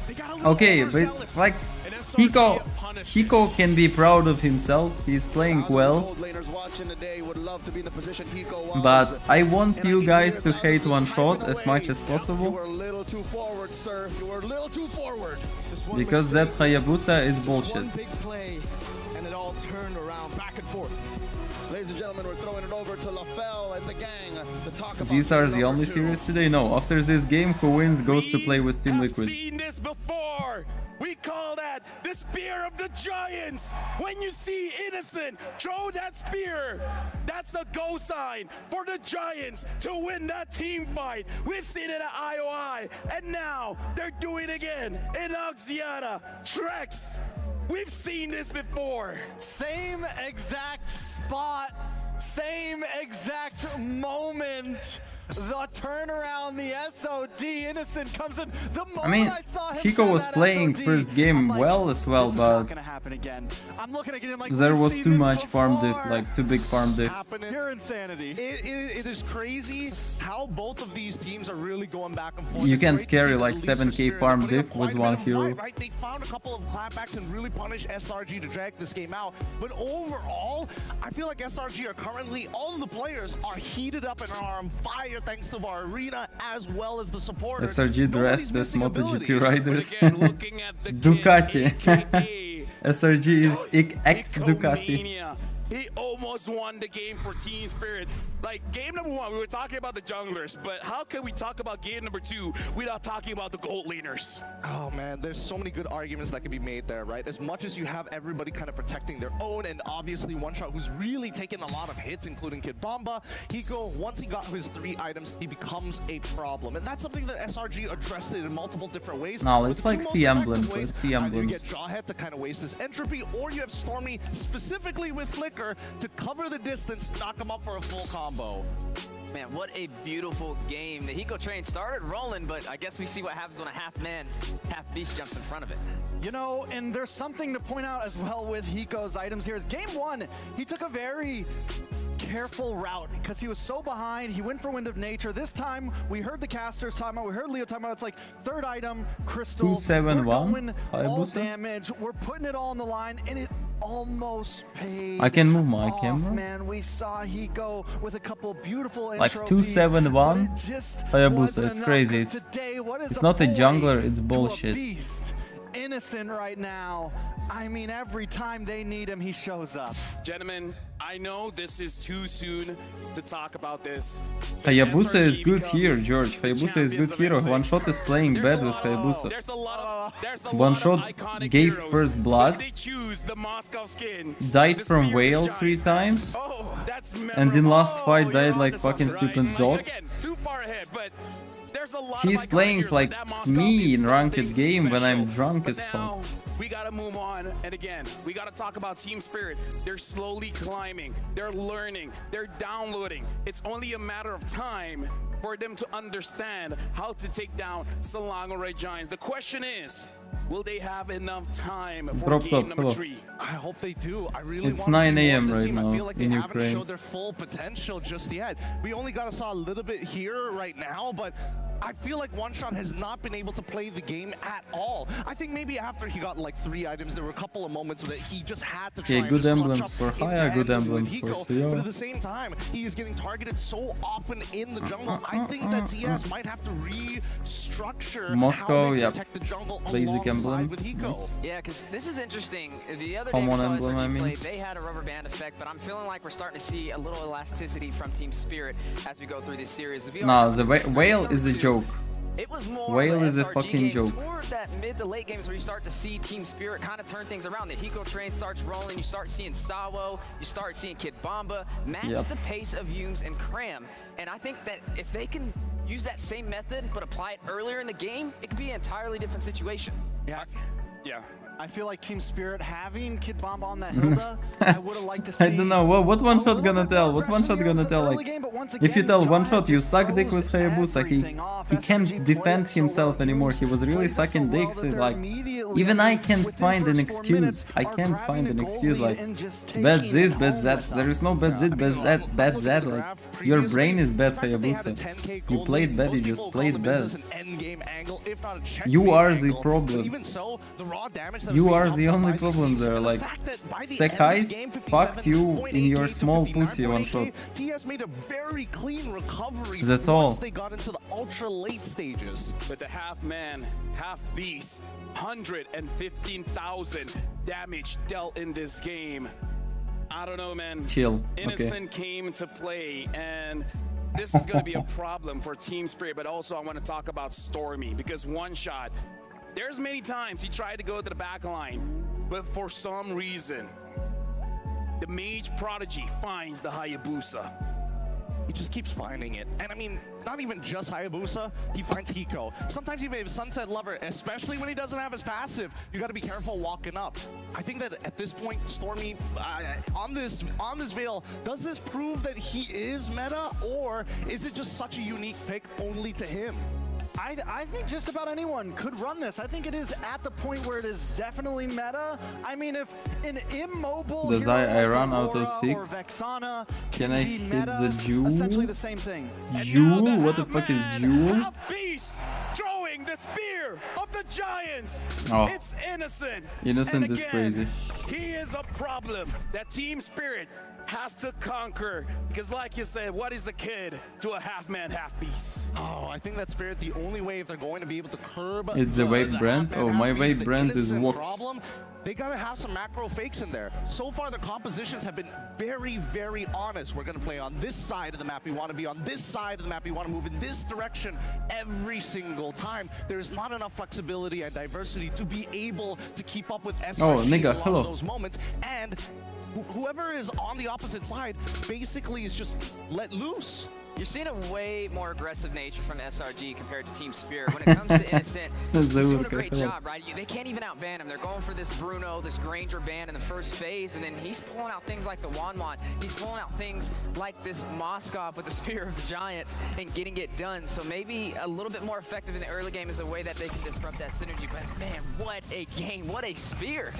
Speaker 8: they got a little
Speaker 3: Okay, but
Speaker 8: overzealous.
Speaker 3: like
Speaker 8: And SRG punished it.
Speaker 3: Hiko can be proud of himself. He's playing well. But I want you guys to hate one shot as much as
Speaker 6: You
Speaker 3: possible,
Speaker 6: were a little too forward, sir. You were a little too forward.
Speaker 7: Just one
Speaker 3: because that
Speaker 7: mistake,
Speaker 3: Hayabusa is
Speaker 7: just
Speaker 3: bullshit.
Speaker 7: one big play, and it all turned around back and forth.
Speaker 6: Ladies and gentlemen, we're throwing it over to LaFell and the gang to talk about
Speaker 3: These are
Speaker 6: game
Speaker 3: the
Speaker 6: number
Speaker 3: only
Speaker 6: 2.
Speaker 3: series today? No, after this game, who wins goes to play with Team
Speaker 4: We
Speaker 3: Liquid.
Speaker 4: have seen this before. We call that the spear of the giants. When you see Innocent throw that spear, that's a go sign for the giants to win that team fight. We've seen it at IOI, and now they're doing it again in Oxiana. Trex, we've seen this before.
Speaker 1: Same exact spot, same exact moment. The turnaround, the SOD, Innocent comes in. The moment
Speaker 3: I mean,
Speaker 1: saw him
Speaker 3: Hiko
Speaker 1: send
Speaker 3: was
Speaker 1: that
Speaker 3: playing
Speaker 1: SOD,
Speaker 3: first game
Speaker 1: I'm like,
Speaker 3: well as well,
Speaker 1: this is not
Speaker 3: but
Speaker 1: gonna happen again. I'm looking at him like
Speaker 3: there
Speaker 1: we've
Speaker 3: was
Speaker 1: seen
Speaker 3: too
Speaker 1: this
Speaker 3: much farm diff,
Speaker 1: before.
Speaker 3: like too big farm diff.
Speaker 2: Happening.
Speaker 1: Pure insanity.
Speaker 2: It is crazy how both of these teams are really going back and forth.
Speaker 3: You
Speaker 2: It's
Speaker 3: can't
Speaker 2: great to
Speaker 3: carry
Speaker 2: see
Speaker 3: like
Speaker 2: that at least
Speaker 3: 7k
Speaker 2: for Spirit,
Speaker 3: farm
Speaker 2: they're putting
Speaker 3: diff
Speaker 2: up
Speaker 3: with
Speaker 2: quite a
Speaker 3: one
Speaker 2: bit of
Speaker 3: hero.
Speaker 2: fight, right? They found a couple of clapbacks and really punished SRG to drag this game out. But overall, I feel like SRG are currently, all of the players are heated up and are on fire thanks to our arena as well as the supporters.
Speaker 3: SRG
Speaker 2: Nobody's
Speaker 3: dressed as
Speaker 2: missing
Speaker 3: MotoGP
Speaker 2: abilities.
Speaker 3: riders.
Speaker 4: But again, looking at the
Speaker 3: Ducati.
Speaker 4: kid, aka
Speaker 3: SRG is ex Ducati.
Speaker 4: Icomania. He almost won the game for Team Spirit. Like, game number 1, we were talking about the junglers, but how can we talk about game number 2 without talking about the gold laners?
Speaker 2: Oh man, there's so many good arguments that can be made there, right? As much as you have everybody kind of protecting their own, and obviously One Shot who's really taken a lot of hits, including Kid Bomba, Hiko, once he got his 3 items, he becomes a problem. And that's something that SRG addressed it in multiple different ways.
Speaker 3: No,
Speaker 2: But
Speaker 3: let's
Speaker 2: the two
Speaker 3: like
Speaker 2: most
Speaker 3: see
Speaker 2: effective
Speaker 3: emblems,
Speaker 2: ways,
Speaker 3: let's see
Speaker 2: either you
Speaker 3: emblems.
Speaker 2: get Jawhead to kind of waste this entropy, or you have Stormy specifically with Flicker to cover the distance, knock him up for a full combo.
Speaker 5: Man, what a beautiful game. The Hiko train started rolling, but I guess we see what happens when a half-man, half-beast jumps in front of it.
Speaker 1: You know, and there's something to point out as well with Hiko's items here. Is game 1, he took a very careful route because he was so behind. He went for Wind of Nature. This time, we heard the casters talking about, we heard Leo talking about, it's like 3rd item, Crystal.
Speaker 3: 271,
Speaker 1: We're going all
Speaker 3: Hayabusa.
Speaker 1: damage. We're putting it all on the line, and it almost paid
Speaker 3: I can move my
Speaker 1: off,
Speaker 3: camera.
Speaker 1: man. We saw Hiko with a couple beautiful
Speaker 3: Like
Speaker 1: intro
Speaker 3: 271
Speaker 1: pieces, but it just
Speaker 3: Hayabusa,
Speaker 1: wasn't
Speaker 3: it's
Speaker 1: enough,
Speaker 3: crazy.
Speaker 1: 'cause today, what is
Speaker 3: It's not a
Speaker 1: boy
Speaker 3: jungler, it's
Speaker 1: to a
Speaker 3: bullshit.
Speaker 1: beast? Innocent right now. I mean, every time they need him, he shows up.
Speaker 4: Gentlemen, I know this is too soon to talk about this.
Speaker 3: Hayabusa is
Speaker 4: SRG
Speaker 3: good here,
Speaker 4: becomes
Speaker 3: George.
Speaker 4: the
Speaker 3: Hayabusa is
Speaker 4: champions
Speaker 3: good
Speaker 4: of
Speaker 3: hero.
Speaker 4: M6.
Speaker 3: One shot is playing
Speaker 4: There's
Speaker 3: bad
Speaker 4: a
Speaker 3: with
Speaker 4: lot-
Speaker 3: Hayabusa.
Speaker 4: There's a lot
Speaker 3: One
Speaker 4: of
Speaker 3: shot
Speaker 4: iconic
Speaker 3: gave
Speaker 4: heroes,
Speaker 3: first
Speaker 4: but
Speaker 3: blood,
Speaker 4: they choose the Moscow skin.
Speaker 3: died
Speaker 4: The
Speaker 3: from
Speaker 4: Spear of
Speaker 3: whales
Speaker 4: the
Speaker 3: 3
Speaker 4: Giants.
Speaker 3: times,
Speaker 4: Oh, that's
Speaker 3: and in last
Speaker 4: memorable.
Speaker 3: fight
Speaker 4: Oh,
Speaker 3: died
Speaker 4: you're
Speaker 3: like
Speaker 4: onto
Speaker 3: fucking
Speaker 4: something,
Speaker 3: stupid
Speaker 4: right?
Speaker 3: dog.
Speaker 4: Like, again, too far ahead, but there's a lot
Speaker 3: He's
Speaker 4: of iconic
Speaker 3: playing
Speaker 4: heroes,
Speaker 3: like
Speaker 4: but that Moscow
Speaker 3: me
Speaker 4: is
Speaker 3: in ranked
Speaker 4: something
Speaker 3: game when I'm
Speaker 4: special.
Speaker 3: drunk
Speaker 4: But
Speaker 3: as
Speaker 4: now,
Speaker 3: fuck.
Speaker 4: we gotta move on, and again, we gotta talk about Team Spirit. They're slowly climbing, they're learning, they're downloading. It's only a matter of time for them to understand how to take down Selangor Red Giants. The question is, will they have enough time for
Speaker 3: Drop
Speaker 4: game
Speaker 3: top,
Speaker 4: number
Speaker 3: hello.
Speaker 4: 3?
Speaker 2: I hope they do. I really
Speaker 3: It's
Speaker 2: want to see
Speaker 3: 9
Speaker 2: more
Speaker 3: a.m.
Speaker 2: of this
Speaker 3: right
Speaker 2: team. I
Speaker 3: now
Speaker 2: feel like they
Speaker 3: in
Speaker 2: haven't
Speaker 3: Ukraine.
Speaker 2: showed their full potential just yet. We only saw a little bit here right now, but I feel like One Shot has not been able to play the game at all. I think maybe after he got like 3 items, there were a couple of moments that he just had to try and
Speaker 3: good
Speaker 2: just clutch
Speaker 3: emblems
Speaker 2: up
Speaker 3: for
Speaker 2: into
Speaker 3: Haya, good
Speaker 2: hand with
Speaker 3: emblems for
Speaker 2: Hiko.
Speaker 3: CO.
Speaker 2: But at the same time, he is getting targeted so often in the jungle. I think that TS might have to restructure
Speaker 3: Moscow,
Speaker 2: how they
Speaker 3: yep.
Speaker 2: protect the jungle
Speaker 3: Basic
Speaker 2: alongside
Speaker 3: emblem.
Speaker 2: with Hiko.
Speaker 3: Nice.
Speaker 5: Yeah, because this is interesting. The other
Speaker 3: Common
Speaker 5: day we
Speaker 3: emblem,
Speaker 5: saw
Speaker 3: I
Speaker 5: SRG
Speaker 3: mean.
Speaker 5: play, they had a rubber band effect, but I'm feeling like we're starting to see a little elasticity from Team Spirit as we go through this series.
Speaker 3: Nah, the whale is a joke.
Speaker 5: It was more
Speaker 3: Whale
Speaker 5: of
Speaker 3: is a
Speaker 5: SRG
Speaker 3: fucking
Speaker 5: game
Speaker 3: joke.
Speaker 5: Toward that mid to late games where you start to see Team Spirit kind of turn things around. The Hiko train starts rolling. You start seeing Sawo. You start seeing Kid Bomba match the pace of Yumes and Cram. And I think that if they can use that same method but apply it earlier in the game, it could be an entirely different situation.
Speaker 1: Yeah.
Speaker 4: Yeah.
Speaker 1: I feel like Team Spirit having Kid Bomba on that Hilda, I would have liked to see.
Speaker 3: I don't know, what one shot gonna tell? What one shot gonna tell? Like, if you tell one shot you suck dick with Hayabusa, he can't defend himself anymore. He was really sucking dicks. Like, even I can't find an excuse. I can't find an excuse. Like, bad this, bad that. There is no bad this, bad that. Like, your brain is bad, Hayabusa. You played bad, you just played bad. You are the problem. You are the only problem there. Like, Sekai's fucked you in your small pussy one shot.
Speaker 2: TS made a very clean recovery.
Speaker 3: That's all.
Speaker 2: Once they got into the ultra late stages.
Speaker 4: But the half man, half beast, 115,000 damage dealt in this game. I don't know, man.
Speaker 3: Chill.
Speaker 4: Innocent came to play, and this is going to be a problem for Team Spirit. But also, I want to talk about Stormy, because One Shot, there's many times he tried to go to the back line, but for some reason, the Mage Prodigy finds the Hayabusa.
Speaker 2: He just keeps finding it. And I mean, not even just Hayabusa, he finds Hiko. Sometimes even Sunset Lover, especially when he doesn't have his passive, you gotta be careful walking up. I think that at this point, Stormy, on this Veil, does this prove that he is meta, or is it just such a unique pick only to him?
Speaker 1: I think just about anyone could run this. I think it is at the point where it is definitely meta. I mean, if an immobile
Speaker 3: Dazai, I ran
Speaker 1: Aurora
Speaker 3: out of 6.
Speaker 1: or Vexana
Speaker 3: Can I
Speaker 1: be
Speaker 3: hit
Speaker 1: meta,
Speaker 3: the Jewel?
Speaker 1: essentially the same thing.
Speaker 3: Jewel? What the fuck is Jewel?
Speaker 4: Beast throwing the spear of the giants.
Speaker 3: Oh.
Speaker 4: It's Innocent.
Speaker 3: Innocent
Speaker 4: And
Speaker 3: is crazy.
Speaker 4: He is a problem that Team Spirit has to conquer, because like you said, what is a kid to a half man, half beast?
Speaker 2: Oh, I think that Spirit, the only way if they're going to be able to curb
Speaker 3: It's the Wave brand?
Speaker 2: half-man,
Speaker 3: Oh, my
Speaker 2: half-beast,
Speaker 3: Wave
Speaker 2: the
Speaker 3: brand is
Speaker 2: innocent
Speaker 3: Vox.
Speaker 2: problem, they gotta have some macro fakes in there. So far, the compositions have been very, very honest. We're gonna play on this side of the map. We want to be on this side of the map. We want to move in this direction every single time. There's not enough flexibility and diversity to be able to keep up with SRG
Speaker 3: Oh, nigga,
Speaker 2: in a lot
Speaker 3: hello.
Speaker 2: of those moments. And whoever is on the opposite side basically is just let loose.
Speaker 5: You're seeing a way more aggressive nature from SRG compared to Team Spirit. When it comes to Innocent, they're doing a great job, right? They can't even outban him. They're going for this Bruno, this Granger ban in the first phase, and then he's pulling out things like the Wanwan. He's pulling out things like this Moskov with the Spear of the Giants and getting it done. So maybe a little bit more effective in the early game is a way that they can disrupt that synergy. But man, what a game, what a spear.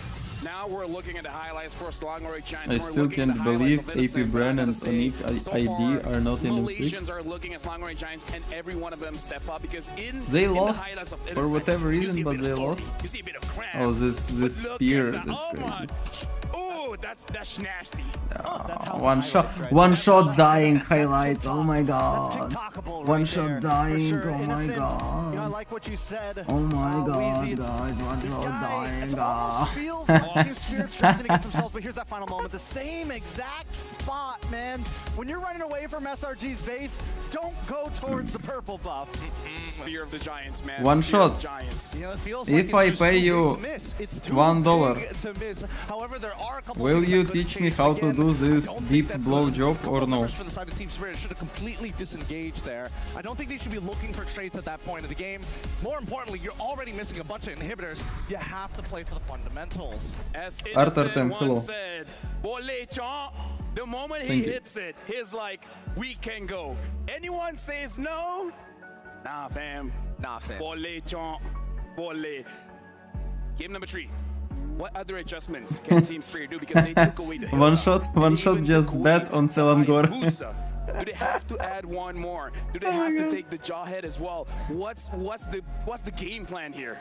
Speaker 4: Now we're looking at the highlights for Slangori Giants.
Speaker 3: I
Speaker 4: We're
Speaker 3: still
Speaker 4: looking at
Speaker 3: can't
Speaker 4: the highlights
Speaker 3: believe
Speaker 4: of Innocent,
Speaker 3: AP
Speaker 4: but I
Speaker 3: brand
Speaker 4: gotta
Speaker 3: and
Speaker 4: say,
Speaker 3: Sonic
Speaker 4: so
Speaker 3: ID
Speaker 4: far,
Speaker 3: are not in
Speaker 4: Malaysians
Speaker 3: M6.
Speaker 4: are looking at Slangori Giants, and every one of them step up, because in
Speaker 3: They
Speaker 4: in
Speaker 3: lost
Speaker 4: the highlights of
Speaker 3: for
Speaker 4: Innocent,
Speaker 3: whatever
Speaker 4: you
Speaker 3: reason,
Speaker 4: see a
Speaker 3: but
Speaker 4: bit of
Speaker 3: they
Speaker 4: Stormy,
Speaker 3: lost.
Speaker 4: You see a bit of Cram.
Speaker 3: Oh, this
Speaker 4: But look
Speaker 3: spear,
Speaker 4: at
Speaker 3: that's
Speaker 4: that. Oh
Speaker 3: crazy.
Speaker 4: my. Oh, that's nasty.
Speaker 3: One shot dying highlights. Oh my god. One shot dying. Oh my god.
Speaker 1: I like what you said.
Speaker 3: Oh my god,
Speaker 1: Weezy,
Speaker 3: guys. One
Speaker 1: this
Speaker 3: shot
Speaker 1: guy,
Speaker 3: dying.
Speaker 1: it almost feels like Team Spirit's drafting against themselves, but here's that final moment. The same exact spot, man. When you're running away from SRG's base, don't go towards the purple buff.
Speaker 4: Spear of the Giants, man.
Speaker 3: One
Speaker 4: Spear of
Speaker 3: shot.
Speaker 4: the Giants.
Speaker 2: You know, it feels
Speaker 3: If
Speaker 2: like
Speaker 3: I
Speaker 2: it's
Speaker 3: pay
Speaker 2: just too
Speaker 3: you
Speaker 2: big to miss. It's too
Speaker 3: $1,
Speaker 2: big to miss. However, there are a couple
Speaker 3: will
Speaker 2: things
Speaker 3: you
Speaker 2: that could
Speaker 3: teach me
Speaker 2: change.
Speaker 3: how to
Speaker 2: Again,
Speaker 3: do
Speaker 2: I
Speaker 3: this
Speaker 2: don't think
Speaker 3: deep
Speaker 2: that
Speaker 3: blow
Speaker 2: the
Speaker 3: job
Speaker 2: couple
Speaker 3: or no?
Speaker 2: members For the side of Team Spirit should have completely disengaged there. I don't think they should be looking for trades at that point of the game. More importantly, you're already missing a bunch of inhibitors. You have to play for the fundamentals.
Speaker 4: As
Speaker 3: Arthur
Speaker 4: Innocent
Speaker 3: Tem, hello.
Speaker 4: once said, "Bolé Chon," the moment he
Speaker 3: Thank you.
Speaker 4: hits it, he's like, we can go. Anyone says no? Nah, fam.
Speaker 5: Nah, fam.
Speaker 4: Bolé Chon. Bolé. Game number 3. What other adjustments can Team Spirit do, because they took away the
Speaker 3: One
Speaker 4: Hilda.
Speaker 3: shot
Speaker 4: They even
Speaker 3: just
Speaker 4: took
Speaker 3: bet
Speaker 4: away
Speaker 3: on Selangor.
Speaker 4: Hayabusa. Do they have to add one more? Do they have to take the Jawhead as well? What's the game plan here?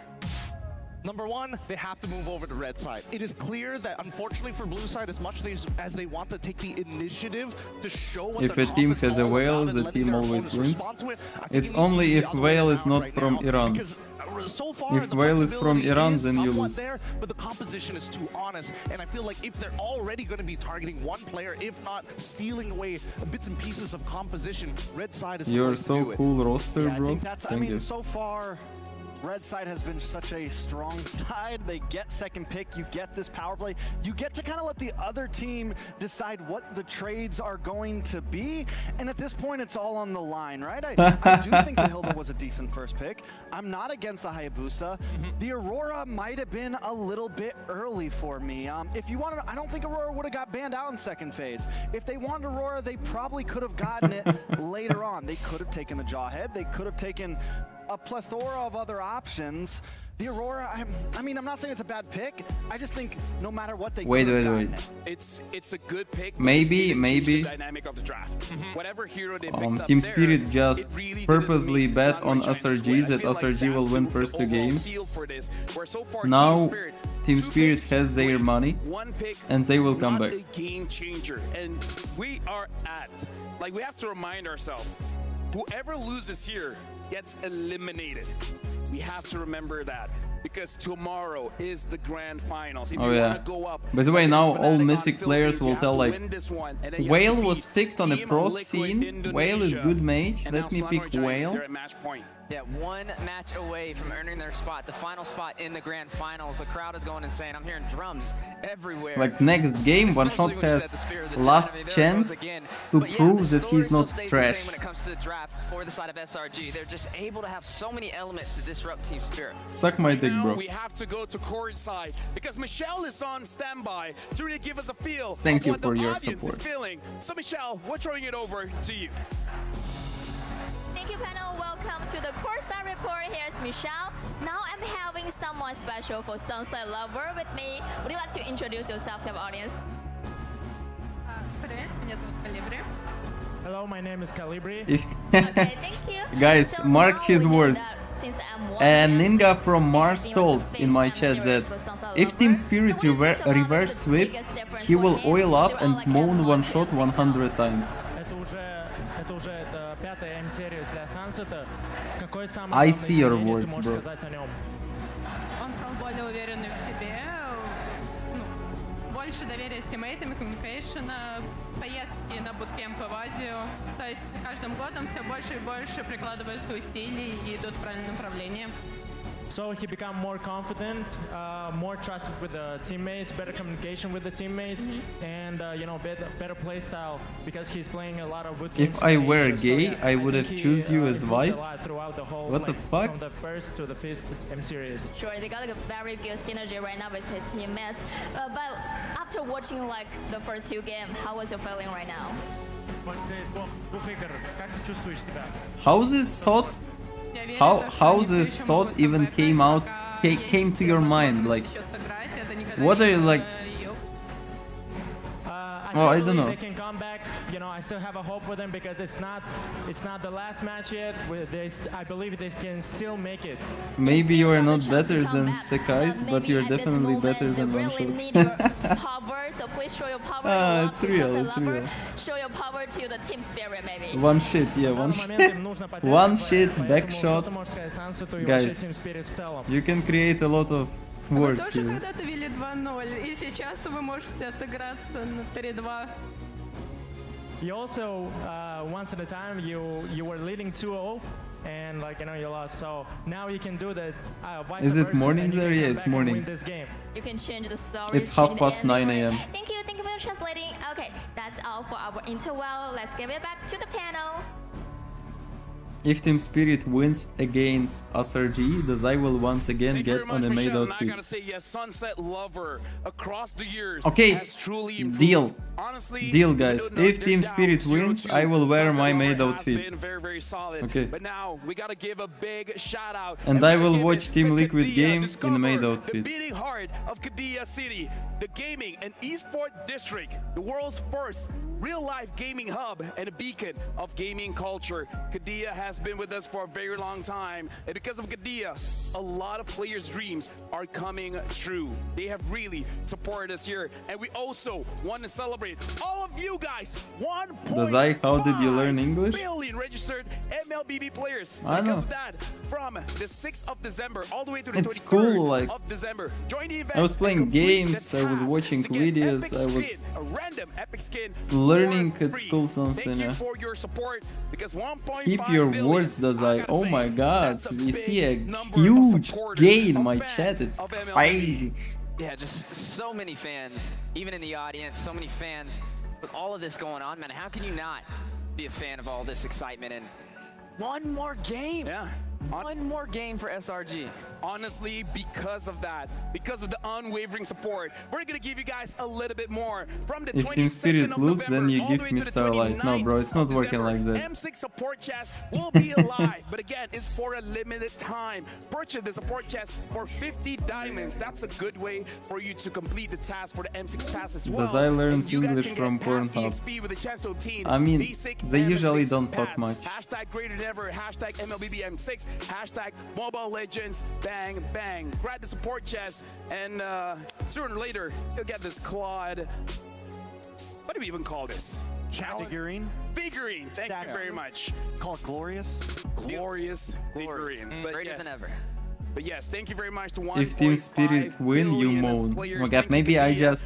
Speaker 2: Number one, they have to move over to red side. It is clear that, unfortunately for blue side, as much as they want to take the initiative to show what
Speaker 3: If
Speaker 2: their
Speaker 3: a team
Speaker 2: comp is
Speaker 3: has a
Speaker 2: all
Speaker 3: whale,
Speaker 2: about and
Speaker 3: the
Speaker 2: letting
Speaker 3: team
Speaker 2: their
Speaker 3: always
Speaker 2: opponents
Speaker 3: wins.
Speaker 2: respond to it, I think
Speaker 3: It's
Speaker 2: it needs to
Speaker 3: only
Speaker 2: be
Speaker 3: if
Speaker 2: the other
Speaker 3: whale
Speaker 2: way
Speaker 3: is
Speaker 2: around
Speaker 3: not
Speaker 2: right
Speaker 3: from
Speaker 2: now,
Speaker 3: Iran.
Speaker 2: because so far,
Speaker 3: If
Speaker 2: the
Speaker 3: whale is from
Speaker 2: flexibility
Speaker 3: Iran,
Speaker 2: is
Speaker 3: then you
Speaker 2: somewhat
Speaker 3: lose.
Speaker 2: there, but the composition is too honest. And I feel like if they're already going to be targeting one player, if not stealing away bits and pieces of composition, red side is the
Speaker 3: You're
Speaker 2: place to do
Speaker 3: so
Speaker 2: it.
Speaker 3: cool roster,
Speaker 1: Yeah, I
Speaker 3: bro.
Speaker 1: think that's,
Speaker 3: Thank you.
Speaker 1: so far, red side has been such a strong side. They get second pick, you get this power play. You get to kind of let the other team decide what the trades are going to be. And at this point, it's all on the line, right? I do think the Hilda was a decent first pick. I'm not against the Hayabusa. The Aurora might have been a little bit early for me. If you wanted, I don't think Aurora would have got banned out in second phase. If they wanted Aurora, they probably could have gotten it later on. They could have taken the Jawhead. They could have taken a plethora of other options. The Aurora, I mean, I'm not saying it's a bad pick. I just think no matter what they
Speaker 3: Wait.
Speaker 4: It's a good pick.
Speaker 3: Maybe.
Speaker 4: The dynamic of the draft. Whatever hero they picked up
Speaker 3: Team
Speaker 4: there,
Speaker 3: Spirit just
Speaker 4: it really
Speaker 3: purposely
Speaker 4: didn't make
Speaker 3: bet
Speaker 4: the
Speaker 3: on
Speaker 4: sun shine
Speaker 3: SRGs
Speaker 4: sweat. I
Speaker 3: that
Speaker 4: feel like
Speaker 3: SRG will
Speaker 4: that's
Speaker 3: win
Speaker 4: the
Speaker 3: first two
Speaker 4: overall
Speaker 3: games.
Speaker 4: feel for this, where so far
Speaker 3: Now,
Speaker 4: Team
Speaker 3: Team Spirit
Speaker 4: two
Speaker 3: has their
Speaker 4: picks,
Speaker 3: money,
Speaker 4: one pick,
Speaker 3: and they will come
Speaker 4: not
Speaker 3: back.
Speaker 4: a game changer, and we are we have to remind ourselves, whoever loses here gets eliminated. We have to remember that, because tomorrow is the grand finals. If
Speaker 3: Oh
Speaker 4: you
Speaker 3: yeah.
Speaker 4: want to go up
Speaker 3: By the way,
Speaker 4: against
Speaker 3: now all
Speaker 4: Fnatic on
Speaker 3: Mythic players
Speaker 4: Philippines,
Speaker 3: will
Speaker 4: you have
Speaker 3: tell
Speaker 4: to
Speaker 3: like,
Speaker 4: win this one, and then you
Speaker 3: Whale
Speaker 4: have to
Speaker 3: was
Speaker 4: beat
Speaker 3: picked on a
Speaker 4: Team
Speaker 3: pro
Speaker 4: Liquid
Speaker 3: scene. Whale is
Speaker 4: Indonesia.
Speaker 3: good mage.
Speaker 4: And now
Speaker 3: Let me
Speaker 4: Slanor
Speaker 3: pick
Speaker 4: Giants,
Speaker 3: Whale.
Speaker 4: they're at match point.
Speaker 5: Yeah, one match away from earning their spot, the final spot in the grand finals. The crowd is going insane. I'm hearing drums everywhere.
Speaker 3: Like next game, One Shot
Speaker 5: Especially when you
Speaker 3: has
Speaker 5: said the spirit of the
Speaker 3: last
Speaker 5: tournament. There it
Speaker 3: chance
Speaker 5: goes again.
Speaker 3: to
Speaker 5: But yeah,
Speaker 3: prove
Speaker 5: the
Speaker 3: that he's
Speaker 5: story
Speaker 3: not
Speaker 5: still stays
Speaker 3: trash.
Speaker 5: the same when it comes to the draft for the side of SRG. They're just able to have so many elements to disrupt Team Spirit.
Speaker 3: Suck my dick,
Speaker 4: Now
Speaker 3: bro.
Speaker 4: we have to go to courtside because Michelle is on standby to really give us a feel
Speaker 3: Thank
Speaker 4: of
Speaker 3: you
Speaker 4: what
Speaker 3: for
Speaker 4: the
Speaker 3: your
Speaker 4: audience
Speaker 3: support.
Speaker 4: is feeling. So Michelle, we're throwing it over to you.
Speaker 10: Thank you, panel. Welcome to the Courtside Report. Here's Michelle. Now I'm having someone special for Sunset Lover with me. Would you like to introduce yourself to our audience?
Speaker 11: Hello, my name is Calibri.
Speaker 10: Okay, thank you.
Speaker 3: Guys,
Speaker 10: So
Speaker 3: mark
Speaker 10: now
Speaker 3: his
Speaker 10: we know
Speaker 3: words.
Speaker 10: that since the
Speaker 3: A
Speaker 10: M1
Speaker 3: Ninja
Speaker 10: M6
Speaker 3: from
Speaker 10: has
Speaker 3: Mars
Speaker 10: been
Speaker 3: told
Speaker 10: the
Speaker 3: in my
Speaker 10: face
Speaker 3: chat
Speaker 10: cam
Speaker 3: that
Speaker 10: series for Sunset
Speaker 3: if Team
Speaker 10: Lover.
Speaker 3: Spirit
Speaker 10: So what do you think about
Speaker 3: reverse
Speaker 10: the
Speaker 3: sweep,
Speaker 10: biggest difference
Speaker 3: he
Speaker 10: for
Speaker 3: will
Speaker 10: him?
Speaker 3: oil up
Speaker 10: They're all
Speaker 3: and
Speaker 10: like
Speaker 3: moan
Speaker 10: M1,
Speaker 3: one shot
Speaker 10: M6
Speaker 3: 100 times.
Speaker 11: Это уже пятая М-серия для Сансета. Какой самый
Speaker 3: I
Speaker 11: главное
Speaker 3: see your
Speaker 11: изменение
Speaker 3: words,
Speaker 11: ты можешь
Speaker 3: bro.
Speaker 11: сказать о нем?
Speaker 12: Он стал более уверенный в себе, больше доверия с тиммейтами, коммуникейшн, поездки на буткемпы в Азию. То есть каждым годом все больше и больше прикладываются усилий и идут в правильном направлении.
Speaker 11: So he become more confident, more trusted with the teammates, better communication with the teammates, and better play style because he's playing a lot of good games.
Speaker 3: If I were
Speaker 11: in Asia.
Speaker 3: gay,
Speaker 11: So, yeah,
Speaker 3: I would
Speaker 11: think
Speaker 3: have
Speaker 11: he,
Speaker 3: choose you as
Speaker 11: improved a
Speaker 3: wife.
Speaker 11: lot throughout the whole,
Speaker 3: What the
Speaker 11: like,
Speaker 3: fuck?
Speaker 11: from the first to the fifth M-series.
Speaker 10: Sure, they got like a very good synergy right now with his teammates. But after watching like the first two games, how was your feeling right now?
Speaker 11: После двух игр, как ты чувствуешь себя?
Speaker 3: How this thought?
Speaker 12: Я верю в
Speaker 3: How
Speaker 12: то, что
Speaker 3: how
Speaker 12: они всё
Speaker 3: this
Speaker 12: ещё
Speaker 3: thought
Speaker 12: могут
Speaker 3: even
Speaker 12: камбэкнуть,
Speaker 3: came out?
Speaker 12: пока
Speaker 3: Came to
Speaker 12: есть
Speaker 3: your mind?
Speaker 12: возможность
Speaker 3: Like,
Speaker 12: ещё сыграть, это никогда
Speaker 3: what
Speaker 12: не
Speaker 3: are you like?
Speaker 12: перестаёт.
Speaker 11: I
Speaker 3: Oh, I
Speaker 11: still
Speaker 3: don't
Speaker 11: believe
Speaker 3: know.
Speaker 11: they can come back. I still have a hope for them because it's not the last match yet. I believe they can still make it.
Speaker 3: Maybe you
Speaker 10: Still
Speaker 3: are
Speaker 10: got
Speaker 3: not
Speaker 10: the chance to
Speaker 3: better
Speaker 10: come
Speaker 3: than
Speaker 10: back,
Speaker 3: Sekai's, but
Speaker 10: maybe
Speaker 3: you're
Speaker 10: at this
Speaker 3: definitely
Speaker 10: moment
Speaker 3: better
Speaker 10: they
Speaker 3: than One
Speaker 10: really
Speaker 3: Shot.
Speaker 10: need your power, so please show your power.
Speaker 3: Ah,
Speaker 10: a lot
Speaker 3: it's
Speaker 10: to
Speaker 3: real,
Speaker 10: Sunset
Speaker 3: it's
Speaker 10: Lover.
Speaker 3: real.
Speaker 10: Show your power to the team spirit, maybe.
Speaker 3: One shit, yeah, one
Speaker 11: В данный момент
Speaker 3: shit.
Speaker 11: им нужна поддержка,
Speaker 3: One shit, back
Speaker 11: поэтому
Speaker 3: shot.
Speaker 11: что ты можешь сказать Сансету и
Speaker 3: Guys,
Speaker 11: вообще Team Spirit в целом?
Speaker 3: You can create a lot of
Speaker 12: Вы
Speaker 3: words
Speaker 12: тоже
Speaker 3: here.
Speaker 12: когда-то вели 2-0, и сейчас вы можете отыграться на 3-2.
Speaker 11: You also once at a time you were leading 2-0 and you lost. So now you can do that. Vice
Speaker 3: Is it
Speaker 11: versa,
Speaker 3: morning
Speaker 11: and you
Speaker 3: there?
Speaker 11: can
Speaker 3: Yeah,
Speaker 11: come
Speaker 3: it's
Speaker 11: back and
Speaker 3: morning.
Speaker 11: win this game.
Speaker 10: You can change the story.
Speaker 3: It's
Speaker 10: change
Speaker 3: 9:30
Speaker 10: the ending.
Speaker 3: AM.
Speaker 10: Thank you for translating. Okay, that's all for our interval. Let's give it back to the panel.
Speaker 3: If Team Spirit wins against SRG, Dazai will once again
Speaker 4: Thank you
Speaker 3: get
Speaker 4: very
Speaker 3: on
Speaker 4: much,
Speaker 3: a made
Speaker 4: Michelle.
Speaker 3: out
Speaker 4: And I
Speaker 3: feed.
Speaker 4: gotta say, yes, Sunset Lover across the years
Speaker 3: Okay,
Speaker 4: has truly improved.
Speaker 3: deal.
Speaker 4: Honestly,
Speaker 3: Deal,
Speaker 4: even
Speaker 3: guys.
Speaker 4: though
Speaker 3: If
Speaker 4: they're
Speaker 3: Team
Speaker 4: down
Speaker 3: Spirit wins,
Speaker 4: 0-2,
Speaker 3: I will wear
Speaker 4: Sunset
Speaker 3: my
Speaker 4: Lover
Speaker 3: made out
Speaker 4: has
Speaker 3: feed.
Speaker 4: been very, very solid.
Speaker 3: Okay.
Speaker 4: But now we gotta give a big shout out.
Speaker 3: And
Speaker 4: we
Speaker 3: I
Speaker 4: gotta
Speaker 3: will
Speaker 4: give
Speaker 3: watch
Speaker 4: it
Speaker 3: Team
Speaker 4: to
Speaker 3: Liquid
Speaker 4: Kadea,
Speaker 3: game in
Speaker 4: discover
Speaker 3: made
Speaker 4: the
Speaker 3: outfit.
Speaker 4: beating heart of Kadea City, the gaming and esport district, the world's first real-life gaming hub and a beacon of gaming culture. Kadia has been with us for a very long time, and because of Kadia, a lot of players' dreams are coming true. They have really supported us here, and we also want to celebrate all of you guys.
Speaker 3: Dazai, how did you learn English?
Speaker 4: Billion registered MLBB players.
Speaker 3: I know.
Speaker 4: Because of that, from the 6th of December all the way to the
Speaker 3: It's
Speaker 4: 23rd
Speaker 3: cool, like,
Speaker 4: of December. Join the event.
Speaker 3: I was playing
Speaker 4: and complete the
Speaker 3: games, I was
Speaker 4: task
Speaker 3: watching
Speaker 4: to get
Speaker 3: videos,
Speaker 4: epic
Speaker 3: I was
Speaker 4: skin, a random epic skin
Speaker 3: learning
Speaker 4: for
Speaker 3: at
Speaker 4: free.
Speaker 3: school something.
Speaker 4: Thank you
Speaker 3: Yeah.
Speaker 4: for your support, because 1.5
Speaker 3: Keep your
Speaker 4: billion,
Speaker 3: words, Dazai.
Speaker 4: I gotta
Speaker 3: Oh
Speaker 4: say,
Speaker 3: my god,
Speaker 4: that's a
Speaker 3: we see a
Speaker 4: big number of
Speaker 3: huge
Speaker 4: supporters,
Speaker 3: gain in
Speaker 4: of
Speaker 3: my
Speaker 4: fans
Speaker 3: chat. It's
Speaker 4: of MLBB.
Speaker 3: crazy.
Speaker 5: Yeah, just so many fans, even in the audience, so many fans. With all of this going on, man, how can you not be a fan of all this excitement? And one more game.
Speaker 4: Yeah.
Speaker 5: One more game for SRG.
Speaker 4: Honestly, because of that, because of the unwavering support, we're gonna give you guys a little bit more from the
Speaker 3: If Team
Speaker 4: 22nd
Speaker 3: Spirit
Speaker 4: of
Speaker 3: lose,
Speaker 4: November
Speaker 3: then you
Speaker 4: all the
Speaker 3: give
Speaker 4: way
Speaker 3: me
Speaker 4: to the
Speaker 3: Starlight. No, bro, it's not
Speaker 4: 29th of
Speaker 3: working like
Speaker 4: December.
Speaker 3: that.
Speaker 4: M6 support chest will be alive, but again, it's for a limited time. Purchase the support chest for 50 diamonds. That's a good way for you to complete the task for the M6 pass as well.
Speaker 3: Dazai learns
Speaker 4: And you guys
Speaker 3: English
Speaker 4: can
Speaker 3: from
Speaker 4: get past
Speaker 3: Pornhub.
Speaker 4: EXP with the Chesto team.
Speaker 3: I mean,
Speaker 4: Basic
Speaker 3: they usually
Speaker 4: M6
Speaker 3: don't talk
Speaker 4: pass.
Speaker 3: much.
Speaker 4: Hashtag greater than ever, hashtag MLBB M6, hashtag Mobile Legends, bang, bang. Grab the support chest, and sooner or later, you'll get this quad. What do we even call this?
Speaker 1: Figurine.
Speaker 4: Figurine. Thank you very much.
Speaker 1: Call it glorious.
Speaker 4: Glorious figurine. But
Speaker 5: Greater
Speaker 4: yes.
Speaker 5: than ever.
Speaker 4: But yes, thank you very much to
Speaker 3: If Team Spirit win, you moan. Oh my god, maybe I just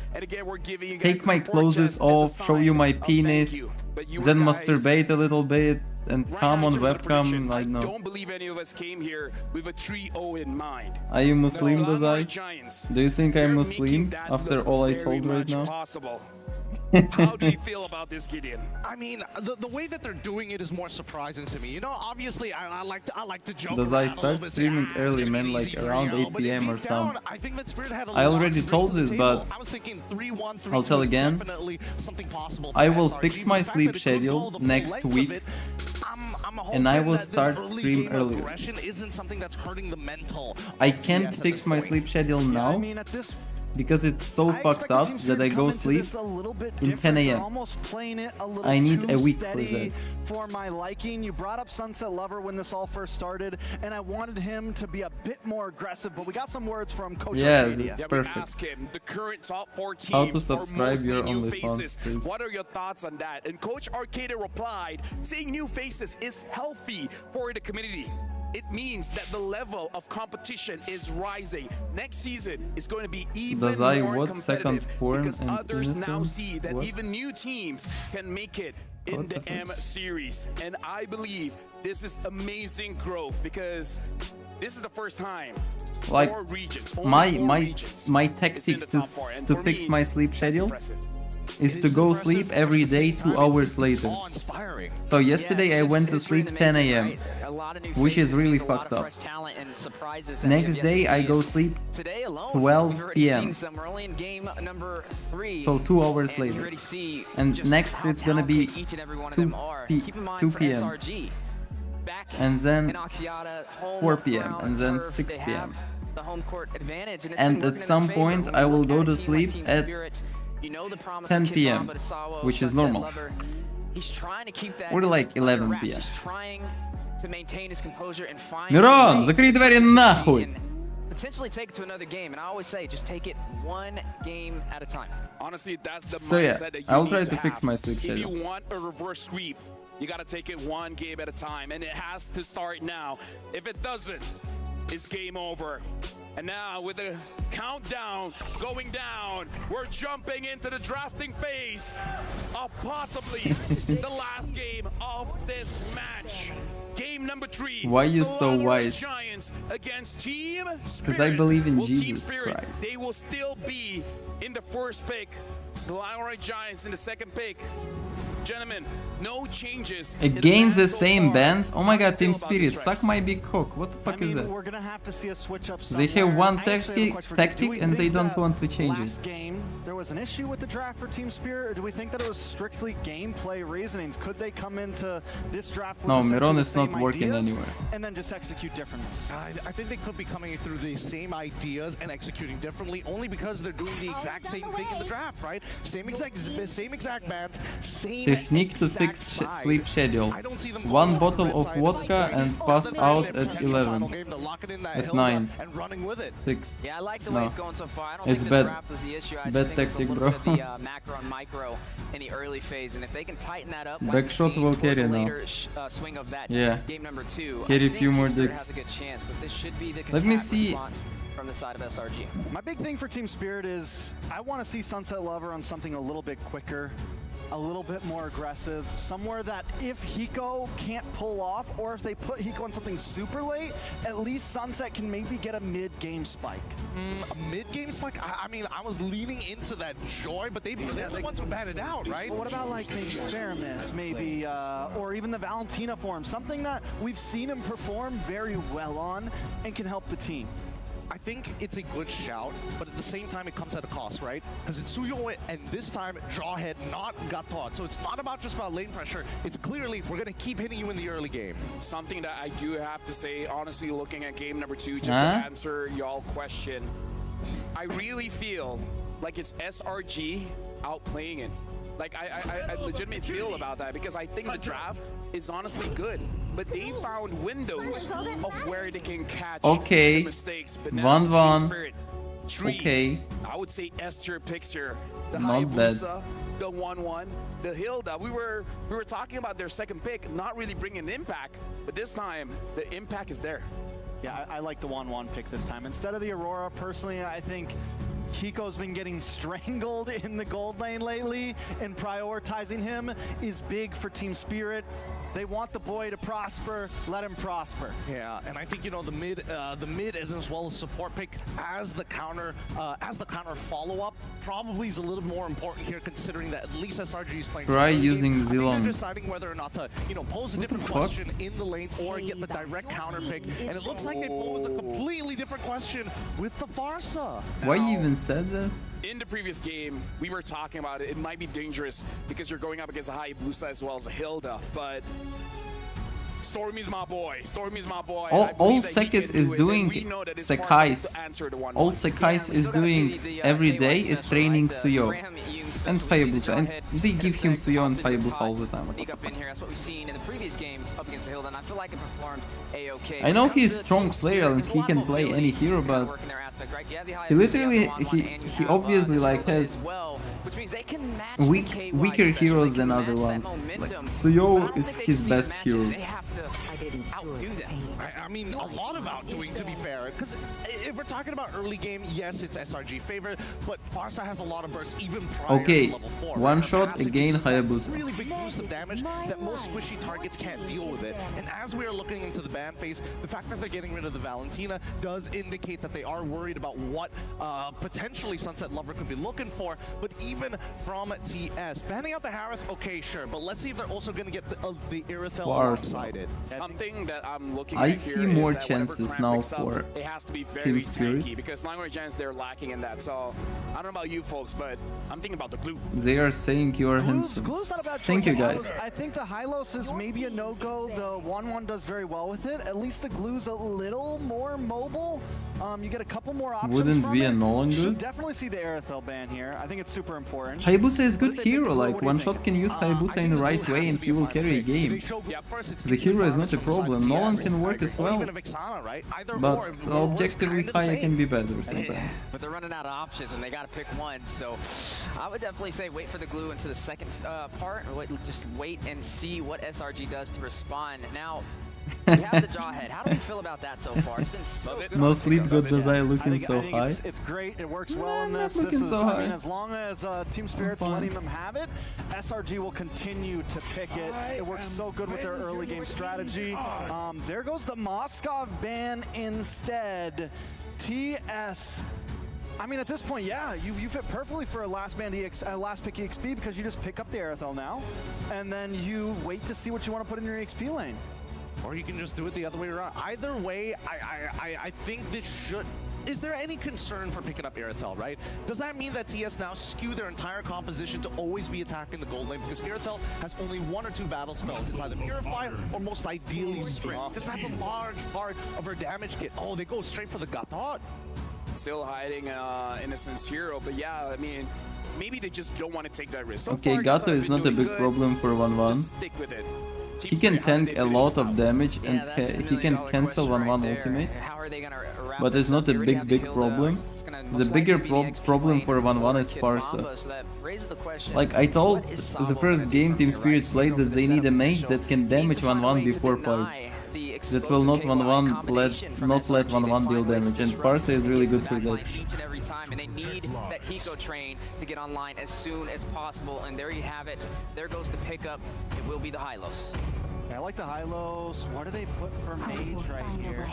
Speaker 3: take my clothes off, show you my penis, then masturbate a little bit, and come on webcam. I know.
Speaker 4: Don't believe any of us came here with a 3-0 in mind.
Speaker 3: Are you Muslim,
Speaker 4: The
Speaker 3: Dazai?
Speaker 4: Giants,
Speaker 3: Do you think I'm
Speaker 4: they're
Speaker 3: Muslim
Speaker 4: making that
Speaker 3: after
Speaker 4: look
Speaker 3: all I
Speaker 4: very
Speaker 3: told right
Speaker 4: much
Speaker 3: now?
Speaker 4: possible. How do you feel about this, Gideon?
Speaker 2: I mean, the way that they're doing it is more surprising to me. You know, obviously, I like to joke
Speaker 3: Does
Speaker 2: around
Speaker 3: I
Speaker 2: a little
Speaker 3: start
Speaker 2: bit,
Speaker 3: streaming
Speaker 2: say, it's
Speaker 3: early,
Speaker 2: gonna
Speaker 3: man,
Speaker 2: be
Speaker 3: like
Speaker 2: easy
Speaker 3: around
Speaker 2: 3-0,
Speaker 3: 8
Speaker 2: but
Speaker 3: PM or
Speaker 2: deep down,
Speaker 3: something?
Speaker 2: I think that Spirit had a
Speaker 3: I
Speaker 2: lot
Speaker 3: already
Speaker 2: to bring
Speaker 3: told
Speaker 2: to the
Speaker 3: this,
Speaker 2: table.
Speaker 3: but
Speaker 2: I was thinking 3-1, 3-2
Speaker 3: I'll tell
Speaker 2: is
Speaker 3: again.
Speaker 2: definitely something possible for
Speaker 3: I will
Speaker 2: SRG.
Speaker 3: fix
Speaker 2: The
Speaker 3: my
Speaker 2: fact
Speaker 3: sleep
Speaker 2: that it could
Speaker 3: schedule
Speaker 2: go the full
Speaker 3: next
Speaker 2: length of
Speaker 3: week,
Speaker 2: it, I'm
Speaker 3: and I
Speaker 2: hoping
Speaker 3: will
Speaker 2: that this
Speaker 3: start
Speaker 2: early
Speaker 3: stream
Speaker 2: game
Speaker 3: earlier.
Speaker 2: aggression isn't something that's hurting the mental.
Speaker 3: I
Speaker 2: of
Speaker 3: can't
Speaker 2: TS at
Speaker 3: fix
Speaker 2: this
Speaker 3: my
Speaker 2: point.
Speaker 3: sleep schedule now
Speaker 1: I mean, at this
Speaker 3: because it's so fucked up that I go sleep in 10 AM. I need a week for that.
Speaker 1: For my liking, you brought up Sunset Lover when this all first started, and I wanted him to be a bit more aggressive, but we got some words from Coach
Speaker 3: Yes,
Speaker 1: Arcadia.
Speaker 3: it's
Speaker 4: We
Speaker 3: perfect.
Speaker 4: ask him, the current top 4 teams
Speaker 3: How to
Speaker 4: or
Speaker 3: subscribe
Speaker 4: mostly
Speaker 3: your
Speaker 4: new
Speaker 3: OnlyFans,
Speaker 4: faces.
Speaker 3: please.
Speaker 4: What are your thoughts on that? And Coach Arcadia replied, seeing new faces is healthy for the community. It means that the level of competition is rising. Next season is going to be even
Speaker 3: Dazai,
Speaker 4: more
Speaker 3: what second
Speaker 4: competitive
Speaker 3: porn
Speaker 4: because
Speaker 3: and
Speaker 4: others now
Speaker 3: innocent?
Speaker 4: see that
Speaker 3: What?
Speaker 4: even new teams can make it in
Speaker 3: What
Speaker 4: the
Speaker 3: the
Speaker 4: M
Speaker 3: fuck?
Speaker 4: series. And I believe this is amazing growth because this is the first time
Speaker 3: Like,
Speaker 4: 4 regions, only
Speaker 3: my
Speaker 4: 4
Speaker 3: my
Speaker 4: regions
Speaker 3: my
Speaker 4: is in
Speaker 3: tactic
Speaker 4: the
Speaker 3: to
Speaker 4: top 4. And
Speaker 3: to
Speaker 4: for
Speaker 3: fix
Speaker 4: me,
Speaker 3: my sleep
Speaker 4: that's
Speaker 3: schedule
Speaker 4: impressive.
Speaker 3: is to go sleep every day 2 hours later.
Speaker 2: Awe-inspiring.
Speaker 3: So yesterday I went to sleep 10 AM, which is really fucked up. Next day I go sleep 12 PM. So 2 hours later. And next it's gonna be 2 PM. And then 4 PM. And then 6 PM. And at some point I will go to sleep at 10 PM, which is normal. Or like 11 PM. Мирон, закрой двери нахуй!
Speaker 5: Potentially take it to another game, and I always say, just take it one game at a time.
Speaker 4: Honestly, that's the
Speaker 3: So yeah,
Speaker 4: mindset that you
Speaker 3: I'll
Speaker 4: need
Speaker 3: try
Speaker 4: to
Speaker 3: to fix
Speaker 4: have.
Speaker 3: my sleep
Speaker 4: If
Speaker 3: schedule.
Speaker 4: you want a reverse sweep, you got to take it one game at a time, and it has to start now. If it doesn't, it's game over. And now with the countdown going down, we're jumping into the drafting phase of possibly the last game of this match. Game number 3.
Speaker 3: Why you so
Speaker 4: Slalom
Speaker 3: wise?
Speaker 4: Giants against Team
Speaker 3: Because I
Speaker 4: Spirit.
Speaker 3: believe in
Speaker 4: Will Team
Speaker 3: Jesus
Speaker 4: Spirit,
Speaker 3: Christ.
Speaker 4: they will still be in the first pick. Slalom Giants in the second pick. Gentlemen, no changes. in
Speaker 3: Against the
Speaker 4: bans so
Speaker 3: same
Speaker 4: far.
Speaker 3: bands? Oh my
Speaker 4: How do you
Speaker 3: god, Team
Speaker 4: feel about this,
Speaker 3: Spirit, suck
Speaker 4: Rex?
Speaker 3: my big cock. What the fuck is that?
Speaker 1: We're gonna have to see a switch up
Speaker 3: They
Speaker 1: somewhere.
Speaker 3: have one
Speaker 1: I actually have a question for you. Do
Speaker 3: tactic
Speaker 1: we
Speaker 3: and they
Speaker 1: think
Speaker 3: don't
Speaker 1: that
Speaker 3: want to change it.
Speaker 1: last game, there was was an issue with the draft for Team Spirit, or do we think that it was strictly gameplay reasonings? Could they come into this draft with
Speaker 3: No,
Speaker 1: essentially
Speaker 3: Miron
Speaker 1: the
Speaker 3: is not
Speaker 1: same
Speaker 3: working
Speaker 1: ideas
Speaker 3: anywhere.
Speaker 1: and then just execute differently?
Speaker 2: I think they could be coming through the same ideas and executing differently, only because they're doing the exact same thing in the draft, right? Same exact bans, same
Speaker 3: Technique to
Speaker 2: exact
Speaker 3: fix
Speaker 2: side.
Speaker 3: sleep schedule.
Speaker 2: I don't see them
Speaker 3: 1
Speaker 2: going on the
Speaker 3: bottle
Speaker 2: red
Speaker 3: of
Speaker 2: side
Speaker 3: vodka
Speaker 2: the
Speaker 3: and
Speaker 2: play.
Speaker 3: pass
Speaker 2: Then
Speaker 3: out
Speaker 2: a
Speaker 3: at
Speaker 2: potential
Speaker 3: 11.
Speaker 2: final game to lock it in that
Speaker 3: At
Speaker 2: Hilda
Speaker 3: 9.
Speaker 2: and running with it.
Speaker 3: Fixed.
Speaker 5: Yeah, I like the
Speaker 3: No.
Speaker 5: way it's going so far. I don't
Speaker 3: It's
Speaker 5: think
Speaker 3: bad.
Speaker 5: the draft was the issue. I
Speaker 3: Bad
Speaker 5: just think
Speaker 3: tactic,
Speaker 5: it's a
Speaker 3: bro.
Speaker 5: little bit of the macro and micro in the early phase, and if they can tighten that up, like
Speaker 3: Back
Speaker 5: we've
Speaker 3: shot
Speaker 5: seen
Speaker 3: will
Speaker 5: toward
Speaker 3: carry
Speaker 5: the
Speaker 3: now.
Speaker 5: later swing of that
Speaker 3: Yeah.
Speaker 5: game number 2,
Speaker 3: Carry
Speaker 5: I
Speaker 3: a
Speaker 5: think
Speaker 3: few more
Speaker 5: Team Spirit
Speaker 3: dicks.
Speaker 5: has a good chance, but this should be the
Speaker 3: Let me
Speaker 5: contact
Speaker 3: see.
Speaker 5: response from the side of SRG.
Speaker 1: My big thing for Team Spirit is I want to see Sunset Lover on something a little bit quicker, a little bit more aggressive, somewhere that if Hiko can't pull off, or if they put Hiko on something super late, at least Sunset can maybe get a mid-game spike.
Speaker 2: A mid-game spike? I mean, I was leaning into that Joy, but they're the ones who batted out, right?
Speaker 1: But what about like maybe Faramis, maybe, or even the Valentina form, something that we've seen him perform very well on and can help the team?
Speaker 2: I think it's a good shout, but at the same time, it comes at a cost, right? Because it's Suyo, and this time, Jawhead, not Gatot. So it's not just about lane pressure. It's clearly, we're going to keep hitting you in the early game.
Speaker 4: Something that I do have to say, honestly, looking at game number 2, just to answer y'all question, I really feel like it's SRG outplaying it. Like, I legitimately feel about that, because I think the draft is honestly good, but they found windows of where they can catch the mistakes. But now
Speaker 3: 1-1.
Speaker 4: Team Spirit, 3,
Speaker 3: Okay.
Speaker 4: I would say S tier picks here. The
Speaker 3: Not bad.
Speaker 4: Hayabusa, the 1-1, the Hilda. We were talking about their second pick, not really bringing impact, but this time the impact is there.
Speaker 1: Yeah, I like the 1-1 pick this time. Instead of the Aurora, personally, I think Hiko's been getting strangled in the gold lane lately, and prioritizing him is big for Team Spirit. They want the boy to prosper, let him prosper.
Speaker 2: Yeah, and I think, you know, the mid and as well as support pick as the counter follow-up probably is a little more important here, considering that at least SRG is playing.
Speaker 3: Try using
Speaker 2: I think
Speaker 3: Zilong.
Speaker 2: they're deciding whether or not to, you know, pose a different question in the lanes or get the direct counter pick, and it looks like they pose a completely different question with the Farsa.
Speaker 3: Why you even said that?
Speaker 4: In the previous game, we were talking about it. It might be dangerous because you're going up against a Hayabusa as well as a Hilda, but Stormy's my boy. Stormy's my boy.
Speaker 3: All Sekis is doing Sekais. All Sekais is doing every day is training Suyo and Hayabusa, and they give him Suyo and Hayabusa all the time.
Speaker 5: Sneak up in here. That's what we've seen in the previous game up against the Hilda, and I feel like it performed a-okay.
Speaker 3: I know he's a strong player and he can play any hero, but he literally, he obviously like has weaker heroes than other ones. Like Suyo is his best hero.
Speaker 2: I mean, a lot of outdoing, to be fair. Because if we're talking about early game, yes, it's SRG favorite, but Farsa has a lot of bursts even prior to level 4.
Speaker 3: One shot again Hayabusa.
Speaker 2: Really big boost of damage that most squishy targets can't deal with it. And as we are looking into the ban phase, the fact that they're getting rid of the Valentina does indicate that they are worried about what potentially Sunset Lover could be looking for. But even from TS, banning out the Harith, okay, sure. But let's see if they're also going to get the Irithel alongside it.
Speaker 4: Something that I'm looking
Speaker 3: I
Speaker 4: at
Speaker 3: see
Speaker 4: here
Speaker 3: more
Speaker 4: is that
Speaker 3: chances
Speaker 4: whenever
Speaker 3: now
Speaker 4: Cramp picks up,
Speaker 3: for
Speaker 4: it has to be very
Speaker 3: Team Spirit.
Speaker 4: tanky, because Language Giants, they're lacking in that. So I don't know about you folks, but I'm thinking about the glue.
Speaker 3: They are saying you are handsome.
Speaker 1: Glue's not a bad choice.
Speaker 3: Thank you guys.
Speaker 1: I think the Hylos is maybe a no-go. The 1-1 does very well with it. At least the Glue's a little more mobile. You get a couple more options
Speaker 3: Wouldn't
Speaker 1: from
Speaker 3: be
Speaker 1: it.
Speaker 3: a Nolan
Speaker 1: Should
Speaker 3: good?
Speaker 1: definitely see the Aerithel ban here. I think it's super important.
Speaker 3: Hayabusa is good
Speaker 1: What if they pick
Speaker 3: hero,
Speaker 1: Glue?
Speaker 3: like
Speaker 1: What do you
Speaker 3: one
Speaker 1: think?
Speaker 3: shot can use Hayabusa in the right way and he will carry a game. The hero is not a problem, Nolan can work as well, but objectively Haya can be better sometimes.
Speaker 5: But they're running out of options and they got to pick one, so I would definitely say wait for the glue into the second part, or just wait and see what SRG does to respond. Now, we have the Jawhead. How do we feel about that so far? It's been so good.
Speaker 3: No sleep good Dazai looking so high.
Speaker 1: It's great. It works well in this.
Speaker 3: looking
Speaker 1: This is,
Speaker 3: so
Speaker 1: I
Speaker 3: high.
Speaker 1: mean, as long as Team Spirit's letting them have it, SRG will continue to pick it. It works so good with their early game strategy. There goes the Moskov ban instead. TS. I mean, at this point, yeah, you fit perfectly for a last pick EXP because you just pick up the Aerithel now, and then you wait to see what you want to put in your EXP lane.
Speaker 2: Or you can just do it the other way around. Either way, I think this should is there any concern for picking up Irithel, right? Does that mean that TS now skew their entire composition to always be attacking the gold lane? Because Irithel has only 1 or 2 battle spells. It's either Purify or most ideally Sprint. Because that's a large part of her damage kit. Oh, they go straight for the Gatot.
Speaker 4: Still hiding Innocent's hero, but yeah, I mean, maybe they just don't want to take that risk. So
Speaker 3: Okay,
Speaker 4: far,
Speaker 3: Gato
Speaker 4: have
Speaker 3: is
Speaker 4: been
Speaker 3: not a
Speaker 4: doing
Speaker 3: big
Speaker 4: good.
Speaker 3: problem for 1-1.
Speaker 4: Just stick with it.
Speaker 3: He can tank a lot of damage and
Speaker 5: that's the
Speaker 3: he can
Speaker 5: million-dollar
Speaker 3: cancel
Speaker 5: question
Speaker 3: 1-1
Speaker 5: right there.
Speaker 3: ultimate.
Speaker 5: How are they gonna wrap
Speaker 3: But
Speaker 5: this
Speaker 3: it's not
Speaker 5: up?
Speaker 3: a
Speaker 5: They already
Speaker 3: big,
Speaker 5: have
Speaker 3: big
Speaker 5: Hilda.
Speaker 3: problem.
Speaker 5: It's gonna
Speaker 3: The
Speaker 5: most
Speaker 3: bigger
Speaker 5: likely be the XP
Speaker 3: problem
Speaker 5: lane
Speaker 3: for 1-1 is
Speaker 5: Kid
Speaker 3: Farsa.
Speaker 5: Mamba, so that raises the question,
Speaker 3: Like I told
Speaker 5: what is
Speaker 3: the
Speaker 5: Sabo
Speaker 3: first
Speaker 5: gonna do
Speaker 3: game
Speaker 5: from
Speaker 3: Team
Speaker 5: here,
Speaker 3: Spirit
Speaker 5: right?
Speaker 3: played
Speaker 5: Go
Speaker 3: that
Speaker 5: for
Speaker 3: they
Speaker 5: the
Speaker 3: need a
Speaker 5: setup
Speaker 3: mage
Speaker 5: potential.
Speaker 3: that can
Speaker 5: Needs
Speaker 3: damage
Speaker 5: to find a
Speaker 3: 1-1
Speaker 5: way to
Speaker 3: before
Speaker 5: deny
Speaker 3: fight.
Speaker 5: the
Speaker 3: That will not
Speaker 5: explosive
Speaker 3: 1-1
Speaker 5: KY combination from
Speaker 3: not let
Speaker 5: SRG.
Speaker 3: 1-1
Speaker 5: They
Speaker 3: deal
Speaker 5: find ways
Speaker 3: damage,
Speaker 5: to
Speaker 3: and
Speaker 5: disrupt
Speaker 3: Farsa is
Speaker 5: and
Speaker 3: really
Speaker 5: get to
Speaker 3: good
Speaker 5: the
Speaker 3: for
Speaker 5: back line
Speaker 3: that.
Speaker 5: each and every time, and they need that Hiko train to get online as soon as possible. And there you have it. There goes the pickup. It will be the Hylos.
Speaker 1: I like the Hylos. What do they put for mage right here?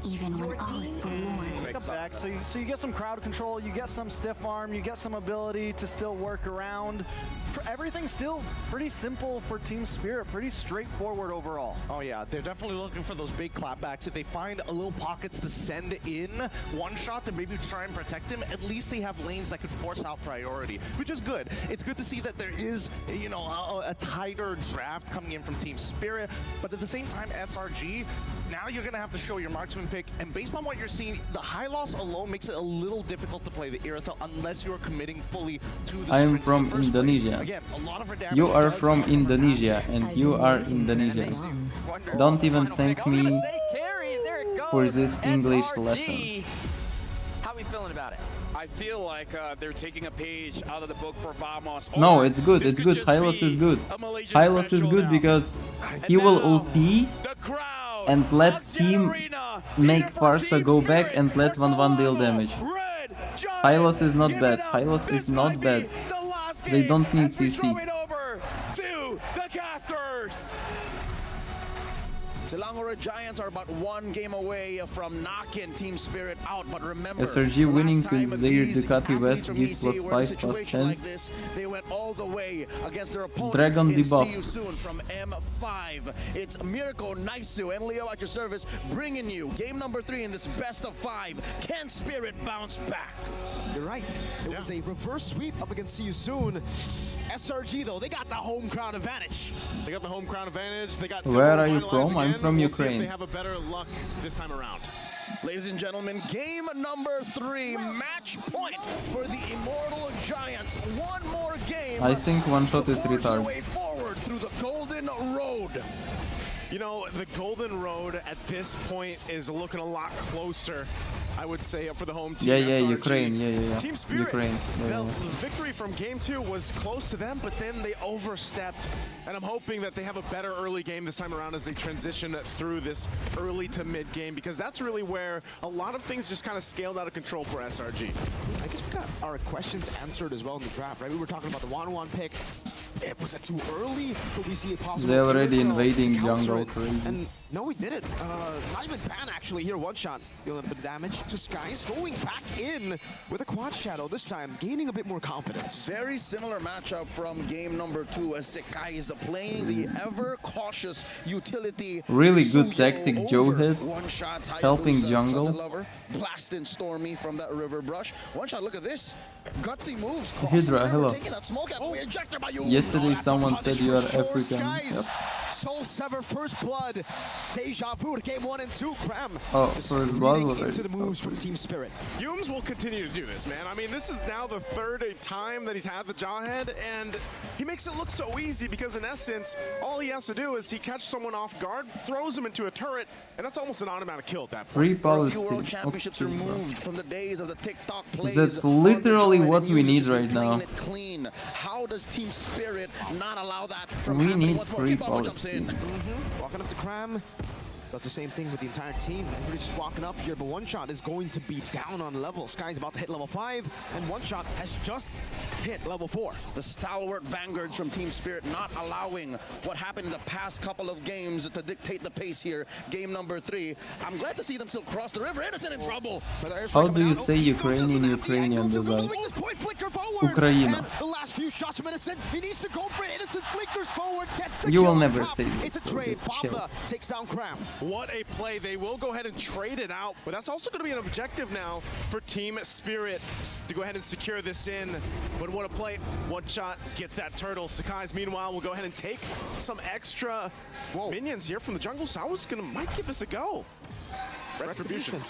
Speaker 13: Even when all is forlorn.
Speaker 1: Pick up back, so you get some crowd control, you get some stiff arm, you get some ability to still work around. Everything's still pretty simple for Team Spirit, pretty straightforward overall.
Speaker 2: Oh yeah, they're definitely looking for those big clapbacks. If they find a little pockets to send in one shot to maybe try and protect him, at least they have lanes that could force out priority, which is good. It's good to see that there is, you know, a tighter draft coming in from Team Spirit, but at the same time, SRG, now you're gonna have to show your marksman pick, and based on what you're seeing, the high loss alone makes it a little difficult to play the Irithel unless you're committing fully to the
Speaker 3: I am
Speaker 2: sprint
Speaker 3: from
Speaker 2: in the first
Speaker 3: Indonesia.
Speaker 2: place. Again, a lot of her damage
Speaker 3: You are
Speaker 2: does
Speaker 3: from
Speaker 2: come
Speaker 3: Indonesia and you are Indonesian. Don't even thank me for this English lesson.
Speaker 5: How are we feeling about it?
Speaker 4: I feel like they're taking a page out of the book for Vamos.
Speaker 3: No,
Speaker 4: Or
Speaker 3: it's good,
Speaker 4: this
Speaker 3: it's
Speaker 4: could
Speaker 3: good.
Speaker 4: just
Speaker 3: Hylos
Speaker 4: be
Speaker 3: is good.
Speaker 4: a Malaysian
Speaker 3: Hylos is
Speaker 4: special
Speaker 3: good
Speaker 4: now.
Speaker 3: because
Speaker 4: And
Speaker 3: he will
Speaker 4: now,
Speaker 3: ulti
Speaker 4: the crowd
Speaker 3: and let
Speaker 4: of
Speaker 3: team
Speaker 4: Arena,
Speaker 3: make
Speaker 4: here for
Speaker 3: Farsa
Speaker 4: Team
Speaker 3: go back
Speaker 4: Spirit,
Speaker 3: and let 1-1 deal damage.
Speaker 4: Red Giant,
Speaker 3: Hylos is not
Speaker 4: give
Speaker 3: bad.
Speaker 4: it up.
Speaker 3: Hylos
Speaker 4: This
Speaker 3: is not
Speaker 4: might be
Speaker 3: bad.
Speaker 4: the last
Speaker 3: They
Speaker 4: game
Speaker 3: don't need
Speaker 4: as we
Speaker 3: CC.
Speaker 4: throw it over to the casters.
Speaker 6: Selangor Giants are about 1 game away from knocking Team Spirit out, but remember,
Speaker 3: SRG
Speaker 6: the
Speaker 3: winning
Speaker 6: last time
Speaker 3: with Zaire
Speaker 6: these
Speaker 3: Ducati
Speaker 6: athletes
Speaker 3: West
Speaker 6: from
Speaker 3: gives
Speaker 6: EC were in a
Speaker 3: +5 +10.
Speaker 6: situation like this, they went all the way against their opponents
Speaker 3: Dragon
Speaker 6: in
Speaker 3: debuff.
Speaker 6: See You Soon from M5. It's Mirko, Naisu, and Leo at your service, bringing you game number 3 in this best of 5. Can Spirit bounce back?
Speaker 7: You're right. It was a reverse sweep up against See You Soon. SRG, though, they got the home crowd advantage.
Speaker 8: They got the home crowd advantage. They got
Speaker 3: Where are you
Speaker 8: finalized
Speaker 3: from? I'm
Speaker 8: again.
Speaker 3: from
Speaker 8: We'll see if
Speaker 3: Ukraine.
Speaker 8: they have a better luck this time around.
Speaker 6: Ladies and gentlemen, game number 3, match point for the Immortal Giants. One more game.
Speaker 3: I think one shot is
Speaker 6: to forge their
Speaker 3: retard.
Speaker 6: way forward through the Golden Road.
Speaker 8: You know, the Golden Road at this point is looking a lot closer, I would say, for the home team.
Speaker 3: Yeah,
Speaker 8: SRG.
Speaker 3: Ukraine, yeah.
Speaker 8: Team Spirit,
Speaker 3: Ukraine, yeah.
Speaker 8: the victory from game 2 was close to them, but then they overstepped. And I'm hoping that they have a better early game this time around as they transition through this early to mid game, because that's really where a lot of things just kind of scaled out of control for SRG.
Speaker 7: I guess we got our questions answered as well in the draft, right? We were talking about the 1-1 pick. Was that too early? Could we see a possible?
Speaker 3: They're already
Speaker 7: Irithel
Speaker 3: invading
Speaker 7: to counter
Speaker 3: jungle,
Speaker 7: it?
Speaker 3: crazy.
Speaker 7: And no, we did it. Not even Ban actually here. One shot, dealing a bit of damage to Skies, going back in with a quad shadow this time, gaining a bit more confidence.
Speaker 6: Very similar matchup from game number 2 as Sekai is playing the ever cautious utility.
Speaker 3: Really good
Speaker 6: Suyo
Speaker 3: tactic, Joe
Speaker 6: over
Speaker 3: hit,
Speaker 6: one shot,
Speaker 3: helping
Speaker 6: Hayabusa,
Speaker 3: jungle.
Speaker 6: Sunset Lover, blasting Stormy from that river brush. One shot, look at this. Gutsy moves.
Speaker 3: Hydra, hello.
Speaker 6: Taking that smoke out. Ejector by you.
Speaker 3: Yesterday
Speaker 7: that's a
Speaker 3: someone
Speaker 7: punish
Speaker 3: said you are
Speaker 7: for sure,
Speaker 3: African.
Speaker 7: Skies.
Speaker 3: Yep.
Speaker 7: Soul Sever, First Blood, Deja Vu to game 1 and 2. Cram.
Speaker 3: Oh,
Speaker 7: Just
Speaker 3: First Blood
Speaker 7: reading
Speaker 3: already.
Speaker 7: into the moves from Team Spirit.
Speaker 8: Humes will continue to do this, man. I mean, this is now the 3rd time that he's had the Jawhead, and he makes it look so easy because, in essence, all he has to do is he catches someone off guard, throws him into a turret, and that's almost an automatic kill at that point.
Speaker 3: Free
Speaker 6: A few
Speaker 3: Palestine.
Speaker 6: world championships
Speaker 3: Okay,
Speaker 6: removed from the days of the TikTok plays.
Speaker 3: That's
Speaker 6: on the
Speaker 3: literally
Speaker 6: Jawhead,
Speaker 3: what
Speaker 6: and
Speaker 3: we
Speaker 6: Humes
Speaker 3: need
Speaker 6: has been
Speaker 3: right now.
Speaker 6: playing it clean. How does Team Spirit not allow that from
Speaker 3: We
Speaker 6: happening?
Speaker 3: need
Speaker 6: Once more,
Speaker 3: free
Speaker 6: Kid Baba jumps in.
Speaker 7: Walking up to Cram. Does the same thing with the entire team. Everybody just walking up here, but One Shot is going to be down on level. Sky's about to hit level 5, and One Shot has just hit level 4.
Speaker 6: The stalwart vanguards from Team Spirit not allowing what happened in the past couple of games to dictate the pace here. Game number 3. I'm glad to see them still cross the river. Innocent in trouble.
Speaker 3: How do you say Ukrainian, Dazai? Ukraina.
Speaker 7: few shots from Innocent. He needs to go for it. Innocent flickers forward, gets the
Speaker 3: You
Speaker 7: kill
Speaker 3: will
Speaker 7: on
Speaker 3: never
Speaker 7: top.
Speaker 3: say that,
Speaker 7: It's a
Speaker 3: so
Speaker 7: trade.
Speaker 3: just chill.
Speaker 7: Bomba takes down Cram.
Speaker 8: What a play. They will go ahead and trade it out, but that's also going to be an objective now for Team Spirit to go ahead and secure this in. But what a play. One shot gets that turtle. Sakai's meanwhile will go ahead and take some extra minions here from the jungle, so I was going to might give this a go. Retribution.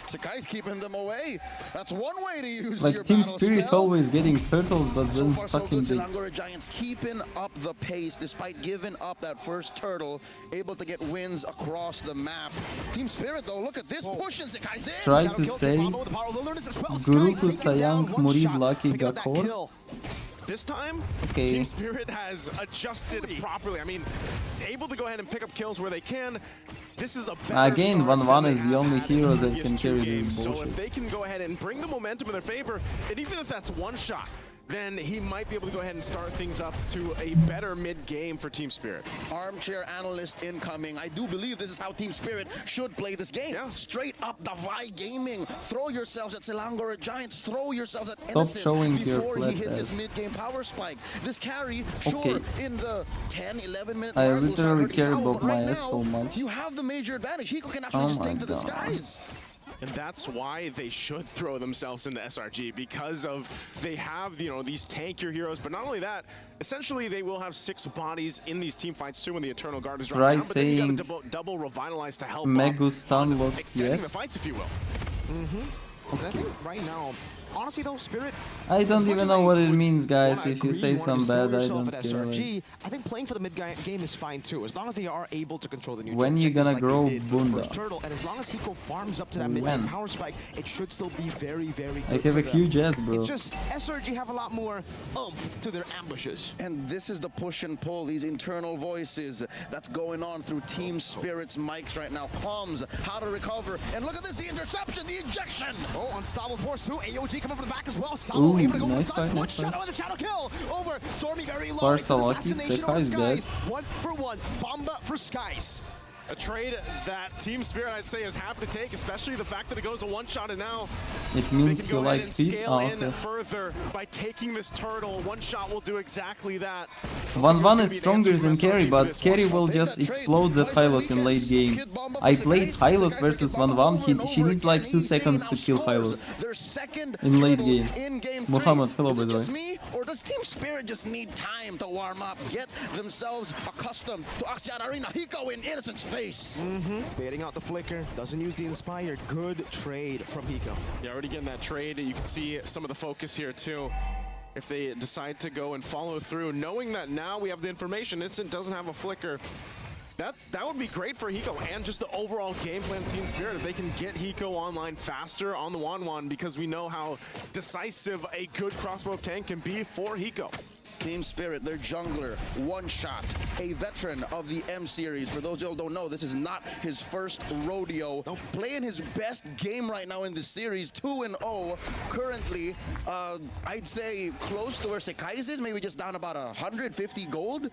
Speaker 6: Sakai's keeping them away. That's one way to use
Speaker 3: Like
Speaker 6: your
Speaker 3: Team
Speaker 6: battle
Speaker 3: Spirit
Speaker 6: spell.
Speaker 3: always getting turtles, but
Speaker 6: So
Speaker 3: then
Speaker 6: far, so
Speaker 3: sucking
Speaker 6: good.
Speaker 3: dicks.
Speaker 6: Selangor Giants keeping up the pace despite giving up that first turtle, able to get wins across the map. Team Spirit, though, look at this push and Sakai's in.
Speaker 3: Try to say Guruku Sayang Murid Lucky Gakor.
Speaker 8: This time,
Speaker 3: Okay.
Speaker 8: Team Spirit has adjusted properly. I mean, able to go ahead and pick up kills where they can. This is a better
Speaker 3: Again,
Speaker 8: start
Speaker 3: 1-1
Speaker 8: than
Speaker 3: is
Speaker 8: they
Speaker 3: the only
Speaker 8: had
Speaker 3: hero
Speaker 8: in the
Speaker 3: that can
Speaker 8: previous
Speaker 3: carry
Speaker 8: two
Speaker 3: this
Speaker 8: games. So
Speaker 3: bullshit.
Speaker 8: if they can go ahead and bring the momentum in their favor, and even if that's one shot, then he might be able to go ahead and start things up to a better mid-game for Team Spirit.
Speaker 6: Armchair analyst incoming. I do believe this is how Team Spirit should play this game.
Speaker 8: Yeah.
Speaker 6: Straight up Dazai gaming. Throw yourselves at Selangor Giants. Throw yourselves at
Speaker 3: Stop
Speaker 6: Innocent
Speaker 3: showing your
Speaker 6: before he
Speaker 3: flat
Speaker 6: hits his
Speaker 3: ass.
Speaker 6: mid-game power spike. This carry,
Speaker 3: Okay.
Speaker 6: sure, in the 10, 11 minute
Speaker 3: I
Speaker 6: mark, will start
Speaker 3: literally
Speaker 6: hurting
Speaker 3: care
Speaker 6: Sao,
Speaker 3: about
Speaker 6: but right
Speaker 3: my ass
Speaker 6: now,
Speaker 3: so much.
Speaker 6: you have the major advantage. Hiko can actually
Speaker 3: Oh
Speaker 6: just
Speaker 3: my
Speaker 6: take to the
Speaker 3: God.
Speaker 6: skies.
Speaker 8: And that's why they should throw themselves into SRG, because of they have, you know, these tankier heroes. But not only that, essentially they will have 6 bodies in these team fights too when the Eternal Guard is
Speaker 3: Try
Speaker 8: dropping down. But then you
Speaker 3: saying
Speaker 8: got to double revitalize to help
Speaker 3: Megustan was
Speaker 8: extending the
Speaker 3: yes.
Speaker 8: fights, if you will.
Speaker 7: And I think right now, honestly though, Spirit,
Speaker 3: I
Speaker 7: as
Speaker 3: don't
Speaker 7: much
Speaker 3: even
Speaker 7: as
Speaker 3: know
Speaker 7: I
Speaker 3: what it
Speaker 7: would
Speaker 3: means, guys.
Speaker 7: wanna
Speaker 3: If you
Speaker 7: agree
Speaker 3: say
Speaker 7: you wanna
Speaker 3: some
Speaker 7: just throw
Speaker 3: bad, I
Speaker 7: yourself
Speaker 3: don't
Speaker 7: at
Speaker 3: care.
Speaker 7: SRG, I think playing for the mid game is fine too, as long as they are able to control the neutral
Speaker 3: When you
Speaker 7: objectives
Speaker 3: gonna
Speaker 7: like they
Speaker 3: grow
Speaker 7: did for the
Speaker 3: Bunda?
Speaker 7: first turtle, and as long as Hiko farms up to that mid
Speaker 3: When?
Speaker 7: game power spike, it should still be very, very good.
Speaker 3: I have
Speaker 7: for
Speaker 3: a
Speaker 7: them.
Speaker 3: huge ass, bro.
Speaker 7: It's just SRG have a lot more oomph to their ambushes.
Speaker 6: And this is the push and pull, these internal voices that's going on through Team Spirit's mics right now. Comms, how to recover. And look at this, the interception, the ejection.
Speaker 7: Oh, unstoppable force too. AOG coming from the back as well.
Speaker 3: Ooh,
Speaker 7: able to go
Speaker 3: nice
Speaker 7: inside.
Speaker 3: fight,
Speaker 7: One
Speaker 3: nice fight.
Speaker 7: shadow and the shadow kill over Stormy very low.
Speaker 3: Far
Speaker 7: It's an
Speaker 3: Salaki,
Speaker 7: assassination over
Speaker 3: Sekai's dead.
Speaker 7: Skies. 1-for-1. Bomba for Skies.
Speaker 8: A trade that Team Spirit, I'd say, is happy to take, especially the fact that it goes to one shot, and now
Speaker 3: It
Speaker 8: they
Speaker 3: means
Speaker 8: can
Speaker 3: you
Speaker 8: go ahead
Speaker 3: like
Speaker 8: and
Speaker 3: feet?
Speaker 8: scale
Speaker 3: Oh,
Speaker 8: in
Speaker 3: okay.
Speaker 8: further by taking this turtle. One shot will do exactly that.
Speaker 3: 1-1 is stronger than carry, but carry will just explode the Hylos in late game. I played Hylos versus 1-1, she needs like 2 seconds to kill Hylos in late game. Muhammad, hello by the
Speaker 6: Just
Speaker 3: way.
Speaker 6: me, or does Team Spirit just need time to warm up, get themselves accustomed to Axiata Arena? Hiko in Innocent's face.
Speaker 7: Baiting out the flicker. Doesn't use the Inspire. Good trade from Hiko.
Speaker 8: Yeah, already getting that trade. You can see some of the focus here too. If they decide to go and follow through, knowing that now we have the information, Innocent doesn't have a flicker. That would be great for Hiko and just the overall game plan of Team Spirit. If they can get Hiko online faster on the 1-1, because we know how decisive a good crossbow tank can be for Hiko.
Speaker 6: Team Spirit, their jungler, one shot, a veteran of the M series. For those who don't know, this is not his first rodeo. Playing his best game right now in the series, 2-0. Currently, I'd say close to where Sekai's is, maybe just down about 150 gold.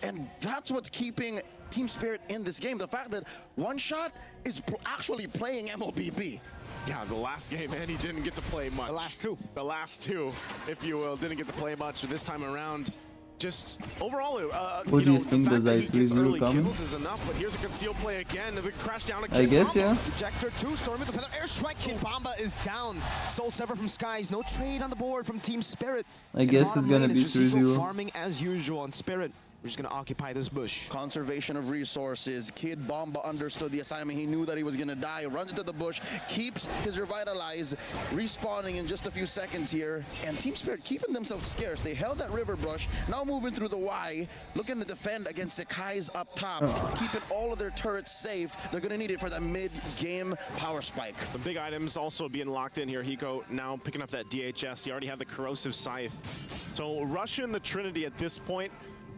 Speaker 6: And that's what's keeping Team Spirit in this game. The fact that one shot is actually playing MLBB.
Speaker 8: Yeah, the last game, and he didn't get to play much. The last two, if you will, didn't get to play much. This time around, just overall,
Speaker 3: What do you think Dazai is really coming?
Speaker 8: kills is enough, but here's a concealed play again. The crash down again.
Speaker 3: I guess, yeah.
Speaker 7: Ejector 2, Stormy with the feather airstrike. Kid Bomba is down. Soul Sever from Skies. No trade on the board from Team Spirit.
Speaker 3: I guess it's gonna be Suzuo.
Speaker 7: Farming as usual on Spirit. We're just gonna occupy this bush.
Speaker 6: Conservation of resources. Kid Bomba understood the assignment. He knew that he was gonna die. Runs into the bush, keeps his revitalize, respawning in just a few seconds here. And Team Spirit keeping themselves scarce. They held that river brush. Now moving through the Y, looking to defend against Sekai's up top, keeping all of their turrets safe. They're gonna need it for that mid-game power spike.
Speaker 8: The big items also being locked in here. Hiko now picking up that DHS. He already had the corrosive scythe. So Russia and the Trinity at this point,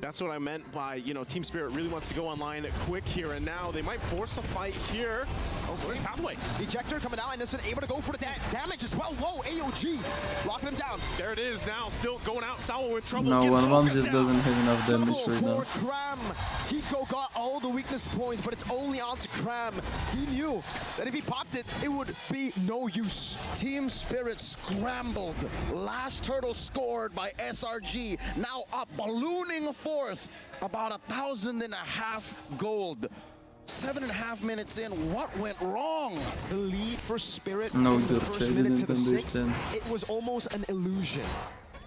Speaker 8: That's what I meant by, you know, Team Spirit really wants to go online quick here and now. They might force a fight here. Oh, great pathway.
Speaker 7: Ejector coming out, Innocent able to go for the damage as well. Whoa, AOG locking him down.
Speaker 8: There it is now, still going out. Sawa in trouble.
Speaker 3: No, 1-1 just doesn't have enough damage right now.
Speaker 7: For Cram. Hiko got all the weakness points, but it's only on to Cram. He knew that if he popped it, it would be no use.
Speaker 6: Team Spirit scrambled. Last turtle scored by SRG. Now up, ballooning fourth. About 1,500 gold. 7.5 minutes in, what went wrong?
Speaker 7: The lead for Spirit
Speaker 3: No,
Speaker 7: from the
Speaker 3: Dutch, I
Speaker 7: first minute to
Speaker 3: didn't
Speaker 7: the sixth,
Speaker 3: understand.
Speaker 7: it was almost an illusion.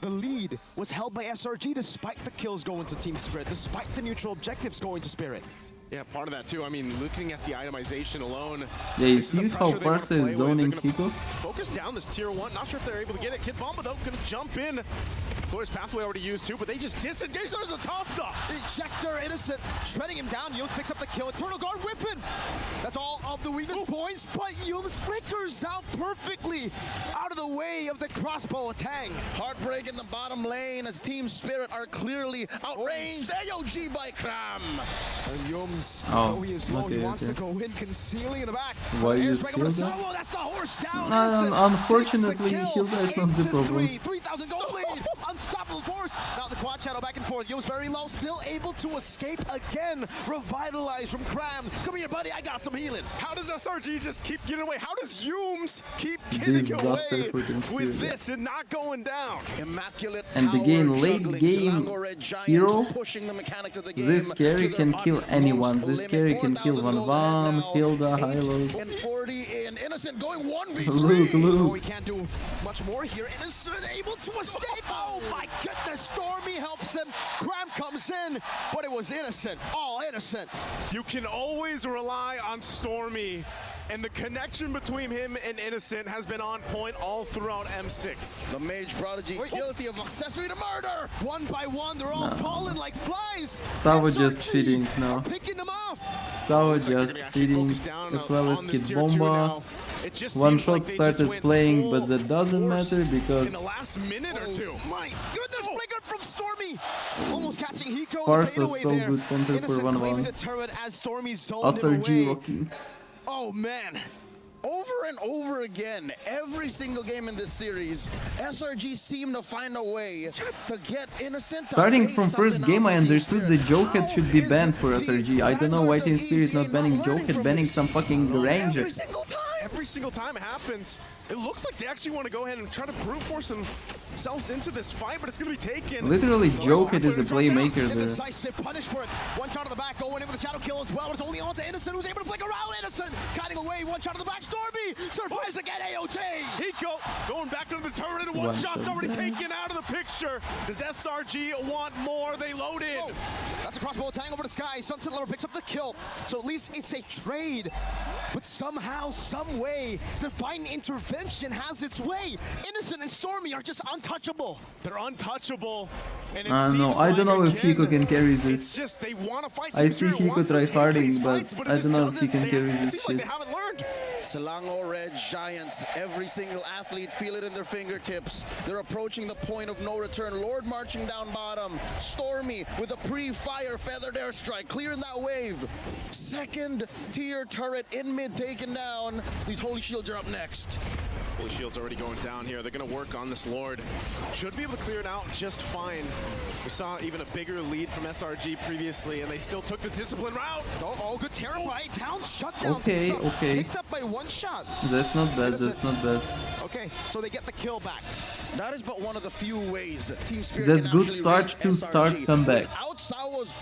Speaker 7: The lead was held by SRG despite the kills going to Team Spirit, despite the neutral objectives going to Spirit.
Speaker 8: Yeah, part of that too. I mean, looking at the itemization alone.
Speaker 3: Yeah, you see how Parsa is zoning Hiko?
Speaker 8: Focus down this tier 1. Not sure if they're able to get it. Kid Bomba though gonna jump in. Glorious pathway already used too, but they just disengage. There's a toss up.
Speaker 7: Ejector, Innocent, shredding him down. Yums picks up the kill. Eternal Guard whipping. That's all of the weakness points, but Yums flickers out perfectly out of the way of the crossbow attack.
Speaker 6: Heartbreak in the bottom lane as Team Spirit are clearly outranged. AOG by Cram.
Speaker 7: And Yums,
Speaker 3: Oh,
Speaker 7: he is low.
Speaker 3: okay,
Speaker 7: He wants
Speaker 3: okay.
Speaker 7: to go in, concealing in the back.
Speaker 3: Why you
Speaker 7: Here's Regular
Speaker 3: shield that?
Speaker 7: Sawo, that's the horse down.
Speaker 3: Unfortunately, Hilda is not the problem.
Speaker 7: 3,000 gold lead. Unstoppable force. Now the quad shadow back and forth. Yums very low, still able to escape again. Revitalized from Cram. Come here, buddy. I got some healing.
Speaker 8: How does SRG just keep getting away? How does Yums keep getting away with this and not going down?
Speaker 6: Immaculate
Speaker 3: And again, late game hero,
Speaker 6: pushing the mechanics of the game.
Speaker 3: this carry can kill anyone. This carry can kill Van, Hilda, Hylos.
Speaker 6: And 40 in Innocent going 1v3.
Speaker 3: Look,
Speaker 7: Oh,
Speaker 3: look.
Speaker 7: he can't do much more here. Innocent able to escape. Oh my goodness. Stormy helps him. Cram comes in, but it was Innocent. All Innocent.
Speaker 8: You can always rely on Stormy, and the connection between him and Innocent has been on point all throughout M6.
Speaker 6: The Mage Prodigy guilty of accessory to murder.
Speaker 7: One by one, they're all falling like flies.
Speaker 3: Sawa just feeding now.
Speaker 7: Picking them off.
Speaker 3: Sawa just feeding as well as Kid Bomba. One shot started playing, but that doesn't matter because
Speaker 8: in the last minute or two.
Speaker 7: My goodness, flicker from Stormy. Almost catching Hiko.
Speaker 3: Parsa's so good counter for 1-1.
Speaker 7: The turret as Stormy zoned him
Speaker 3: SRG
Speaker 7: away.
Speaker 3: rocking.
Speaker 7: Oh man.
Speaker 6: Over and over again, every single game in this series, SRG seem to find a way to get Innocent.
Speaker 3: Starting from first game, I understood the Joket should be banned for SRG. I don't know why Team Spirit not banning Joket, banning some fucking Ranger.
Speaker 8: Every single time it happens, it looks like they actually want to go ahead and try to brute force themselves into this fight, but it's going to be taken.
Speaker 3: Literally, Joket is a playmaker there.
Speaker 7: Indecisive punish for it. One shot to the back, going in with a shadow kill as well. It's only on to Innocent, who's able to flick around. Innocent guiding away. One shot to the back. Stormy survives again. AOT.
Speaker 8: Hiko going back under the turret, and one shot's already taken out of the picture. Does SRG want more? They load in.
Speaker 7: Oh, that's a crossbow tang over the sky. Sunset Lover picks up the kill. So at least it's a trade. But somehow, some way, divine intervention has its way. Innocent and Stormy are just untouchable.
Speaker 8: They're untouchable. And it
Speaker 3: I don't know. I don't know if Hiko can carry
Speaker 8: It's
Speaker 3: this.
Speaker 8: just they want to fight.
Speaker 3: I see Hiko try harding, but I don't know if he can carry this shit.
Speaker 8: They haven't learned.
Speaker 6: Selangor Red Giants, every single athlete feel it in their fingertips. They're approaching the point of no return. Lord marching down bottom. Stormy with a pre-fire feathered airstrike, clearing that wave. Second tier turret in mid taken down. These holy shields are up next.
Speaker 8: Holy shield's already going down here. They're going to work on this Lord. Should be able to clear it out just fine. We saw even a bigger lead from SRG previously, and they still took the discipline route.
Speaker 7: Oh, good Terabyte. Town shut down.
Speaker 3: Okay, okay.
Speaker 7: Picked up by one shot.
Speaker 3: That's not bad, that's not bad.
Speaker 7: Okay, so they get the kill back.
Speaker 6: That is but one of the few ways Team Spirit
Speaker 3: That's
Speaker 6: can
Speaker 3: good
Speaker 6: actually
Speaker 3: start
Speaker 6: reach
Speaker 3: to start
Speaker 6: SRG.
Speaker 3: comeback.
Speaker 6: Without Sawa's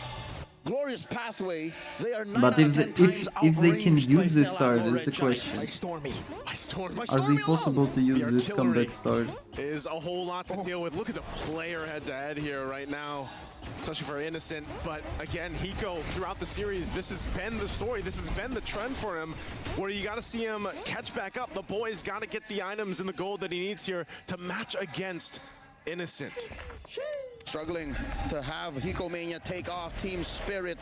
Speaker 6: glorious pathway, they are 9
Speaker 3: But
Speaker 6: out
Speaker 3: if
Speaker 6: of
Speaker 3: they,
Speaker 6: 10 times
Speaker 3: if they can
Speaker 6: outranged by
Speaker 3: use this start,
Speaker 6: Selangor
Speaker 3: is the
Speaker 6: Red
Speaker 3: question.
Speaker 6: Giants.
Speaker 7: Stormy.
Speaker 3: Are they possible to use this comeback start?
Speaker 8: Is a whole lot to deal with. Look at the player head-to-head here right now, especially for Innocent. But again, Hiko, throughout the series, this has been the story. This has been the trend for him, where you got to see him catch back up. The boy's got to get the items and the gold that he needs here to match against Innocent.
Speaker 6: Struggling to have Hiko Mania take off Team Spirit.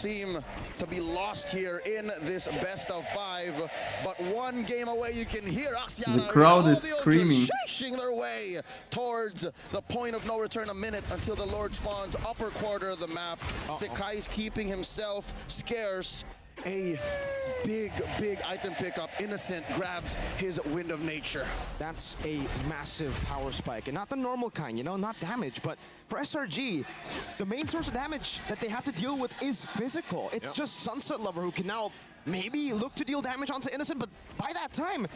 Speaker 6: seem to be lost here in this best of 5, but one game away. You can hear Axiata.
Speaker 3: The crowd is screaming.
Speaker 6: Chasing their way towards the point of no return. A minute until the Lord spawns upper quarter of the map. Sekai's keeping himself scarce. A big item pickup. Innocent grabs his Wind of Nature.
Speaker 7: That's a massive power spike, and not the normal kind, you know, not damage, but for SRG, the main source of damage that they have to deal with is physical. It's just Sunset Lover who can now maybe look to deal damage onto Innocent, but by that time,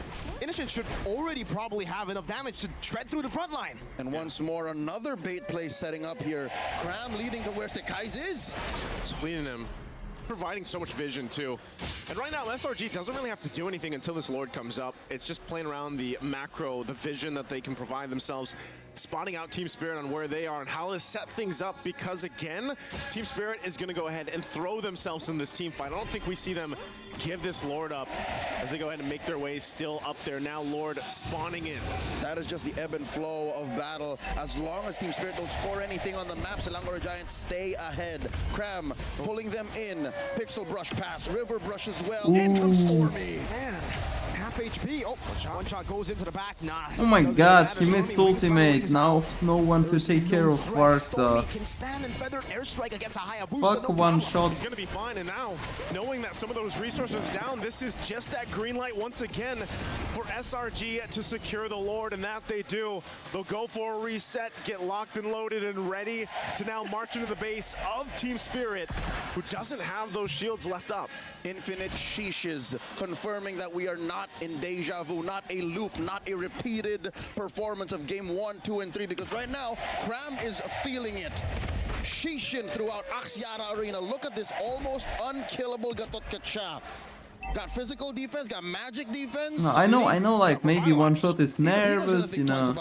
Speaker 7: Innocent should already probably have enough damage to shred through the front line.
Speaker 6: And once more, another bait play setting up here. Cram leading to where Sekai's is.
Speaker 8: Swinging him. Providing so much vision too. And right now SRG doesn't really have to do anything until this Lord comes up. It's just playing around the macro, the vision that they can provide themselves, spotting out Team Spirit on where they are and how to set things up, because again, Team Spirit is going to go ahead and throw themselves in this team fight. I don't think we see them give this Lord up as they go ahead and make their way still up there. Now Lord spawning in.
Speaker 6: That is just the ebb and flow of battle. As long as Team Spirit don't score anything on the map, Selangor Giants stay ahead. Cram pulling them in. Pixel brush past, River brush as well. In comes Stormy.
Speaker 7: Man, half HP. Oh, one shot goes into the back. Nah.
Speaker 3: Oh my god, he missed ultimate. Now no one to take care of Varsa.
Speaker 7: Can stand and feather airstrike against a Hayabusa.
Speaker 3: Fuck,
Speaker 7: no
Speaker 3: one
Speaker 7: problem.
Speaker 3: shot.
Speaker 8: He's going to be fine, and now, knowing that some of those resources down, this is just that green light once again for SRG to secure the Lord, and that they do. They'll go for a reset, get locked and loaded and ready to now march into the base of Team Spirit, who doesn't have those shields left up.
Speaker 6: Infinite sheeshes, confirming that we are not in deja vu, not a loop, not a repeated performance of game 1, 2, and 3, because right now, Cram is feeling it. Sheeshin throughout Axiata Arena. Look at this almost unkillable Gatot Kacha. Got physical defense, got magic defense.
Speaker 3: No, I know, like maybe one shot is nervous, you know.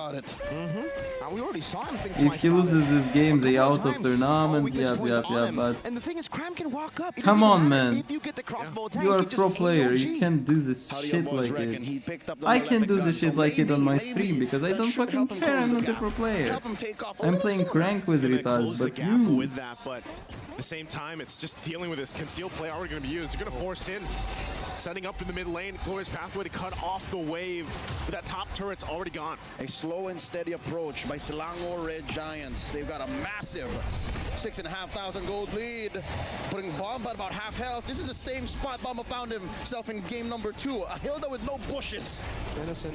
Speaker 7: We already saw him think
Speaker 3: If he loses this game, they out of tournament. Yeah, but
Speaker 7: and the thing is, Cram can walk up.
Speaker 3: Come on, man.
Speaker 7: If you get the crossbow attack,
Speaker 3: You are a pro player. You can't do this shit like it. I can do this shit like it on my stream because I don't fucking care. I'm not a pro player. I'm playing crank with retards, but you.
Speaker 8: With that, but at the same time, it's just dealing with this concealed play already going to be used. They're going to force in. Setting up in the mid lane, Glorious Pathway to cut off the wave. But that top turret's already gone.
Speaker 6: A slow and steady approach by Selangor Red Giants. They've got a massive 6,500 gold lead. Putting Bomba at about half health. This is the same spot Bomba found himself in game number 2. A Hilda with no bushes.
Speaker 7: Innocent.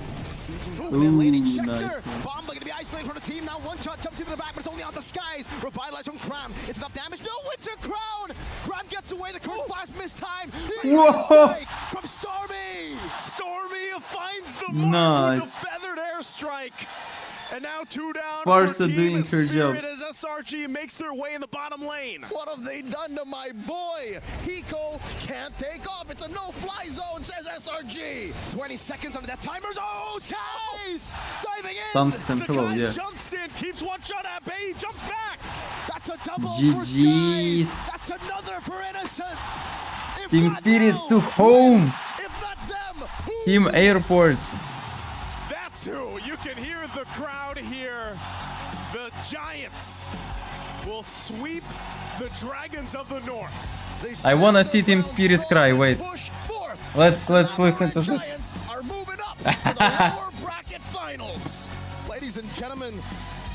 Speaker 3: Nice,
Speaker 7: Bomba gonna be isolated from the team. Now one shot jumps into the back, but it's only on the skies. Revitalized from Cram. It's enough damage. No, it's a crowd. Cram gets away. The curse blast missed time.
Speaker 3: Whoa!
Speaker 6: From Stormy.
Speaker 8: Stormy finds the mark with the feathered airstrike. And now 2 down
Speaker 3: Varsa
Speaker 8: for Team
Speaker 3: doing her
Speaker 8: Spirit
Speaker 3: job.
Speaker 8: as SRG makes their way in the bottom lane.
Speaker 6: What have they done to my boy? Hiko can't take off. It's a no-fly zone, says SRG.
Speaker 7: 20 seconds under that timer's. Oh, Skies! Diving in.
Speaker 3: Tungsten pillow, yeah.
Speaker 8: Jumps in, keeps one shot at bay, jumps back.
Speaker 7: That's a double
Speaker 3: GG's.
Speaker 7: for Skies. That's another for Innocent. If
Speaker 3: Team
Speaker 7: not
Speaker 3: Spirit
Speaker 7: now,
Speaker 3: to home.
Speaker 6: If not them, who?
Speaker 3: Team Airport.
Speaker 8: That's who. You can hear the crowd here. The Giants will sweep the Dragons of the North.
Speaker 3: I wanna see Team Spirit cry. Wait. Let's listen to this.
Speaker 6: Giants are moving up to the lower bracket finals.
Speaker 7: Ladies and gentlemen,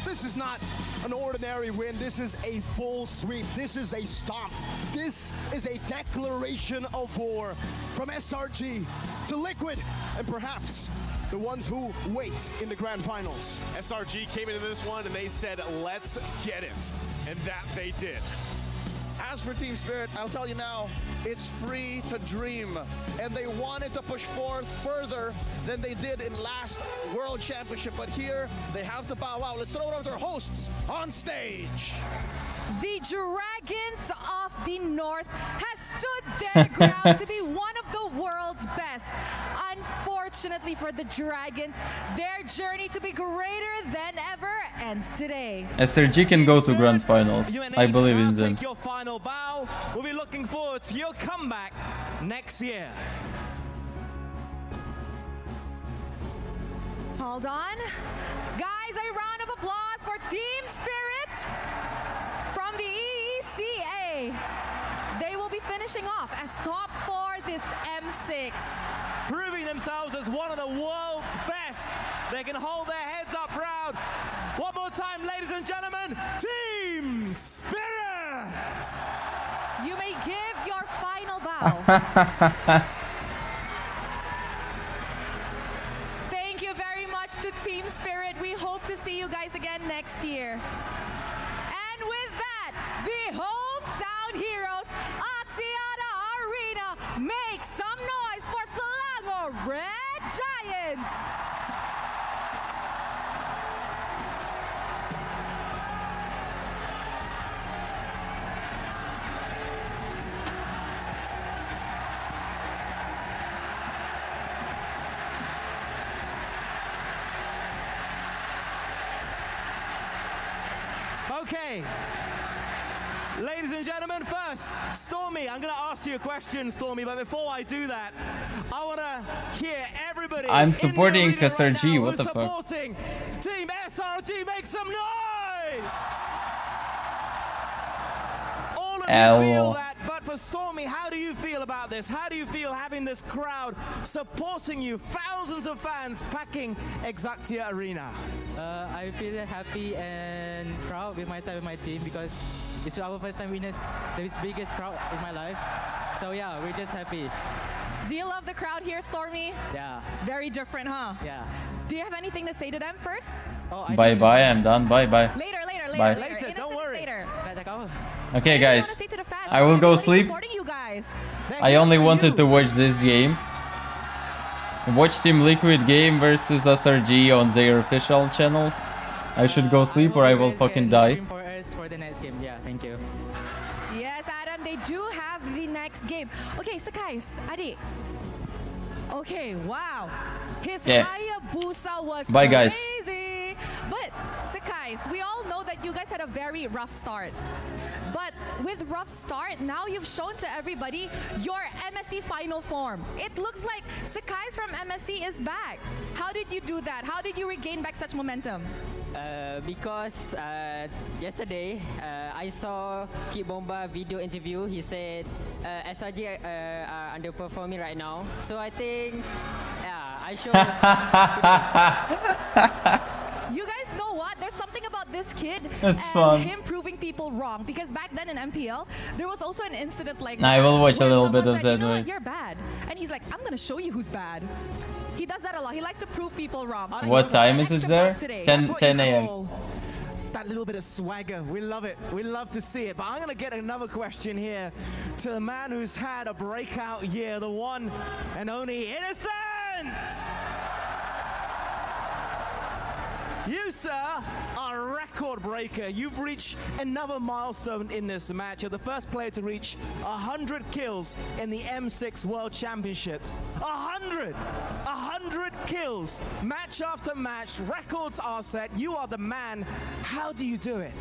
Speaker 7: this is not an ordinary win. This is a full sweep. This is a stomp. This is a declaration of war from SRG to Liquid and perhaps the ones who wait in the grand finals.
Speaker 8: SRG came into this one and they said, let's get it. And that they did.
Speaker 6: As for Team Spirit, I'll tell you now, it's free to dream. And they wanted to push forth further than they did in last World Championship. But here, they have to bow out. Let's throw it over to their hosts on stage.
Speaker 14: The Dragons of the North has stood their ground to be one of the world's best. Unfortunately for the Dragons, their journey to be greater than ever ends today.
Speaker 3: SRG can go to grand finals. I believe in them.
Speaker 15: Take your final bow. We'll be looking forward to your comeback next year.
Speaker 14: Hold on. Guys, a round of applause for Team Spirit from the EECA. They will be finishing off as top 4 this M6.
Speaker 15: Proving themselves as one of the world's best. They can hold their heads up proud. One more time, ladies and gentlemen, Team Spirit!
Speaker 14: You may give your final bow. Thank you very much to Team Spirit. We hope to see you guys again next year. And with that, the hometown heroes, Axiata Arena, make some noise for Selangor Red Giants!
Speaker 15: Okay. Ladies and gentlemen, first, Stormy, I'm going to ask you a question, Stormy, but before I do that, I want to hear everybody.
Speaker 3: I'm supporting
Speaker 15: in the arena
Speaker 3: SRG,
Speaker 15: right now
Speaker 3: what the
Speaker 15: who's
Speaker 3: fuck?
Speaker 15: supporting Team SRG, make some noise! All of you feel that, but for Stormy, how do you feel about this? How do you feel having this crowd supporting you, thousands of fans packing Exactia Arena?
Speaker 16: I feel happy and proud with myself and my team because it's our first time witness the biggest crowd in my life. So yeah, we're just happy.
Speaker 14: Do you love the crowd here, Stormy?
Speaker 16: Yeah.
Speaker 14: Very different, huh?
Speaker 16: Yeah.
Speaker 14: Do you have anything to say to them first?
Speaker 3: Bye bye, I'm done. Bye bye.
Speaker 14: Later,
Speaker 3: Bye.
Speaker 14: later. Don't worry. Later.
Speaker 3: Okay,
Speaker 14: What
Speaker 3: guys,
Speaker 14: do you wanna say to the fans?
Speaker 3: I will go
Speaker 14: Everybody's
Speaker 3: sleep.
Speaker 14: supporting you guys.
Speaker 3: I only wanted to watch this game. Watch Team Liquid game versus SRG on their official channel. I should go sleep or I will fucking die.
Speaker 16: Stream for us for the next game. Yeah, thank you.
Speaker 14: Yes, Adam, they do have the next game. Okay, so guys, Adi. Okay, wow. His
Speaker 3: Yeah.
Speaker 14: Hayabusa was
Speaker 3: Bye, guys.
Speaker 14: crazy. But, Sakais, we all know that you guys had a very rough start. But with rough start, now you've shown to everybody your MSC final form. It looks like Sakais from MSC is back. How did you do that? How did you regain back such momentum?
Speaker 16: Because yesterday I saw Kid Bomba video interview. He said SRG are underperforming right now. So I think, yeah, I showed.
Speaker 14: You guys know what? There's something about this kid
Speaker 3: That's
Speaker 14: and
Speaker 3: fun.
Speaker 14: him proving people wrong. Because back then in MPL, there was also an incident like
Speaker 3: Nah, I will watch a
Speaker 14: where
Speaker 3: little bit
Speaker 14: someone
Speaker 3: of
Speaker 14: said,
Speaker 3: that,
Speaker 14: you know
Speaker 3: wait.
Speaker 14: what, you're bad. And he's like, I'm gonna show you who's bad. He does that a lot. He likes to prove people wrong.
Speaker 3: What time is it there? 10 a.m.
Speaker 15: That little bit of swagger. We love it. We love to see it. But I'm going to get another question here to the man who's had a breakout year, the one and only Innocent! You, sir, are a record breaker. You've reached another milestone in this match. You're the first player to reach 100 kills in the M6 World Championship. 100! 100 kills! Match after match, records are set. You are the man. How do you do it?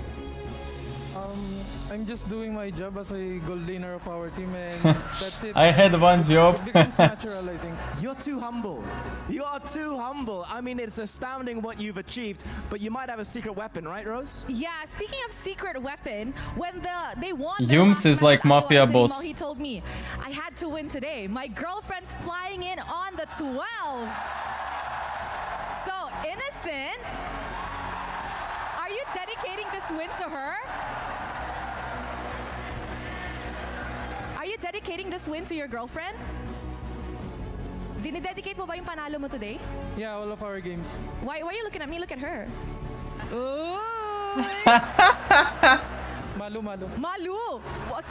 Speaker 17: I'm just doing my job as a gold laner of our team and that's it.
Speaker 3: I had one job.
Speaker 17: It becomes natural, I think.
Speaker 15: You're too humble. You are too humble. I mean, it's astounding what you've achieved, but you might have a secret weapon, right, Rose?
Speaker 14: Yeah, speaking of secret weapon, when they won
Speaker 3: Yums is like mafia boss.
Speaker 14: He told me, I had to win today. My girlfriend's flying in on the 12. So, Innocent, are you dedicating this win to her? Are you dedicating this win to your girlfriend? Dinidedicate mo ba yung panalo mo today?
Speaker 17: Yeah, all of our games.
Speaker 14: Why are you looking at me? Look at her.
Speaker 17: Malu.
Speaker 14: Malu! What?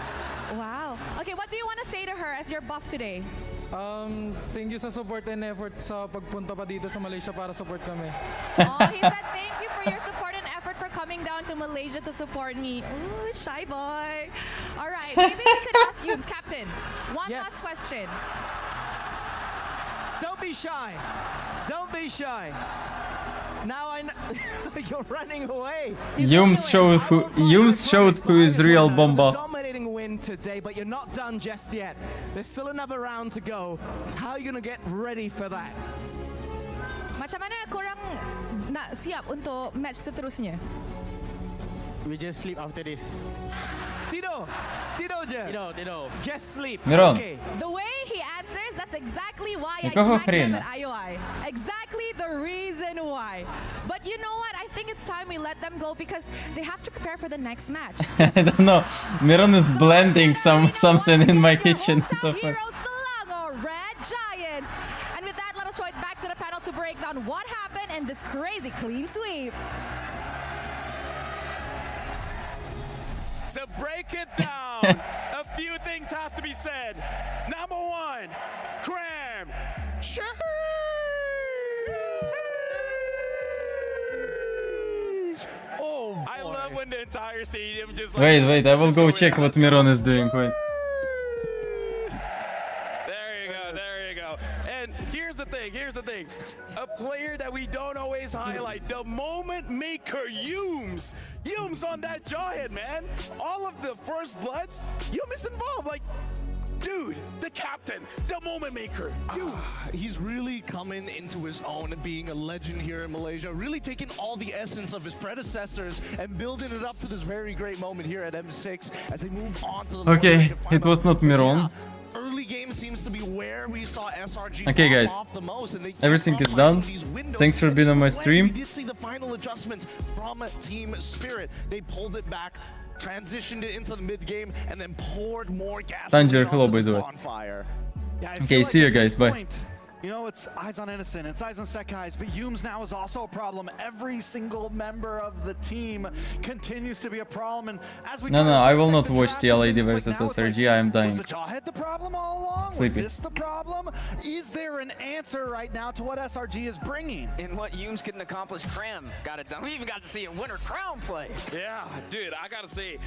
Speaker 14: Wow. Okay, what do you want to say to her as your buff today?
Speaker 17: Thank you sa support and effort sa pagpunta pa dito sa Malaysia para support kami.
Speaker 14: Oh, he said thank you for your support and effort for coming down to Malaysia to support me. Ooh, shy boy. All right, maybe we could ask you, Captain, one last question.
Speaker 15: Don't be shy. Don't be shy. Now I know you're running away.
Speaker 3: Yums showed who is real Bomba.
Speaker 15: Dominating win today, but you're not done just yet. There's still another round to go. How are you gonna get ready for that?
Speaker 14: Macam mana korang nak siap untuk match seterusnya?
Speaker 15: We just sleep after this. Tidur je. Tidur. Just sleep.
Speaker 3: Miron.
Speaker 15: Okay.
Speaker 14: The way he answers, that's exactly why I
Speaker 3: Какого
Speaker 14: smacked him
Speaker 3: хрена?
Speaker 14: at IOI. Exactly the reason why. But you know what? I think it's time we let them go because they have to prepare for the next match.
Speaker 3: I don't know. Miron is blending something in my kitchen. What the fuck?
Speaker 14: Hero Selangor Red Giants. And with that, let us throw it back to the panel to break down what happened in this crazy clean sweep.
Speaker 4: To break it down, a few things have to be said. Number one, Cram.
Speaker 15: Oh,
Speaker 4: I love when the entire stadium just like,
Speaker 3: Wait, I will go check what Miron is doing. Wait.
Speaker 4: There you go. And here's the thing. A player that we don't always highlight, the moment maker, Yums. Yums on that jawhead, man. All of the first bloods, Yum is involved. Like, dude, the captain, the moment maker, Yums.
Speaker 2: He's really coming into his own and being a legend here in Malaysia, really taking all the essence of his predecessors and building it up to this very great moment here at M6 as they move on to the
Speaker 3: Okay, it was not Miron.
Speaker 2: Early game seems to be where we saw SRG
Speaker 3: Okay, guys,
Speaker 2: off the most, and they
Speaker 3: everything is done. Thanks for being on my stream.
Speaker 2: We did see the final adjustments from Team Spirit. They pulled it back, transitioned it into the mid game, and then poured more gas
Speaker 3: Tanjiro, hello,
Speaker 2: onto
Speaker 3: by
Speaker 2: this
Speaker 3: the way.
Speaker 2: bonfire.
Speaker 1: Yeah, I feel
Speaker 3: Okay,
Speaker 1: like
Speaker 3: see you
Speaker 1: at this
Speaker 3: guys. Bye.
Speaker 1: point, you know, it's eyes on Innocent, it's eyes on Sekai's, but Yums now is also a problem. Every single member of the team continues to be a problem, and as we
Speaker 3: No,
Speaker 1: try to
Speaker 3: I will
Speaker 1: dissect
Speaker 3: not
Speaker 1: the
Speaker 3: watch
Speaker 1: draft
Speaker 3: the
Speaker 1: and
Speaker 3: LAD
Speaker 1: things,
Speaker 3: versus
Speaker 1: now it's like,
Speaker 3: SRG. I am
Speaker 1: was
Speaker 3: dying.
Speaker 1: the Jawhead the problem all along?
Speaker 3: Sleepy.
Speaker 1: Was this the problem? Is there an answer right now to what SRG is bringing?
Speaker 5: And what Yums couldn't accomplish, Cram got it done. We even got to see a winner crown play.
Speaker 4: Yeah, dude, I gotta say,